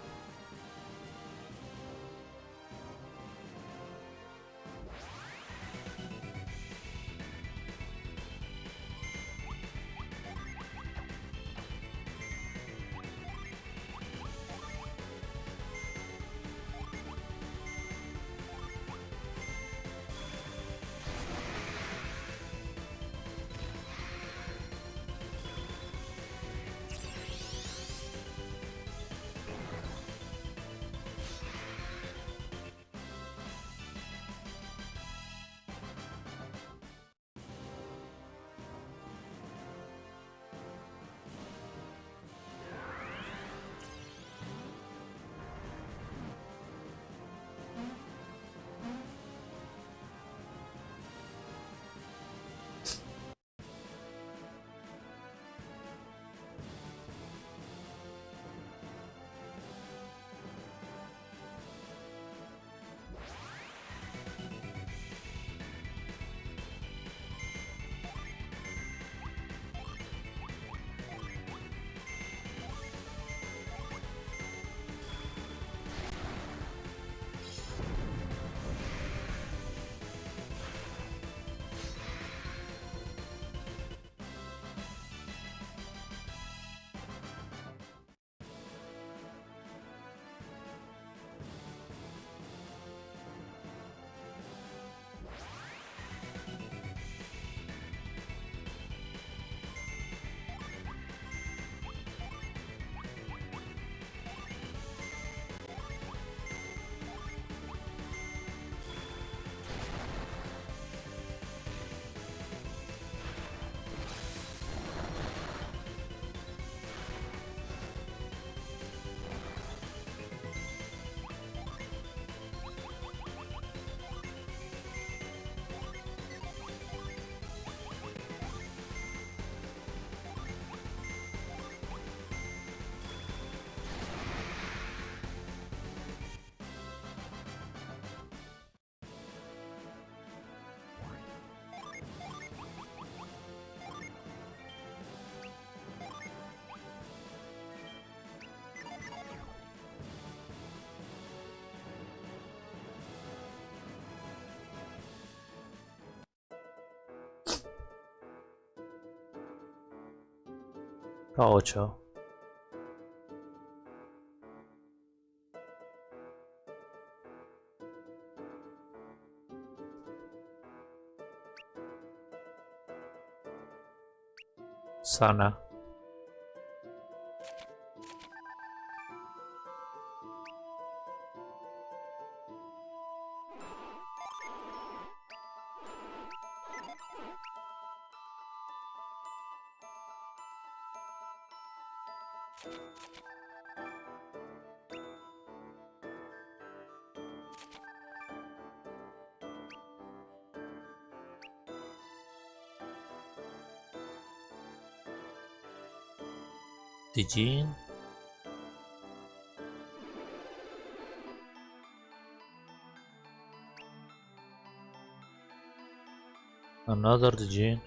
8. Sana. Dijin. Another Dijin.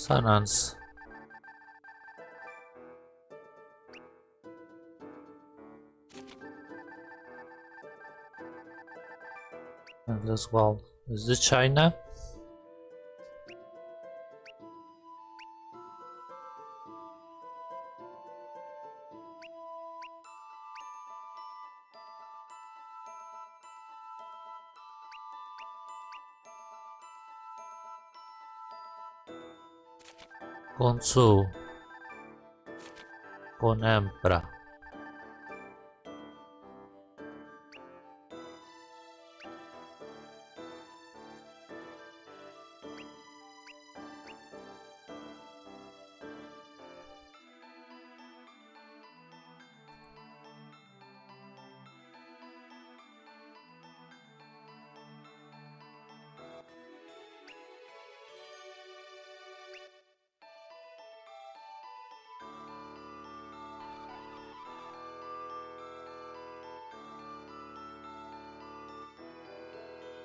Sanans. And as well. Is this China? Konsu. Conembra.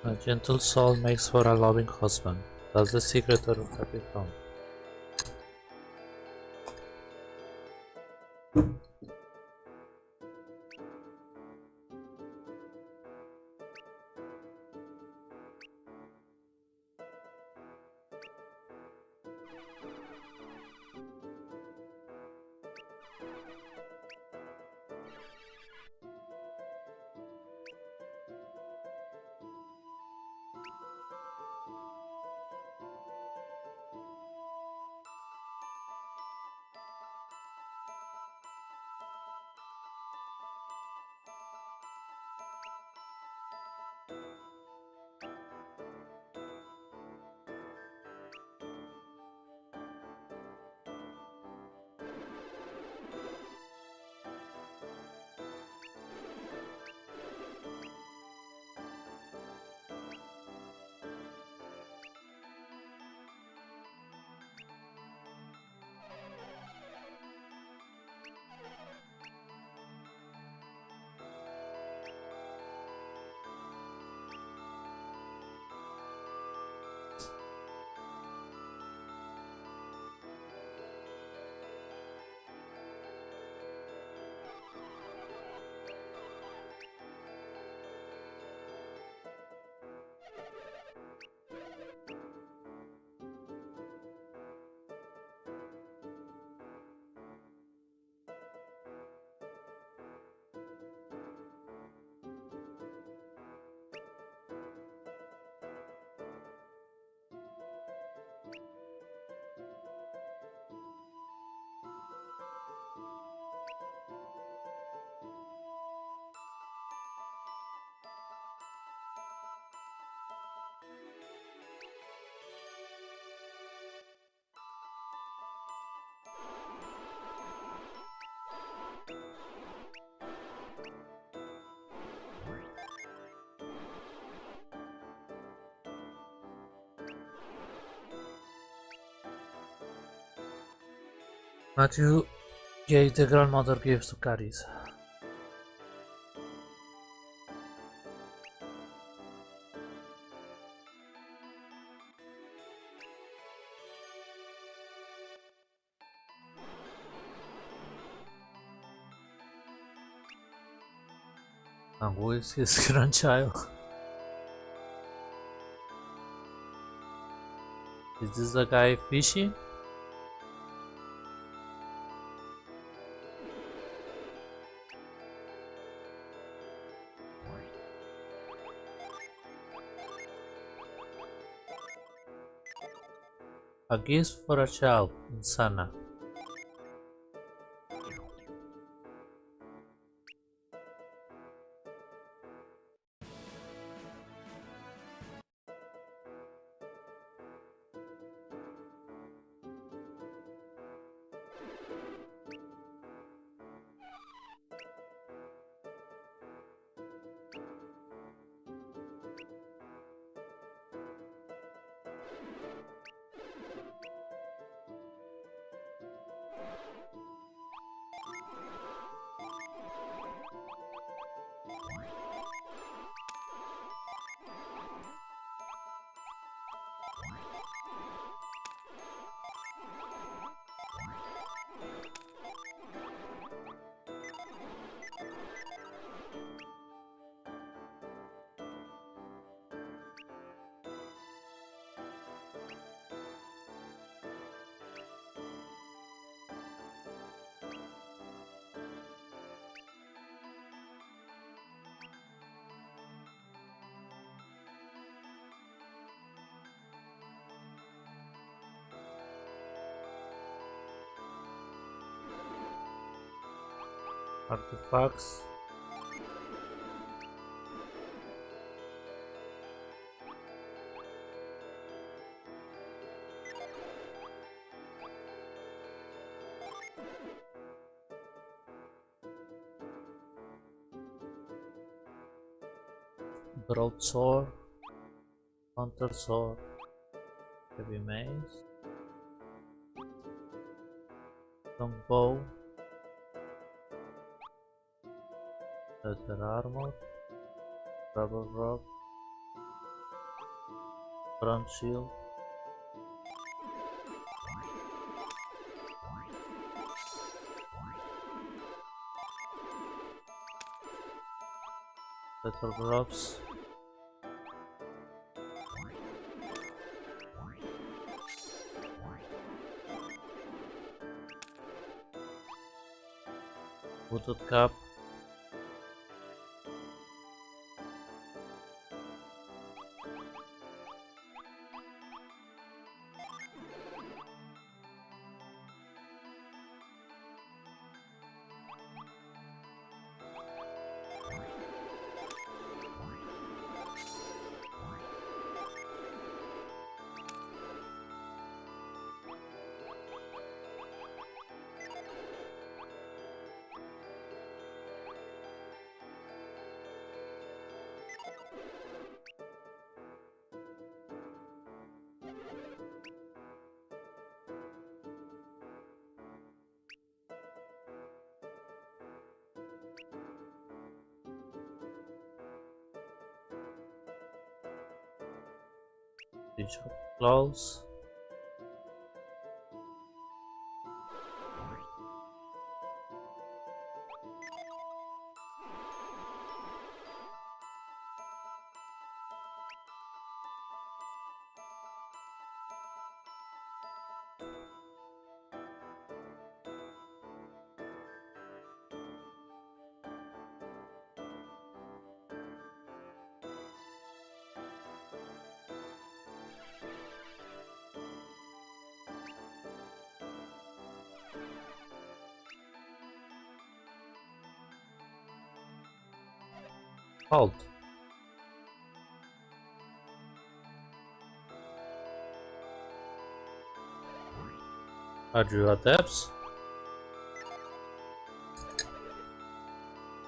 A gentle soul makes for a loving husband. That's the secret of happy home. Matthew Gave the grandmother gifts to Caris. And who is his grandchild? Is this the guy fishing? A gift for a child in Sana. Artifacts. Broadsword, Hunter Sword, Heavy Mace, Longbow, Leather Armor, Rubber Rock, Front Shield, Leather Gloves, Hooded Cap, Bishop Claws, Halt. Are you adepts?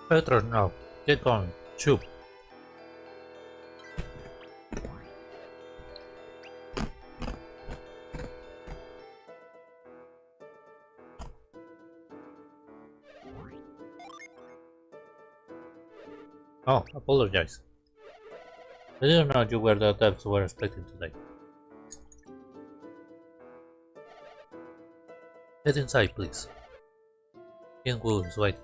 Better now. Get on. Shoot. Oh, apologize. I didn't know you were the depths we were expecting today. Get inside, please. King Wu is waiting.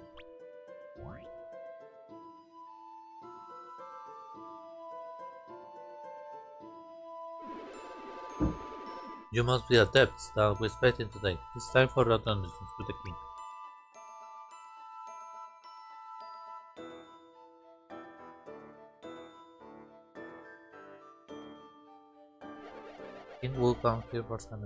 You must be the depths that we're expecting today. It's time for the dungeons with the king. King Wu come here for some.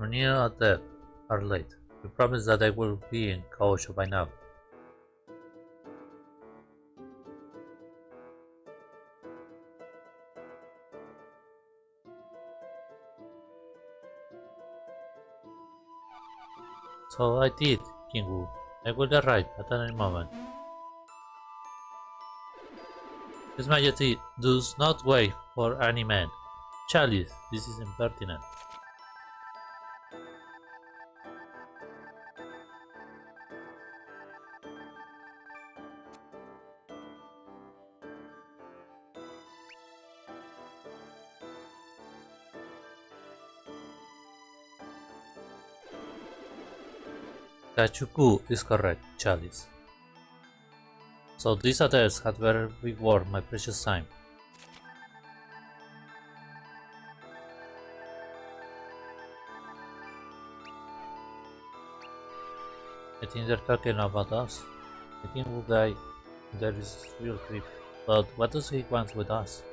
Renea and Deb are late. We promise that I will be in Kaosho by now. So I did, King Wu. I will arrive at any moment. His Majesty does not wait for any man. Chalice, this is impertinent. Kachuku is correct, Chalice. So these attacks had better be worth my precious time. I think they're talking about us. The king will die. There is real creep. But what does he want with us?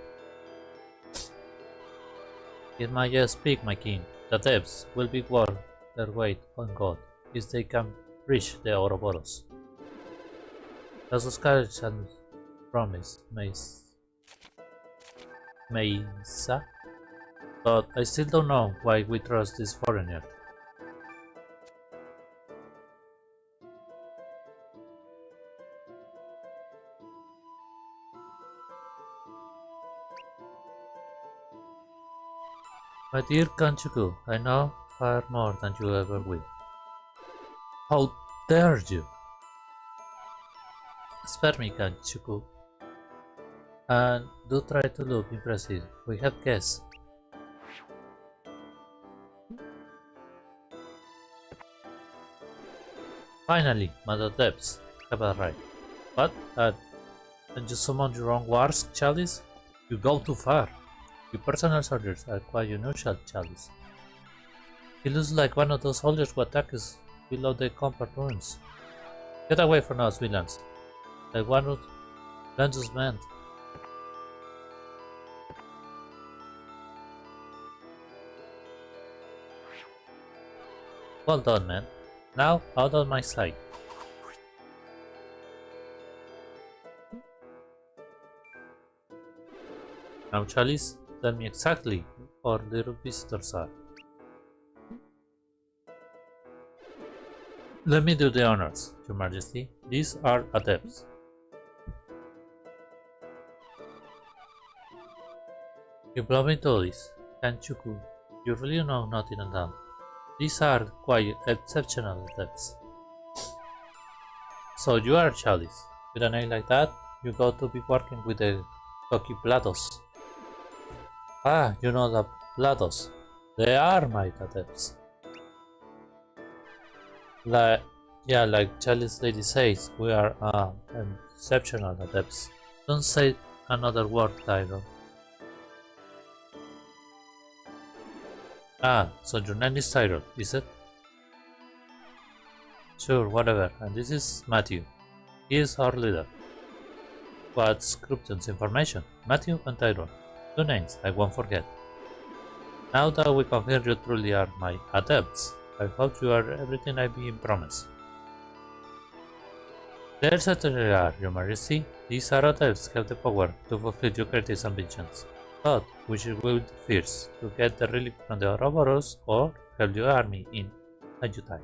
It might just speak, my king. The depths will be worth their weight on gold if they can reach the Ouroboros. As Oscarich and promised Mesa, but I still don't know why we trust this foreigner. My dear Kanchuku, I know far more than you ever will. How dare you? Spare me, Kanchuku. And do try to look impressive. We have guests. Finally, Mother Depths have arrived. What? And you summoned your own wars, Chalice? You go too far. Your personal soldiers are quite unusual, Chalice. He looks like one of those soldiers who attack us below the combat ruins. Get away from us, villains! Like one of Lance's men. Well done, man. Now, out of my sight. Now, Chalice, tell me exactly where little visitors are. Let me do the honors, Your Majesty. These are adepts. You brought me to this, Kanchuku. You really know nothing at all. These are quite exceptional adepts. So you are Chalice. With a name like that, you got to be working with the Toki Platos. Ah, you know the Platos. They are my adepts. Like Chalice Lady says, we are exceptional adepts. Don't say another word, Tyro. Ah, so your name is Tyro, is it? Sure, whatever. And this is Matthew. He is our leader. What's Krypton's information? Matthew and Tyro. 2 names I won't forget. Now that we confirm you truly are my adepts, I hope you are everything I've been promised. They certainly are, Your Majesty. These are adepts have the power to fulfill your greatest ambitions. But which will be first, to get the relic from the Ouroboros or help your army in Ayutthaya?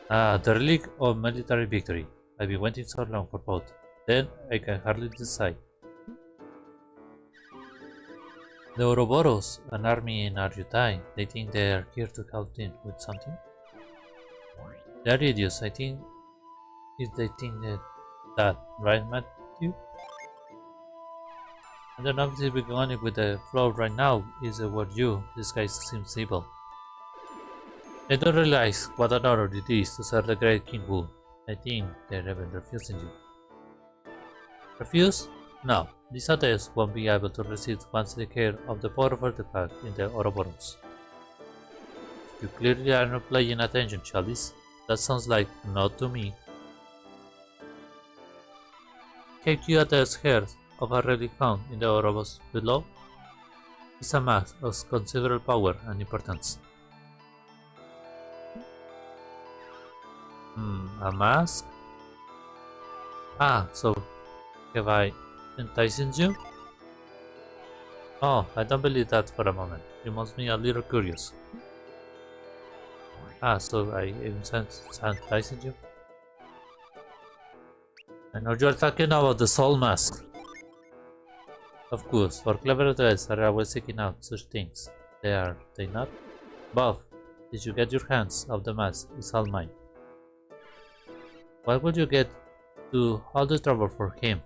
Ah, the relic of military victory. I've been waiting so long for both. Then I can hardly decide. The Ouroboros, an army in Ayutthaya, they think they are here to help them with something? They are idiots, I think. If they think that, right, Matthew? I don't know if we're going with the flow right now. Is the word you? This guy seems evil. They don't realize what an honor it is to serve the great King Wu. I think they're even refusing you. Refuse? No. These adepts won't be able to resist once they hear of the powerful artifact in the Ouroboros. You clearly are not paying attention, Chalice. That sounds like not to me. Have you adepts heard of a relic found in the Ouroboros below? It's a mask of considerable power and importance. A mask? Ah, so have I enticed you? Oh, I don't believe that for a moment. You must be a little curious. Ah, so I enticed you? I know you're talking about the soul mask. Of course, for clever adults are always seeking out such things. Are they not? Bob, did you get your hands off the mask? It's all mine. Why would you get to all the trouble for him?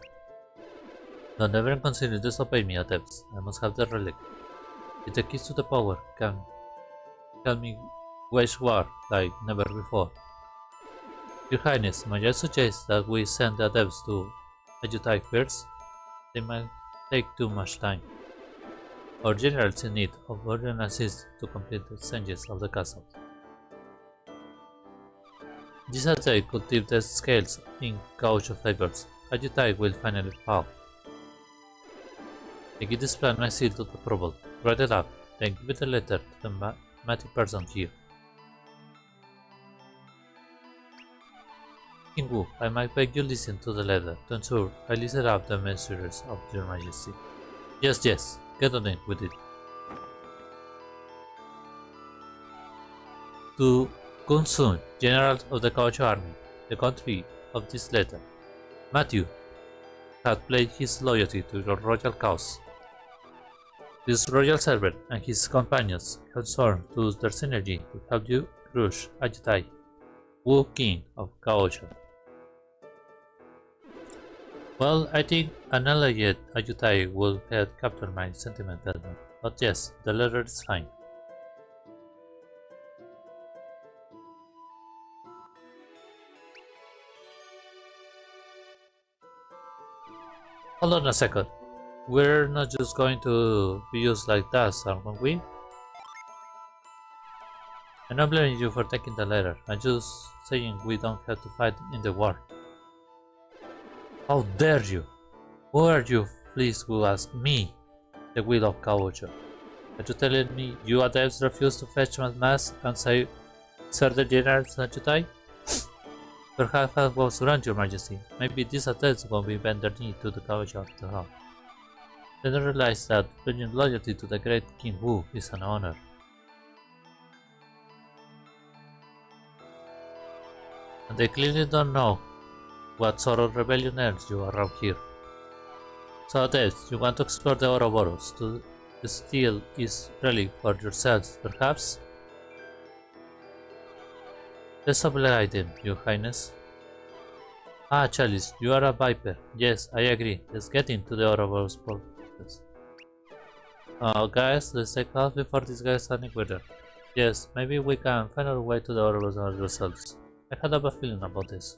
Don't ever consider disobey me, adepts. I must have the relic. It's the keys to the power can help me wage war like never before. Your Highness, may I suggest that we send the adepts to Ayutthaya first? They might take too much time. Our generals in need of urgent assist to complete the changes of the castle. This attack could tip the scales in gauge of favors. Ayutthaya will finally fall. I give this plan my seal to approval. Write it up, then give it a letter to the mighty person here. King Wu, I might beg you listen to the letter to ensure I listen up the measures of Your Majesty. Yes, get on it with it. To Kun Sun, General of the Gaucho Army, the country of this letter. Matthew had pledged his loyalty to your royal cause. This royal servant and his companions have sworn to use their synergy to help you crush Ayutthaya, Wu King of Gaucho. Well, I think an allied Ayutthaya will have captured my sentiment better, but yes, the letter is fine. Hold on a second. We're not just going to be used like that, aren't we? I'm not blaming you for taking the letter. I'm just saying we don't have to fight in the war. How dare you? Who are you, please, who ask me, the will of Kaocho? Are you telling me you adepts refuse to fetch my mask and say, Sir the General Sanjutai? Perhaps I was wrong, Your Majesty. Maybe these adepts won't be bend their knee to the Kaocho after all. Then I realized that pledging loyalty to the great King Wu is an honor. And they clearly don't know what sort of rebellionaires you are around here. So adepts, you want to explore the Ouroboros to steal his relic for yourselves, perhaps? Let's oblige them, Your Highness. Ah, Chalice, you are a viper. Yes, I agree. Let's get into the Ouroboros process. Guys, let's take off before these guys panic with her. Yes, maybe we can find our way to the Ouroboros ourselves. I had a bad feeling about this.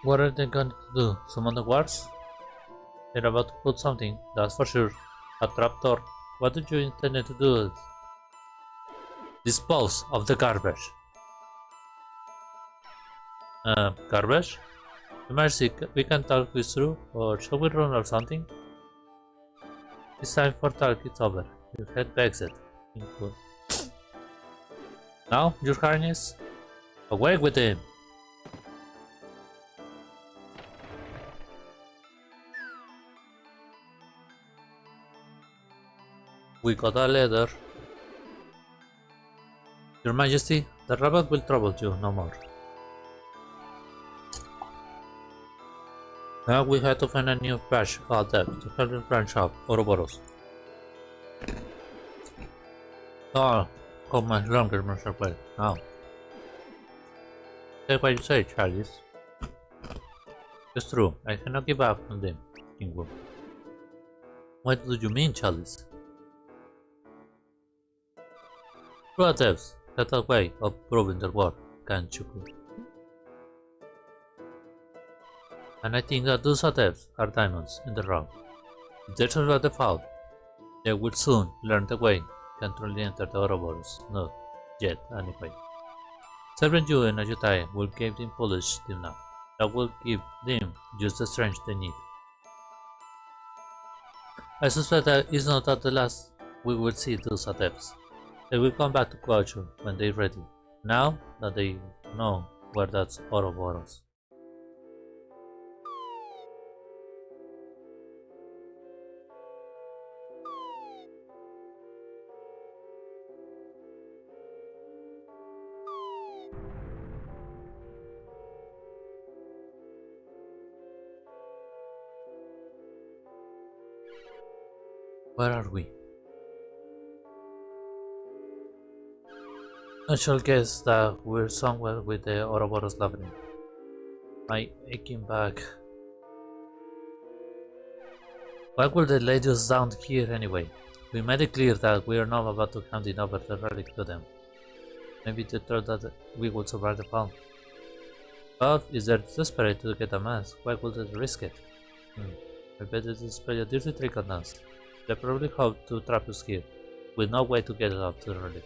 What are they going to do? Summon the guards? They're about to put something, that's for sure. A trapdoor. What did you intend to do? Dispose of the garbage. Garbage? Mercy, we can talk this through, or shall we run or something? It's time for talk, it's over. Your head begs it. Now, Your Highness? Away with him! We got a letter. Your Majesty, the robot will trouble you no more. Now we have to find a new patch called Depth to help us branch out Ouroboros. Oh, got my longer Mercer play. Now. Take what you say, Charles. It's true, I cannot give up on them, King Wu. What do you mean, Chalice? True adepts have a way of proving their worth, can't you? And I think that those adepts are diamonds in the rough. If they survive the fall, they will soon learn the way can truly enter the Ouroboros. Not yet, anyway. Serving you and Ajutai will give them polish enough. That will give them just the strength they need. I suspect that it's not at the last we will see those adepts. They will come back to Quacho when they're ready, now that they know where that's Ouroboros. Where are we? I shall guess that we're somewhere with the Ouroboros labyrinth. My aching back. Why would they lay us down here anyway? We made it clear that we are not about to hand it over the relic to them. Maybe they thought that we would survive the fall. But if they're desperate to get a mask, why would they risk it? I bet they display a dirty trick on us. They probably hope to trap us here, with no way to get out to the relic.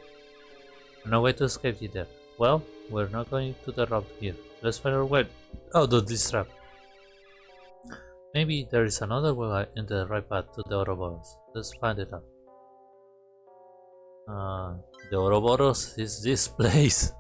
No way to escape either. Well, we're not going to the route here. Let's find our way out of this trap. Maybe there is another way in the right path to the Ouroboros. Let's find it out. The Ouroboros is this place.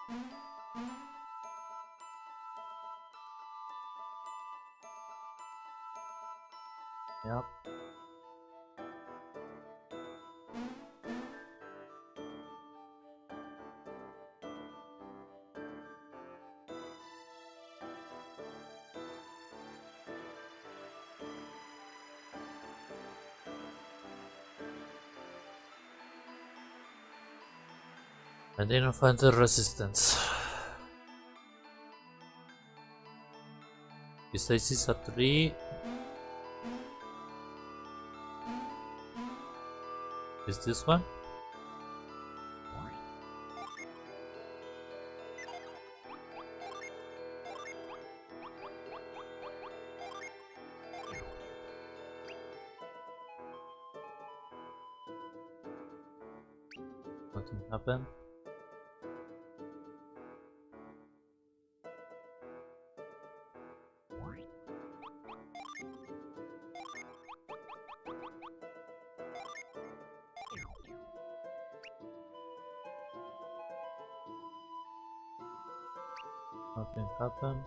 Yep. I didn't find the resistance. This is a 3. Is this one? Nothing happened. Nothing happened.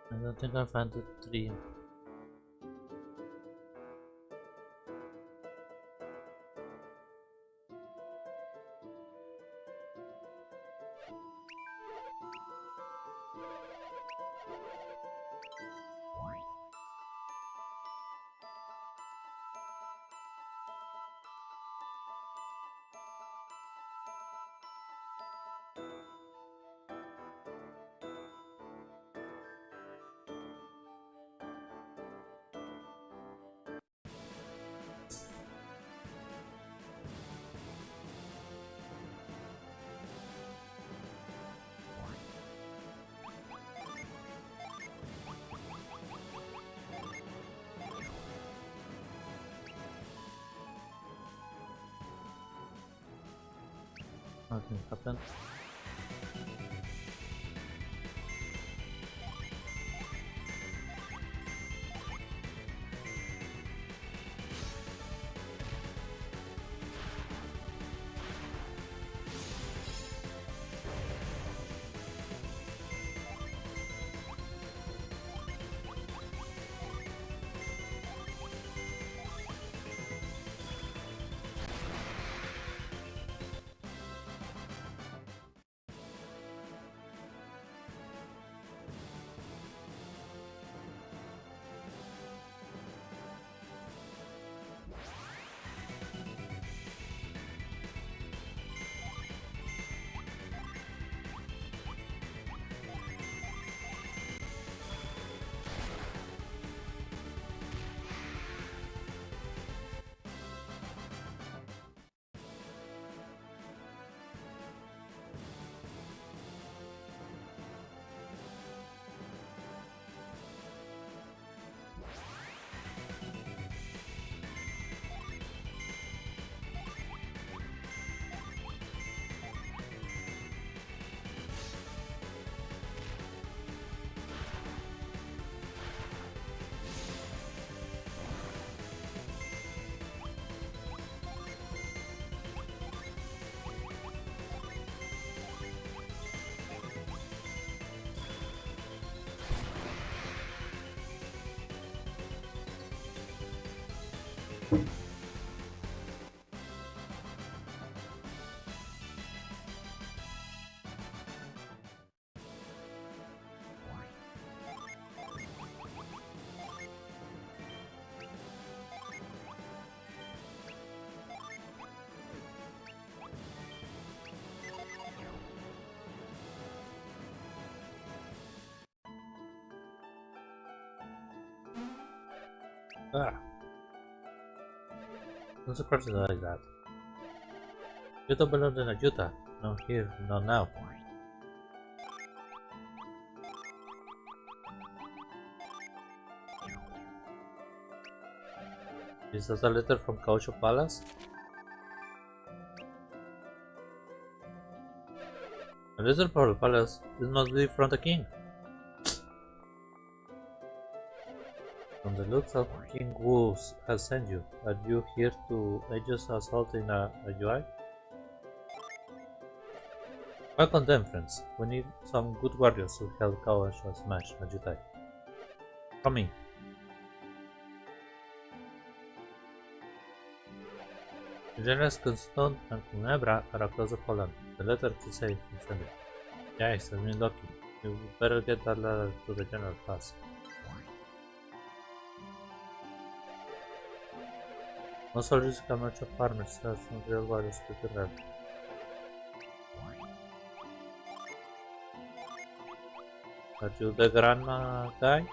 I don't think I found the 3. Nothing happened. Ah, I'm surprised like that. You don't belong in a Utah. Not here, not now. Is that a letter from Caucho Palace? A letter from the palace? This must be from the king. From the looks of King Wu has sent you. Are you here to aid us assaulting a UI? Welcome them, friends. We need some good warriors to help Kawash smash a Jutai. Coming. Generals Kunstone and Kunebra are across the Poland. The letter to say is sent it. Yes, I've been lucky. You better get that letter to the general fast. No soldiers can match up farmers, that's some real warriors pretty rare. Are you the grandma guy?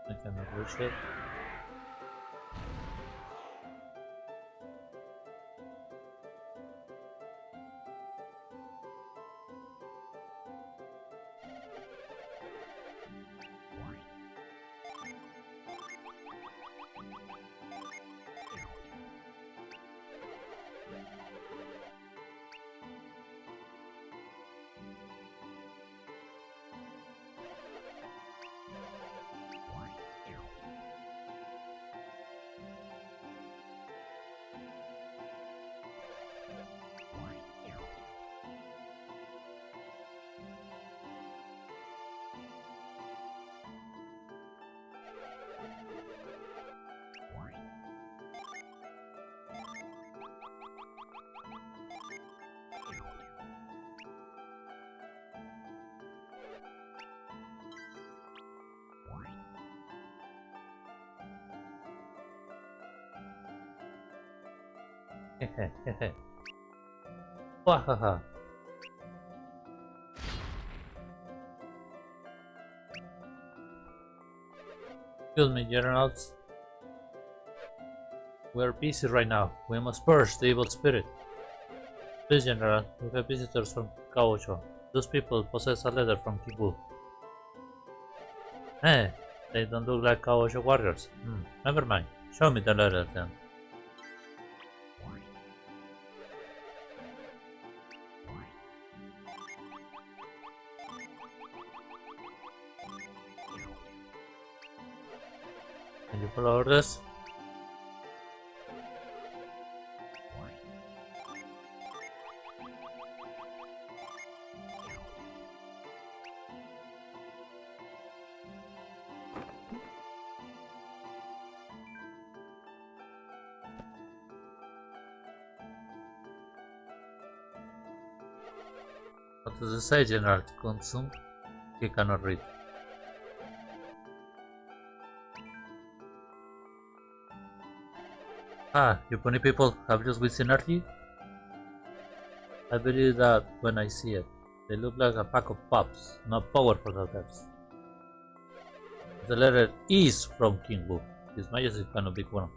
I cannot reach it. Hehehehe. Wahaha. Excuse me, generals. We're busy right now. We must purge the evil spirit. Please, General, we have visitors from Kaosho. Those people possess a letter from Kibu. Eh, they don't look like Kaosho warriors. Never mind. Show me the letter then. Can you follow orders? What does it say, General? To consume? He cannot read. Ah, you pony people have just with synergy? I believe that when I see it. They look like a pack of pups, not powerful adepts. The letter is from King Wu. His Majesty cannot be one. In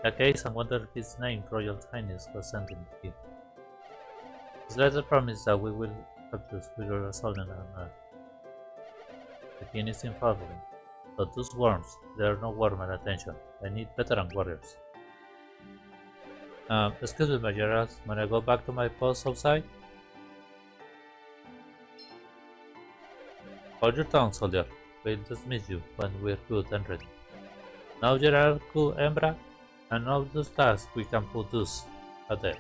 that case, I wonder if his name, Royal Highness, was sent him here. His letter promised that we will help us with your assault on Earth. The king is in favor, but those worms, they are not worth my attention. I need veteran warriors. Excuse me, my generals, when I go back to my post outside? Hold your tongue, soldier. We'll dismiss you when we're good and ready. Now, General Ku Embra, and all those tasks we can produce ahead.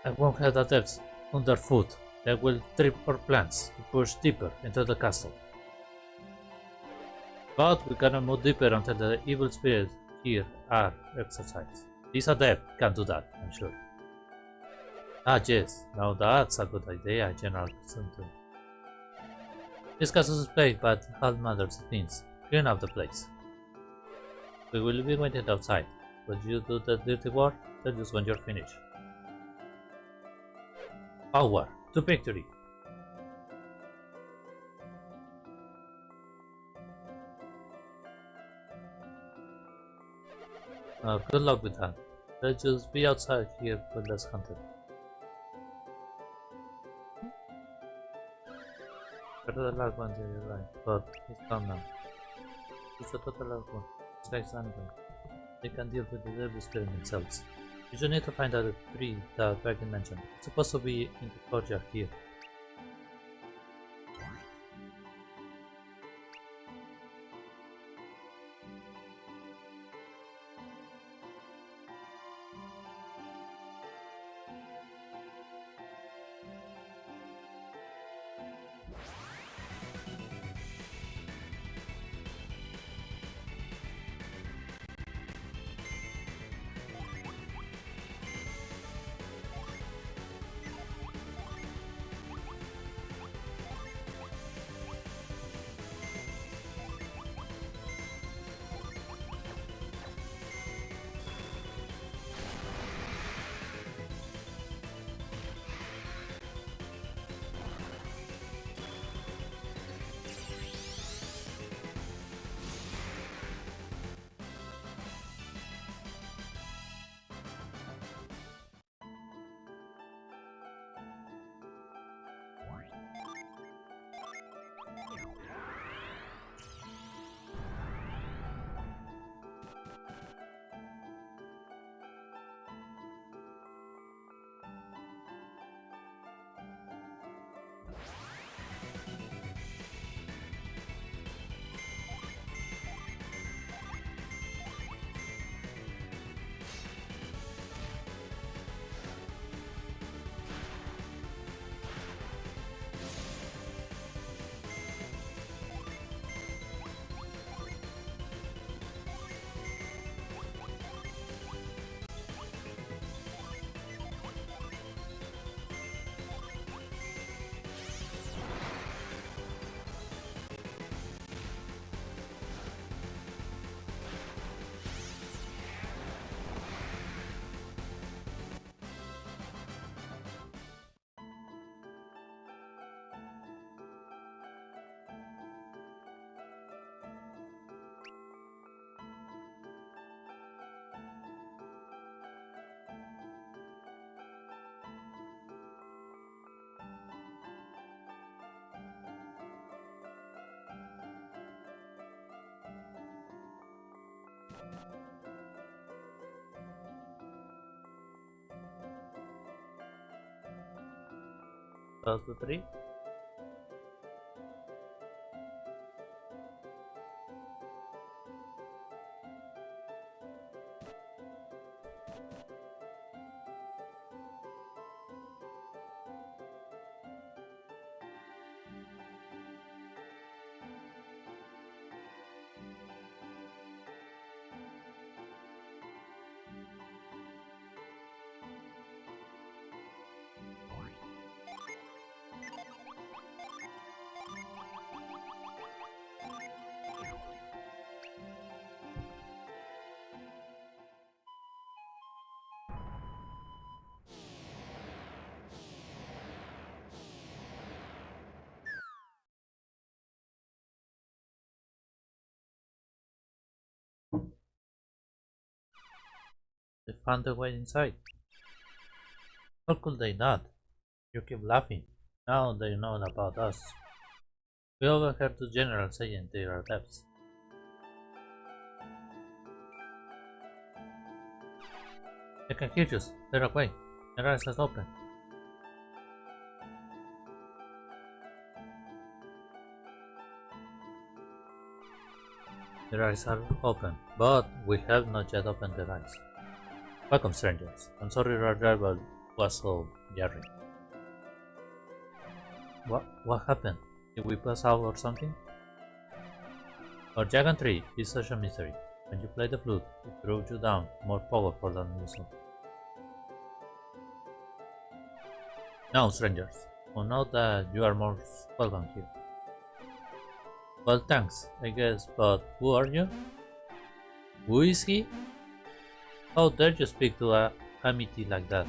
I won't have adepts underfoot that will trip our plans to push deeper into the castle. But we cannot move deeper until the evil spirits here are exorcised. This adept can do that, I'm sure. Ah yes, now that's a good idea, General Sunton. This castle is plagued, but all matters it means. Clean up the place. We will be waiting outside. When you do the dirty work, tell us when you're finished. Power to victory! Good luck with that. Let's just be outside here for less hunted. Better the last one to your right, but he's gone now. It's a total last one. It's like anything. They can deal with the devil spirit themselves. You just need to find out the tree that Dragon mentioned. It's supposed to be in the courtyard here. That's the three. They found a way inside. How could they not? You keep laughing. Now they know about us. We overheard the general saying they are depths. I can hear you. They're away. Their eyes are open. Their eyes are open, but we have not yet opened their eyes. Welcome, strangers. I'm sorry our arrival was so jarring. What happened? Did we pass out or something? Our giant tree is such a mystery. When you play the flute, it throws you down, more powerful than usual. Now, strangers, we know that you are most welcome here. Well, thanks, I guess, but who are you? Who is he? How dare you speak to a amity like that?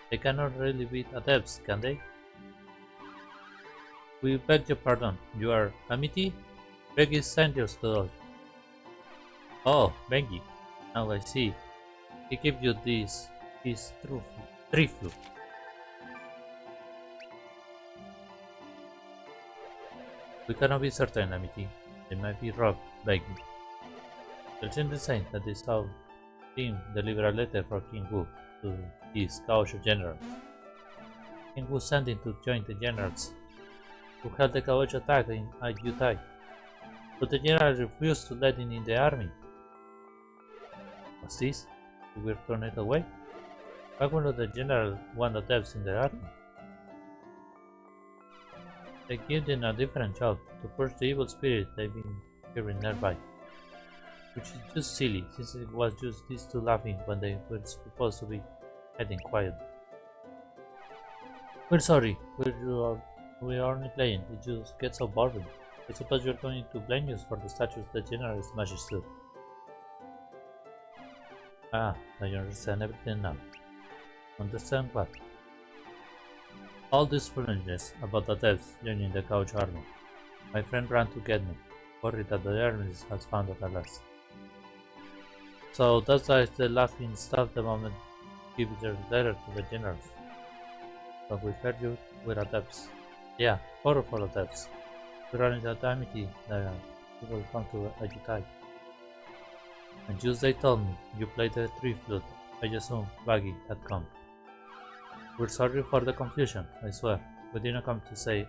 They cannot really be adepts, can they? We beg your pardon, you are amity? Beggy sent you to us. Oh, Beggy, now I see. He gave you this tree flute. We cannot be certain, amity. They might be robbed, Beggy. The legend is saying that they saw him deliver a letter from King Wu to his Kaosho general. King Wu sent him to join the generals who held the Kaosho attack at Yutai, but the general refused to let him in the army. What's this? You were turned away? Why would the general want adepts in the army? They gave them a different job, to purge the evil spirit they've been hearing nearby. Which is just silly, since it was just these two laughing when they were supposed to be heading quiet. We're sorry, we are only playing, it just gets so boring. I suppose you're going to blame us for the statues the general smashes too. Ah, I understand everything now. Understand what? All this foolishness about the devs joining the couch army. My friend ran to get me, worried that the armies has found us at last. So that's why the laughing stopped the moment he gave their letter to the generals. But we heard you were adepts. Yeah, powerful adepts. We are in the amity that you will come to Ajutai. And just they told me you played the tree flute. I assumed Baggy had come. We're sorry for the confusion, I swear. We didn't come to say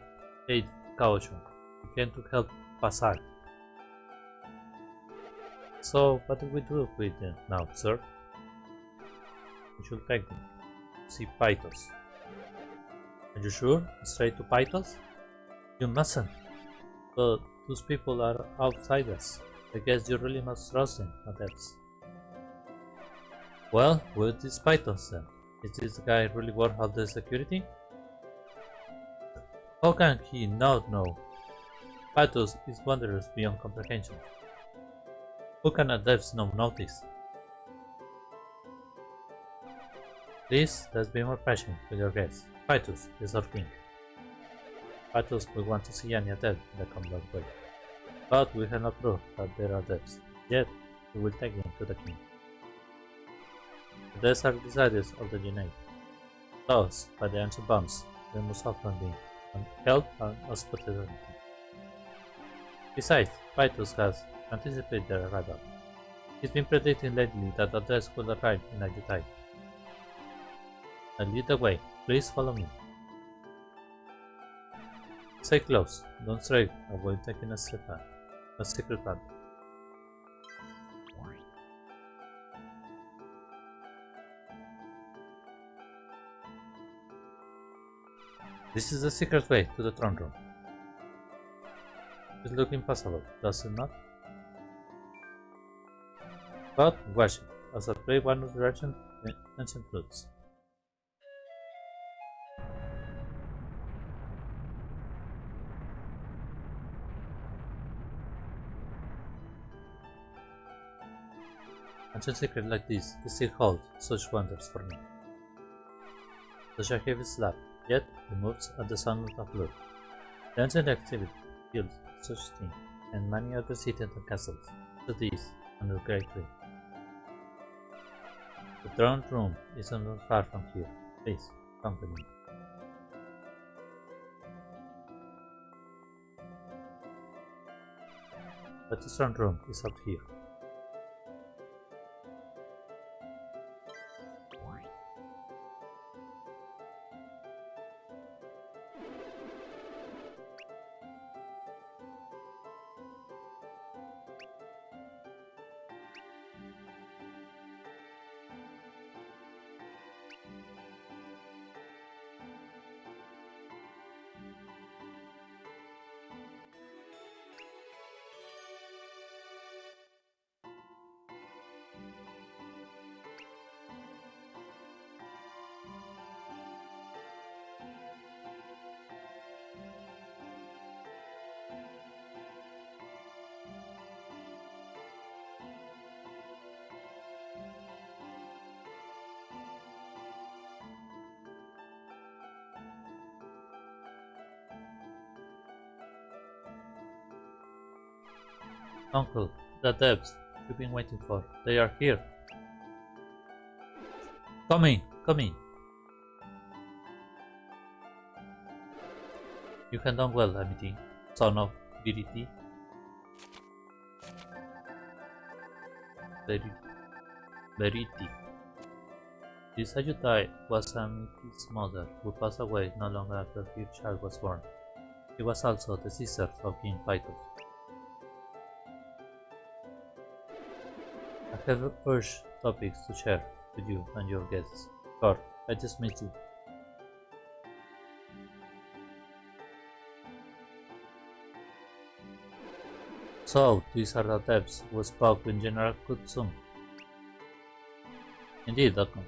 aid Kaosho. We came to help Pasar. So, what do we do with them now, sir? We should take them. See Pythos. Are you sure? Straight to Pythos? You mustn't. But those people are outsiders. I guess you really must trust them, adepts. Well, with this Pythos then. Is this guy really worth all the security? How can he not know? Pythos is wondrous beyond comprehension. Who can adepts not notice? Please, let's be more patient with your guests. Pythos is our king. Pythos will want to see any adept that comes that way. But we have not proved that there are adepts. Yet, we will take him to the king. The deaths are deciders of the Unite. Thus, by the ancient bombs, they must often be held and hospitality. Besides, Pythos has anticipated their arrival. It's been predicting lately that the death will arrive in Ajutai. I lead the way. Please follow me. Stay close. Don't stray. Avoid taking a secret path. This is the secret way to the throne room. It looks impossible, does it not? But watch it, as I play one of the ancient flutes. Ancient secret like this still hold such wonders for me. Such a heavy slab, yet it moves at the sound of the flute. The ancient activity built such thing, and many other cities and castles, to this and the great way. The throne room is not far from here. Please, come with me. But the throne room is out here. Uncle, the devs you've been waiting for, they are here. Come in, come in. You have done well, Amity, son of Viriti. Veriti. This Ajutai was Amity's mother, who passed away not long after her child was born. She was also the sister of King Pythos. I have urged topics to share with you and your guests. Cor, I just met you. So, these are the devs who spoke with General Kutsum. Indeed, Dokkan.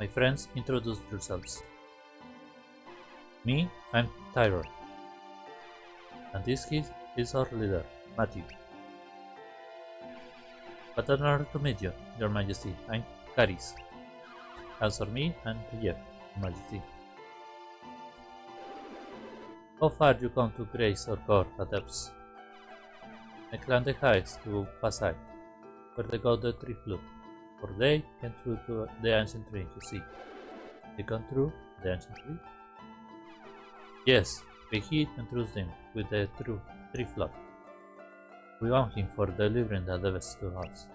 My friends, introduce yourselves. Me, I'm Tyrone. And this kid is our leader, Matthew. But an honor to meet you, Your Majesty. I'm Caris. As for me, I'm Jeff, Your Majesty. How far you come to grace or core, adepts? I climb the heights to Pasai, where they go the tree flute, for they came through to the ancient tree, you see. They come through the ancient tree? Yes, we hit and through them with the tree flute. We own him for delivering the devils to us.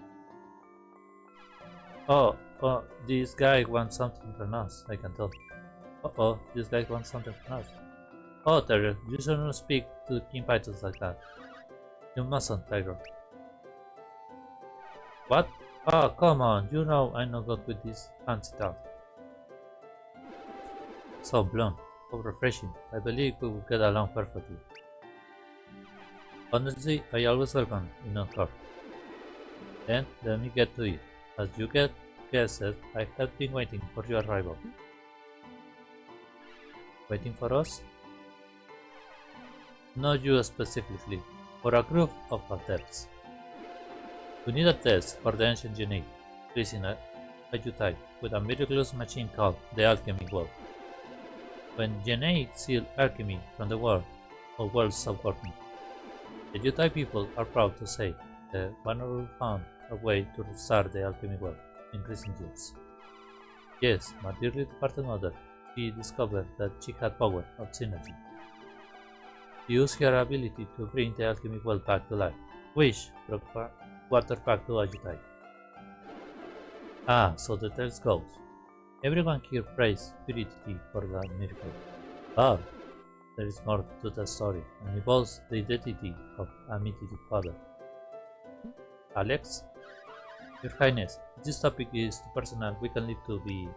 Oh, this guy wants something from us, I can tell. This guy wants something from us. Oh, Tiger, you shouldn't speak to King Pythos like that. You mustn't, Tiger. What? Oh, come on, you know I'm not good with this fancy talk. So blunt, so refreshing. I believe we will get along perfectly. Honestly, I always welcome in a court. Then let me get to it. As you guessed, I have been waiting for your arrival. Waiting for us? Not you specifically, for a group of adepts. We need a test for the ancient genie, prisoner Ajutai, with a miraculous machine called the Alchemy World. When Genei sealed alchemy from the world, our world stopped working. The Ajutai people are proud to say that Honorable found a way to restart the alchemy world in recent years. Yes, my dearly departed mother, she discovered that she had power of synergy. She used her ability to bring the alchemy world back to life, which brought water back to Ajutai. Ah, so the text goes. Everyone here praised Spirit for that miracle. But there is more to the story, and involves the identity of Amity's father. Alex? Your Highness, if this topic is too personal, we can leave to be...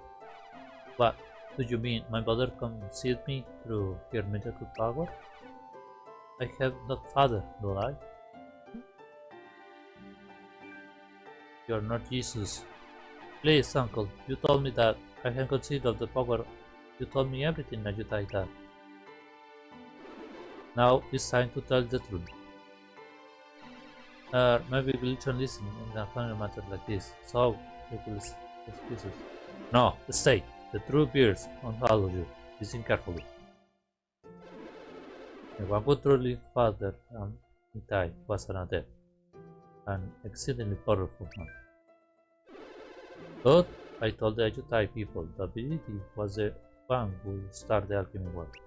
What do you mean? My mother concealed me through her magical power? I have no father, do I? You are not Jesus. Please, uncle, you told me that I can conceive of the power. You told me everything that you tied that. Now it's time to tell the truth. Maybe we should listen in a family matter like this, so ridiculous excuses. No, stay. The truth bears on all of you. Listen carefully. The one who truly father Nitai was an adept, an exceedingly powerful man. But I told the Ajutai people that ability was the one who started the alchemy world.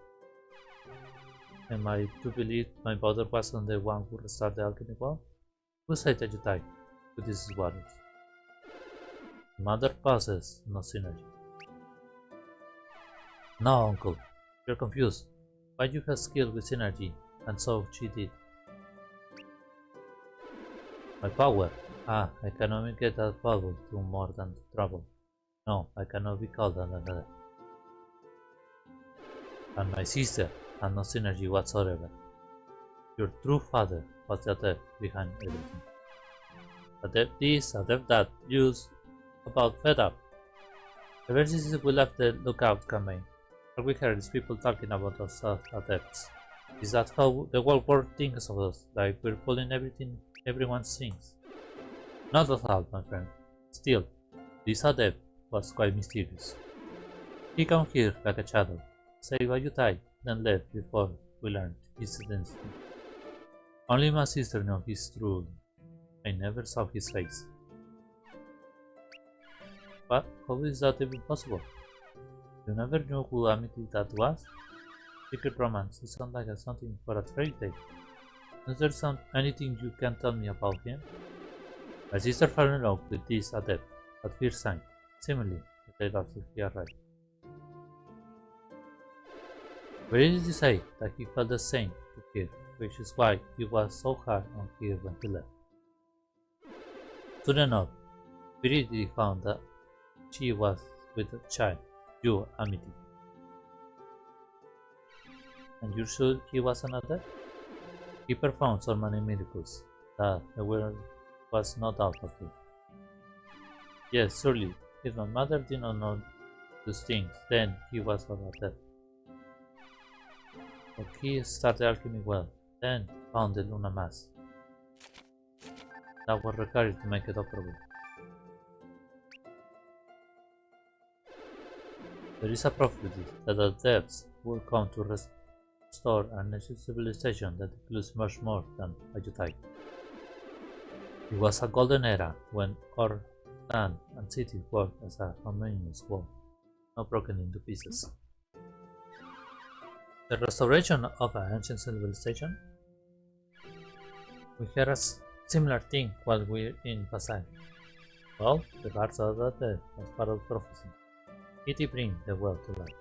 Am I to believe my brother wasn't the one who started the alchemy world? Who said Ajutai to these waters? Mother possesses no synergy. No, uncle, you're confused. Why you have skill with synergy, and so she did. My power. Ah, I cannot get that bubble to more than trouble. No, I cannot be called another. And my sister had no synergy whatsoever. Your true father was the adept behind everything. Adept this, adept that, use about fed up. Ever since we left the lookout campaign, all we heard is people talking about us as adepts. Is that how the whole world thinks of us, like we're pulling everything everyone thinks? Not at all, my friend. Still, this adept was quite mysterious. He came here like a shadow, say what you tie, then left before we learned his identity. Only my sister knew his true. I never saw his face. But how is that even possible? You never knew who Amity that was? Secret romance, it sounds like something for a fairy tale. Is there anything you can tell me about him? My sister fell in love with this adept at first sight, seemingly the day after he arrived. Where did he say that he felt the same to her, which is why he was so hard on her when he left? Soon enough, Viridi found that she was with a child, you, Amity. And you're sure he was an adept? He performed so many miracles that there was no doubt of it. Yes, surely, if my mother did not know those things, then he was an adept. But he started alchemy well, then found the Luna Mass. That was required to make it operable. There is a prophecy that the adepts will come to restore an ancient civilization that includes much more than Ajutai. It was a golden era when our land and city worked as a harmonious whole, not broken into pieces. The restoration of an ancient civilization? We heard a similar thing while we were in Pasai. Well, the guards of the dead was part of the prophecy. It brings the world to life.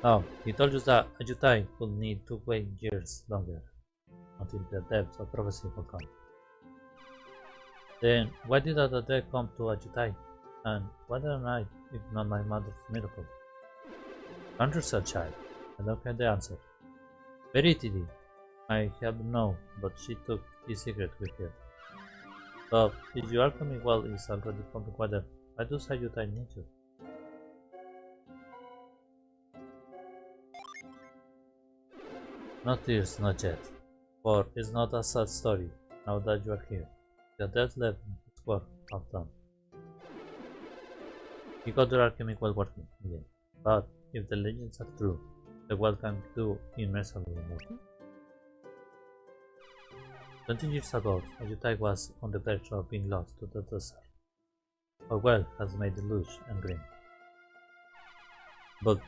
Oh, he told us that Ajutai would need to wait years longer until the depths of prophecy will come. Then, why did the dead come to Ajutai? And what am I if not my mother's miracle? Count yourself, child. I don't have the answer. Veritity, I have known, but she took his secret with her. But if your alchemy well is already pumping water, why does Ajutai need you? Not tears, not yet. For it's not a sad story, now that you are here. The death left its work half done. You got your alchemy well working again. But if the legends are true, the world can do immeasurably more. 20 years ago, Ajutai was on the verge of being lost to the desert. Our well has made it lush and green. But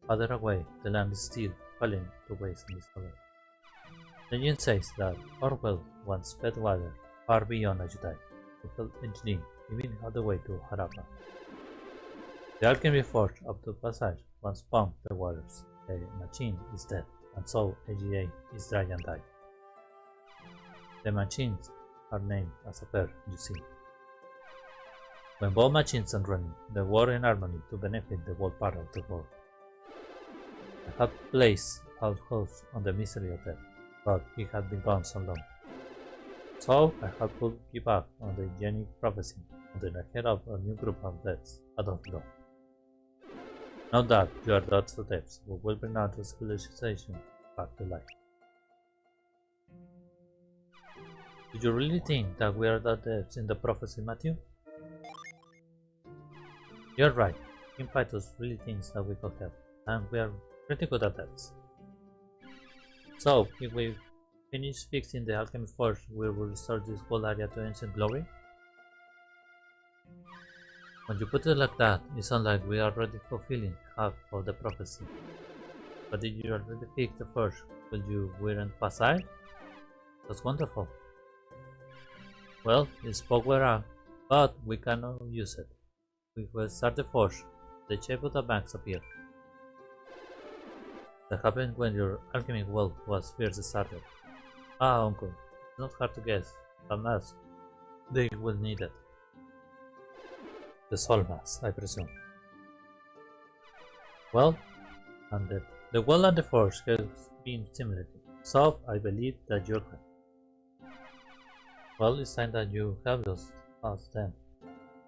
farther away, the land is still falling to waste and discovered. Legend says that our well once fed water far beyond Ajutai, to help engineering giving all the way to Harappa. The alchemy forge of the passage once pumped the waters. The machine is dead, and so AGA is dry and died. The machines are named as a pair, you see. When both machines are running, they work in harmony to benefit the whole part of the world. I had placed our host on the misery of death, but he had been gone so long. So I had put you back on the genic prophecy until I head up a new group of deaths out of law. Now that you are dots of depths who will bring out the civilization back to life. Do you really think that we are the depths in the prophecy, Matthew? You're right. Impetus really thinks that we could help, and we are pretty good at that. So, if we finish fixing the alchemy forge, we will restore this whole area to ancient glory? When you put it like that, it sounds like we are already fulfilling half of the prophecy. But did you already fix the forge? Will you weren't pass by? That's wonderful. Well, it's power, but we cannot use it. We will start the forge. The shape of the banks appear. That happened when your alchemy well was first started. Ah, uncle, it's not hard to guess. A mass. They will need it. The soul mass, I presume. Well, and the well and the forge have been stimulated, so I believe that you're correct. Well, it's time that you have us then.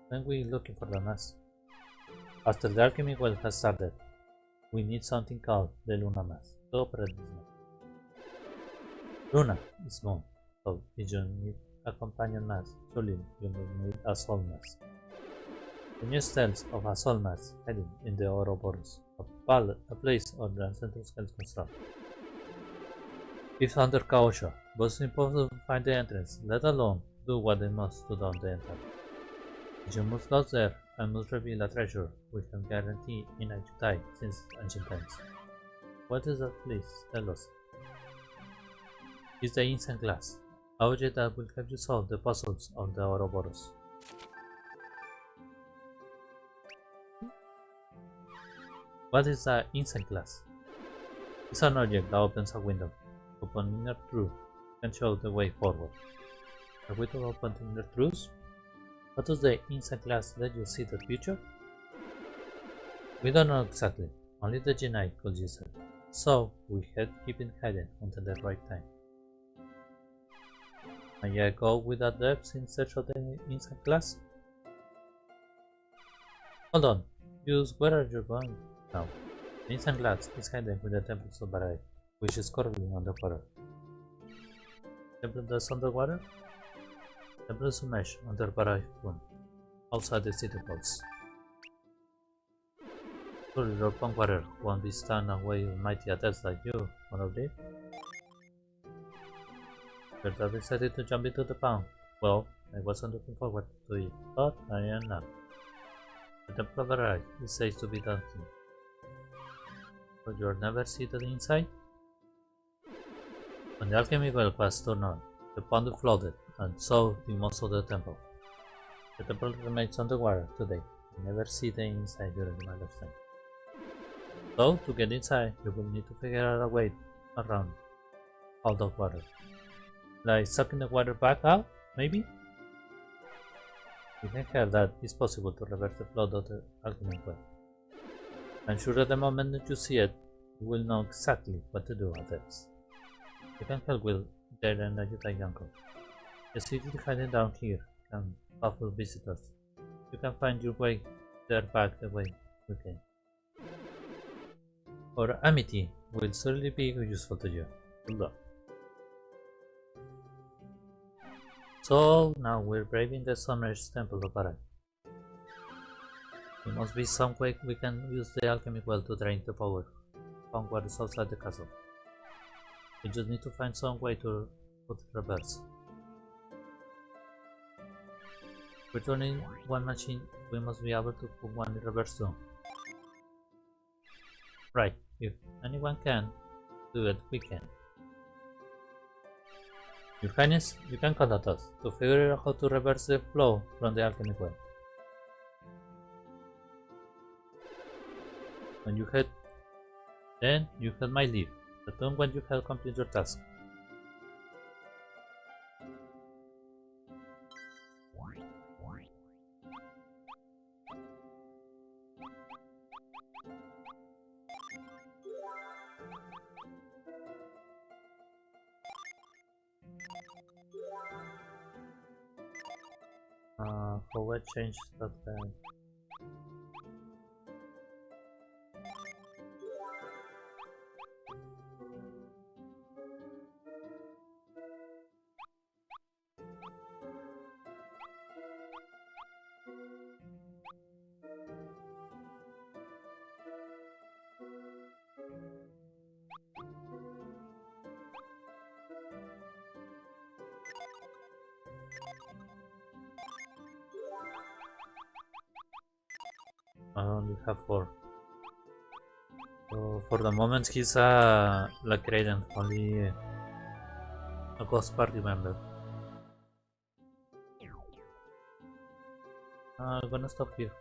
When we looking for the mass? After the alchemy well has started, we need something called the Luna mass to operate this mass. Luna is moon, so if you need a companion mass, surely you will need a soul mass. The new stems of a soul mass hiding in the Ouroboros, a place on the central scale construct. It's under caution, but it's impossible to find the entrance, let alone do what they must to down the entrance. If you must go there and must reveal a treasure, we can guarantee in a die since ancient times. What is that, please tell us? It's the instant glass, a object that will help you solve the puzzles of the Ouroboros. What is the instant glass? It's an object that opens a window. Upon inner truth, can show the way forward. A window open to inner truths? What does the instant glass let you see the future? We don't know exactly, only the Genii could use it, so we had to keep it hidden until the right time. May I go with the depths in search of the instant glass? Hold on, Hughes, where are you going now? The instant glass is hidden with the temples of Barai, which is currently underwater. Temple that's underwater? Temple is submerged under Barai room, outside the city walls. Surely your punk water won't be stand away with mighty adepts like you, one of them? You're that excited to jump into the pond. Well, I wasn't looking forward to it, but I am now. The Temple of Barai is said to be dancing. But you'll never see the inside? When the alchemy well was turned on, the pond flooded, and so did most of the temple. The temple remains underwater today. You never see the inside during my lifetime. So, to get inside, you will need to figure out a way around all the water. Like sucking the water back out, maybe? You can hear that it's possible to reverse the flow of the alchemy well. I'm sure that the moment that you see it, you will know exactly what to do at depths. You can help with there and Ayuta Yanko. The city hiding down here can baffle visitors. You can find your way there back the way we came. Our amity will certainly be useful to you. Good luck. So now we're braving the submerged temple of Barai. There must be some way we can use the alchemy well to drain the power from what is outside the castle. We just need to find some way to put reverse. We're turning one machine, we must be able to put one in reverse too. Right, if anyone can do it, we can. Your Highness, you can contact us to figure out how to reverse the flow from the alchemic well. When you head, then you have my leave. Return when you have completed your task. How I change that? I only have 4. So for the moment he's a like Raiden, only a ghost party member. I'm gonna stop here.